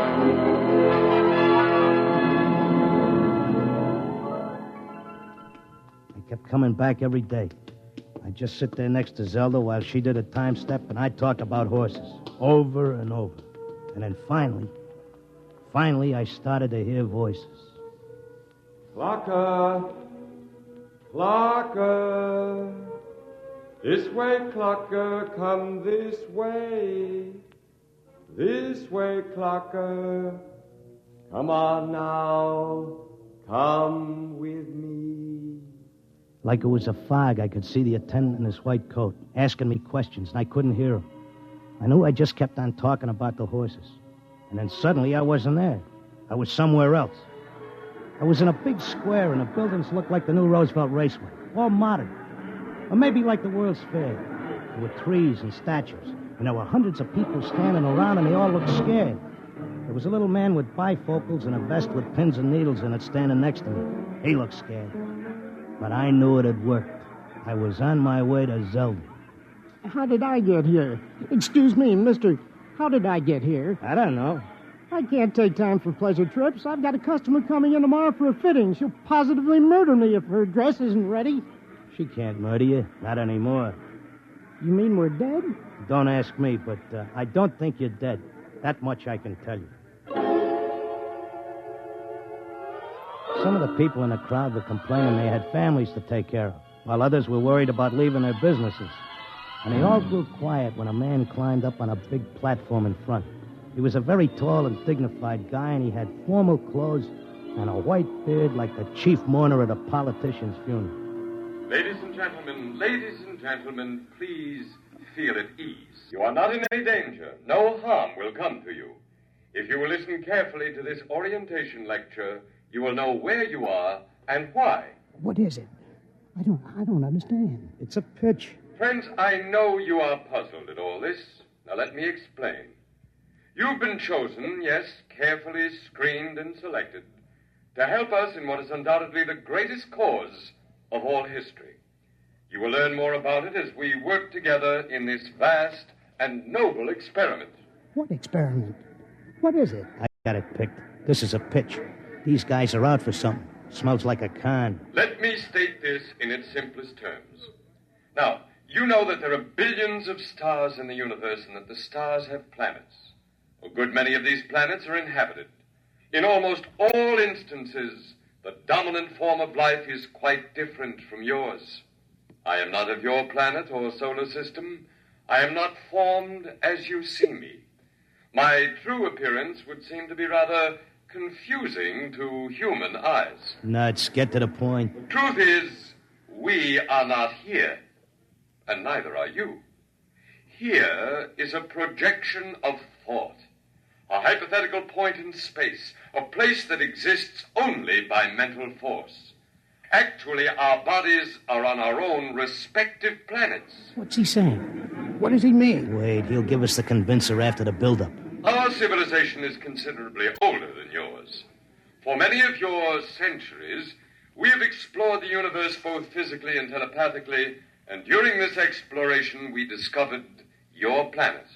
Speaker 2: kept coming back every day. I'd just sit there next to Zelda while she did a time step, and I'd talk about horses over and over. And then finally, I started to hear voices.
Speaker 9: Clocker! Clocker! This way, Clocker, come this way. This way, Clocker. Come on now, come with me.
Speaker 2: Like it was a fog, I could see the attendant in his white coat, asking me questions, and I couldn't hear him. I knew I just kept on talking about the horses. And then suddenly I wasn't there. I was somewhere else. I was in a big square, and the buildings looked like the new Roosevelt Raceway, all modern. Or maybe like the World's Fair. There were trees and statues, and there were hundreds of people standing around, and they all looked scared. There was a little man with bifocals and a vest with pins and needles in it standing next to me. He looked scared. But I knew it had worked. I was on my way to Zelda.
Speaker 12: How did I get here? Excuse me, mister. How did I get here?
Speaker 2: I don't know.
Speaker 12: I can't take time for pleasure trips. I've got a customer coming in tomorrow for a fitting. She'll positively murder me if her dress isn't ready.
Speaker 2: She can't murder you. Not anymore.
Speaker 12: You mean we're dead?
Speaker 2: Don't ask me, but I don't think you're dead. That much I can tell you. Some of the people in the crowd were complaining they had families to take care of, while others were worried about leaving their businesses. And they all grew quiet when a man climbed up on a big platform in front. He was a very tall and dignified guy, and he had formal clothes and a white beard like the chief mourner at a politician's funeral.
Speaker 15: Ladies and gentlemen, please
Speaker 9: feel at ease. You are not in any danger. No harm will come to you. If you will listen carefully to this orientation lecture, you will know where you are and why.
Speaker 12: What is it? I don't understand.
Speaker 2: It's a pitch.
Speaker 9: Friends, I know you are puzzled at all this. Now let me explain. You've been chosen, yes, carefully screened and selected, to help us in what is undoubtedly the greatest cause of all history. You will learn more about it as we work together in this vast and noble experiment.
Speaker 12: What experiment? What is it?
Speaker 2: I got it picked. This is a pitch. These guys are out for something. Smells like a con.
Speaker 9: Let me state this in its simplest terms. Now, you know that there are billions of stars in the universe and that the stars have planets. A good many of these planets are inhabited. In almost all instances, the dominant form of life is quite different from yours. I am not of your planet or solar system. I am not formed as you see me. My true appearance would seem to be rather confusing to human eyes.
Speaker 2: Nuts, get to the point.
Speaker 9: The truth is, we are not here, and neither are you. Here is a projection of thought, a hypothetical point in space, a place that exists only by mental force. Actually, our bodies are on our own respective planets.
Speaker 12: What's he saying? What does he mean?
Speaker 2: Wait, he'll give us the convincer after the build-up.
Speaker 9: Our civilization is considerably older than yours. For many of your centuries, we have explored the universe both physically and telepathically, and during this exploration, we discovered your planet.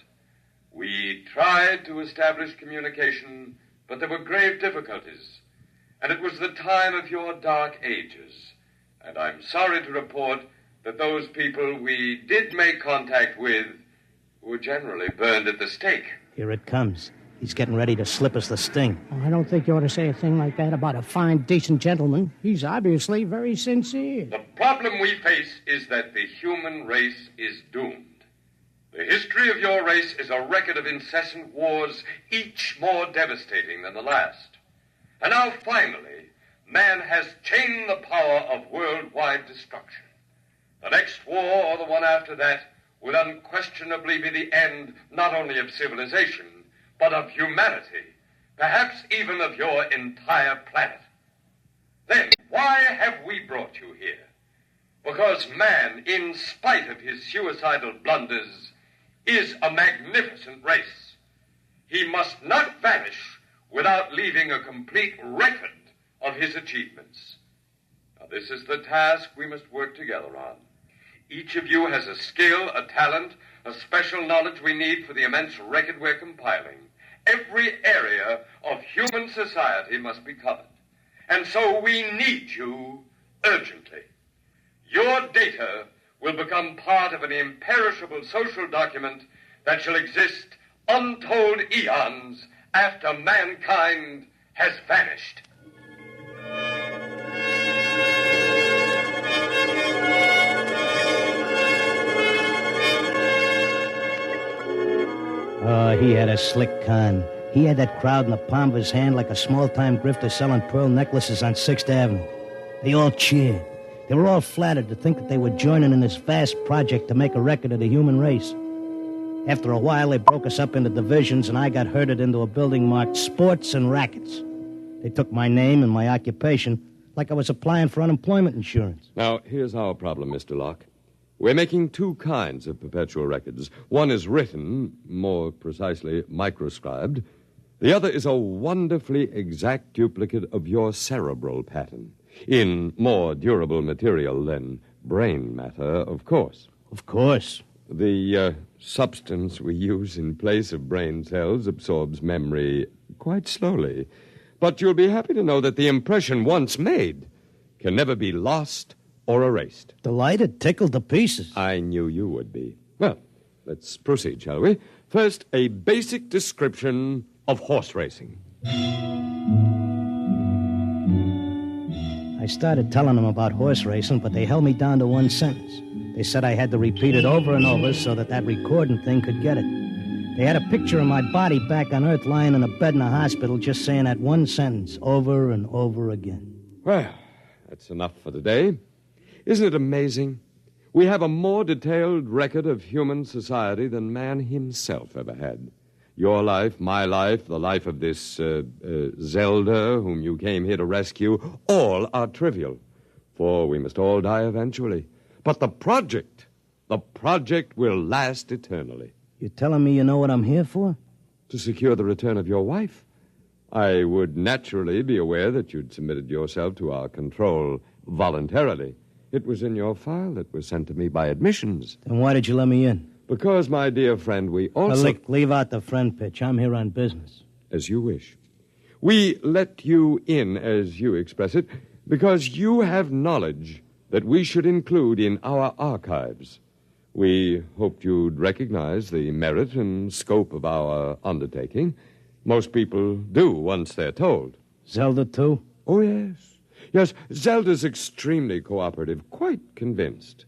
Speaker 9: We tried to establish communication, but there were grave difficulties. And it was the time of your dark ages. And I'm sorry to report that those people we did make contact with were generally burned at the stake.
Speaker 2: Here it comes. He's getting ready to slip us the sting.
Speaker 12: Oh, I don't think you ought to say a thing like that about a fine, decent gentleman. He's obviously very sincere.
Speaker 9: The problem we face is that the human race is doomed. The history of your race is a record of incessant wars, each more devastating than the last. And now, finally, man has chained the power of worldwide destruction. The next war, or the one after that, will unquestionably be the end not only of civilization, but of humanity, perhaps even of your entire planet. Then, why have we brought you here? Because man, in spite of his suicidal blunders, is a magnificent race. He must not vanish without leaving a complete record of his achievements. Now, this is the task we must work together on. Each of you has a skill, a talent, a special knowledge we need for the immense record we're compiling. Every area of human society must be covered. And so we need you urgently. Your data will become part of an imperishable social document that shall exist untold eons after mankind has vanished.
Speaker 2: Oh, he had a slick con. He had that crowd in the palm of his hand like a small-time grifter selling pearl necklaces on 6th Avenue. They all cheered. They were all flattered to think that they were joining in this vast project to make a record of the human race. After a while, they broke us up into divisions, and I got herded into a building marked Sports and Rackets. They took my name and my occupation like I was applying for unemployment insurance.
Speaker 21: Now, here's our problem, Mr. Locke. We're making two kinds of perpetual records. One is written, more precisely, microscribed. The other is a wonderfully exact duplicate of your cerebral pattern, in more durable material than brain matter, of course.
Speaker 2: Of course.
Speaker 21: The substance we use in place of brain cells absorbs memory quite slowly. But you'll be happy to know that the impression once made can never be lost or erased.
Speaker 2: Delighted, tickled to pieces.
Speaker 21: I knew you would be. Well, let's proceed, shall we? First, a basic description of horse racing.
Speaker 2: I started telling them about horse racing, but they held me down to one sentence. They said I had to repeat it over and over so that recording thing could get it. They had a picture of my body back on Earth lying in a bed in a hospital just saying that one sentence over and over again.
Speaker 21: Well, that's enough for today. Isn't it amazing?
Speaker 3: We have a more detailed record of human society than man himself ever had. Your life, my life, the life of this Zelda, whom you came here to rescue, all are trivial. For we must all die eventually. But the project will last eternally.
Speaker 2: You telling me you know what I'm here for?
Speaker 3: To secure the return of your wife. I would naturally be aware that you'd submitted yourself to our control voluntarily. It was in your file that was sent to me by admissions.
Speaker 2: Then why did you let me in?
Speaker 3: Because, my dear friend, we also...
Speaker 2: Look, leave out the friend pitch. I'm here on business.
Speaker 3: As you wish. We let you in, as you express it, because you have knowledge that we should include in our archives. We hoped you'd recognize the merit and scope of our undertaking. Most people do once they're told.
Speaker 2: Zelda, too?
Speaker 3: Oh, yes. Yes, Zelda's extremely cooperative, quite convinced.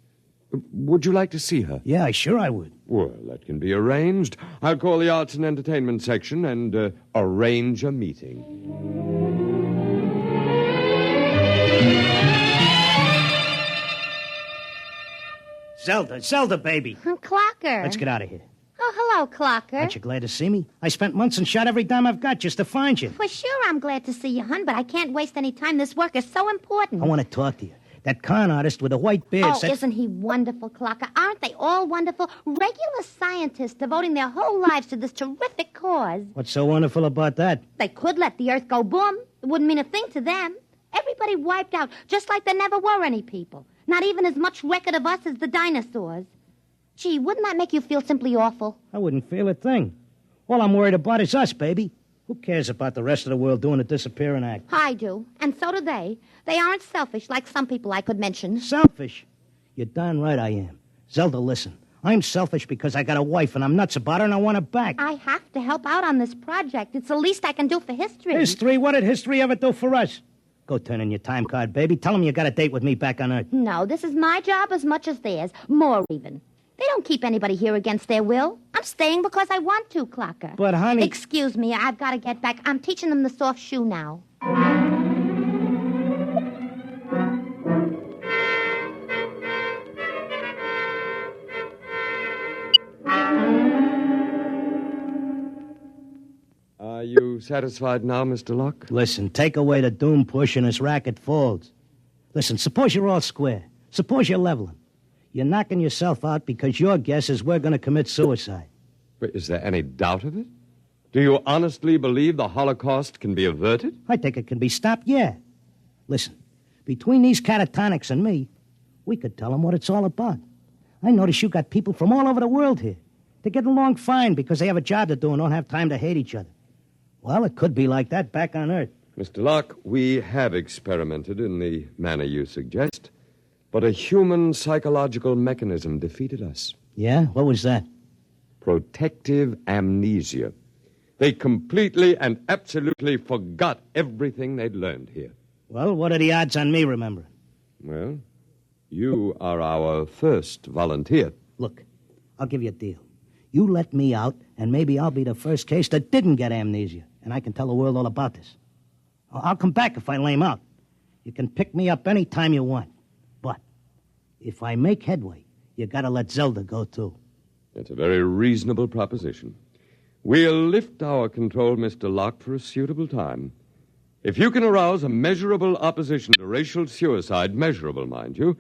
Speaker 3: Would you like to see her?
Speaker 2: Yeah, sure I would.
Speaker 3: Well, that can be arranged. I'll call the Arts and Entertainment section and arrange a meeting.
Speaker 2: Zelda, baby.
Speaker 6: Clocker.
Speaker 2: Let's get out of here.
Speaker 6: Oh, hello, Clocker.
Speaker 2: Aren't you glad to see me? I spent months and shot every dime I've got just to find you.
Speaker 6: For sure I'm glad to see you, hon, but I can't waste any time. This work is so important.
Speaker 2: I want to talk to you. That con artist with the white beard said...
Speaker 6: isn't he wonderful, Clocker? Aren't they all wonderful? Regular scientists devoting their whole lives to this terrific cause.
Speaker 2: What's so wonderful about that?
Speaker 6: They could let the Earth go boom. It wouldn't mean a thing to them. Everybody wiped out, just like there never were any people. Not even as much record of us as the dinosaurs. Gee, wouldn't that make you feel simply awful?
Speaker 2: I wouldn't feel a thing. All I'm worried about is us, baby. Who cares about the rest of the world doing a disappearing act?
Speaker 6: I do, and so do they. They aren't selfish like some people I could mention.
Speaker 2: Selfish? You're darn right I am. Zelda, listen. I'm selfish because I got a wife and I'm nuts about her and I want her back.
Speaker 6: I have to help out on this project. It's the least I can do for history.
Speaker 2: History? What did history ever do for us? Go turn in your time card, baby. Tell them you got a date with me back on Earth.
Speaker 6: No, this is my job as much as theirs. More even. They don't keep anybody here against their will. I'm staying because I want to, Clocker.
Speaker 2: But, honey...
Speaker 6: Excuse me, I've got to get back. I'm teaching them the soft shoe now.
Speaker 3: Are you satisfied now, Mr. Locke?
Speaker 2: Listen, take away the doom push and this racket folds. Listen, suppose you're all square. Suppose you're leveling. You're knocking yourself out because your guess is we're going to commit suicide.
Speaker 3: But is there any doubt of it? Do you honestly believe the Holocaust can be averted?
Speaker 2: I think it can be stopped, yeah. Listen, between these catatonics and me, we could tell them what it's all about. I notice you got people from all over the world here. They get along fine because they have a job to do and don't have time to hate each other. Well, it could be like that back on Earth.
Speaker 3: Mr. Locke, we have experimented in the manner you suggest. But a human psychological mechanism defeated us.
Speaker 2: Yeah? What was that?
Speaker 3: Protective amnesia. They completely and absolutely forgot everything they'd learned here.
Speaker 2: Well, what are the odds on me remembering?
Speaker 3: Well, you are our first volunteer.
Speaker 2: Look, I'll give you a deal. You let me out, and maybe I'll be the first case that didn't get amnesia, and I can tell the world all about this. I'll come back if I lame out. You can pick me up any time you want. But if I make headway, you gotta let Zelda go, too.
Speaker 3: It's a very reasonable proposition. We'll lift our control, Mr. Locke, for a suitable time. If you can arouse a measurable opposition to racial suicide, measurable, mind you,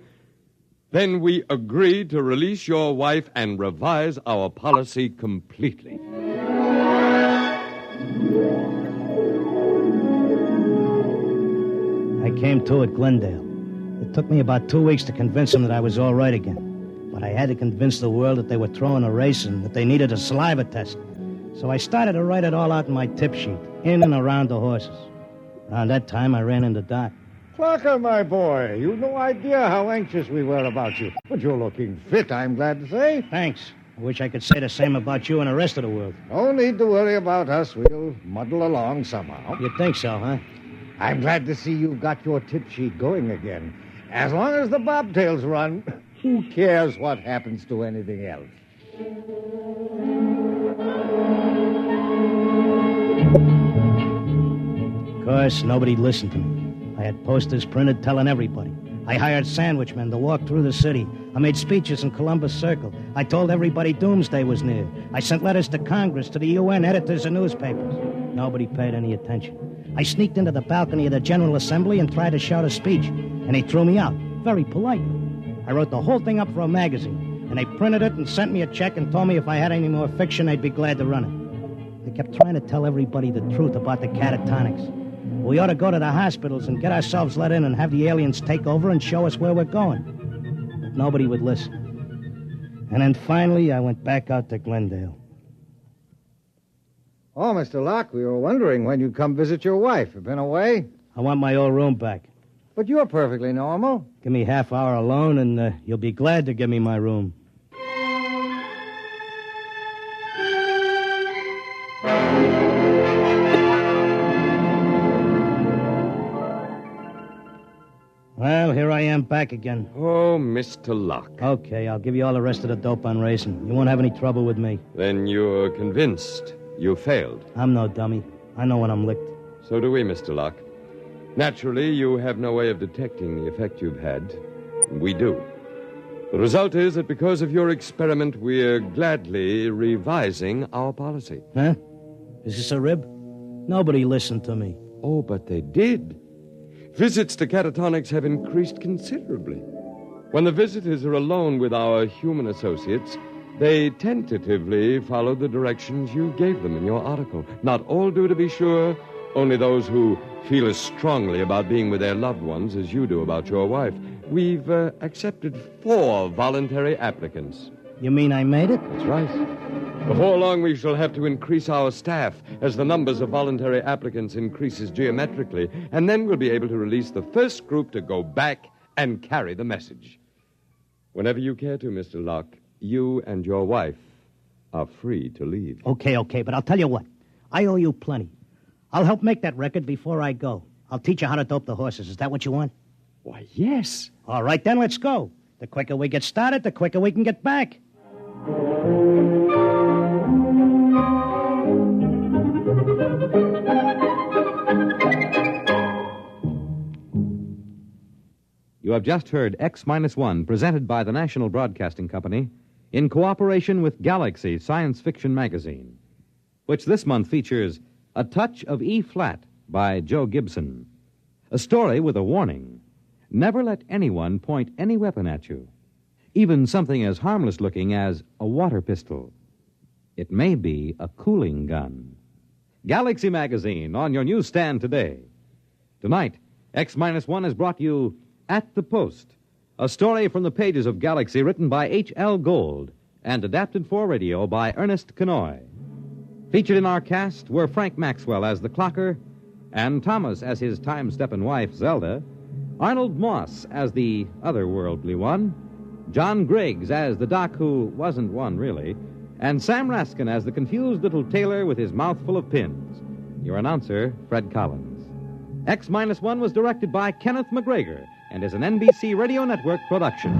Speaker 3: then we agree to release your wife and revise our policy completely.
Speaker 2: I came to at Glendale. It took me about 2 weeks to convince them that I was all right again. But I had to convince the world that they were throwing a race and that they needed a saliva test. So I started to write it all out in my tip sheet, in and around the horses. Around that time, I ran into Doc.
Speaker 8: Clocker, my boy, you've no idea how anxious we were about you. But you're looking fit, I'm glad to say.
Speaker 2: Thanks. I wish I could say the same about you and the rest of the world.
Speaker 8: No need to worry about us. We'll muddle along somehow.
Speaker 2: You think so, huh?
Speaker 8: I'm glad to see you've got your tip sheet going again. As long as the bobtails run, who cares what happens to anything else?
Speaker 2: Of course, nobody listened to me. I had posters printed telling everybody. I hired sandwichmen to walk through the city. I made speeches in Columbus Circle. I told everybody doomsday was near. I sent letters to Congress, to the UN, editors of newspapers. Nobody paid any attention. I sneaked into the balcony of the General Assembly and tried to shout a speech, and they threw me out, very politely. I wrote the whole thing up for a magazine, and they printed it and sent me a check and told me if I had any more fiction, they'd be glad to run it. They kept trying to tell everybody the truth about the catatonics. We ought to go to the hospitals and get ourselves let in and have the aliens take over and show us where we're going. But nobody would listen. And then finally, I went back out to Glendale.
Speaker 8: Oh, Mr. Locke, we were wondering when you'd come visit your wife. You been away?
Speaker 2: I want my old room back.
Speaker 8: But you're perfectly normal.
Speaker 2: Give me half hour alone, and you'll be glad to give me my room. Well, here I am back again.
Speaker 3: Oh, Mr. Locke.
Speaker 2: Okay, I'll give you all the rest of the dope on racing. You won't have any trouble with me.
Speaker 3: Then you're convinced you failed.
Speaker 2: I'm no dummy. I know when I'm licked.
Speaker 3: So do we, Mr. Locke. Naturally, you have no way of detecting the effect you've had. We do. The result is that because of your experiment, we're gladly revising our policy.
Speaker 2: Huh? Is this a rib? Nobody listened to me.
Speaker 3: Oh, but they did. Visits to catatonics have increased considerably. When the visitors are alone with our human associates, they tentatively follow the directions you gave them in your article. Not all do, to be sure. Only those who feel as strongly about being with their loved ones as you do about your wife. We've accepted 4 voluntary applicants.
Speaker 2: You mean I made it?
Speaker 3: That's right. Before long, we shall have to increase our staff as the numbers of voluntary applicants increases geometrically, and then we'll be able to release the first group to go back and carry the message. Whenever you care to, Mr. Locke, you and your wife are free to leave.
Speaker 2: Okay, but I'll tell you what. I owe you plenty. I'll help make that record before I go. I'll teach you how to dope the horses. Is that what you want?
Speaker 3: Why, yes.
Speaker 2: All right, then let's go. The quicker we get started, the quicker we can get back.
Speaker 1: You have just heard X-1, presented by the National Broadcasting Company in cooperation with Galaxy Science Fiction Magazine, which this month features A Touch of E-Flat by Joe Gibson, a story with a warning. Never let anyone point any weapon at you, even something as harmless-looking as a water pistol. It may be a cooling gun. Galaxy Magazine on your newsstand today. Tonight, X-1 has brought you At the Post, a story from the pages of Galaxy written by H.L. Gold and adapted for radio by Ernest Kenoy. Featured in our cast were Frank Maxwell as the clocker, and Thomas as his time-steppin' wife, Zelda, Arnold Moss as the otherworldly one, John Griggs as the doc who wasn't one, really, and Sam Raskin as the confused little tailor with his mouth full of pins. Your announcer, Fred Collins. X-1 was directed by Kenneth McGregor and is an NBC Radio Network production.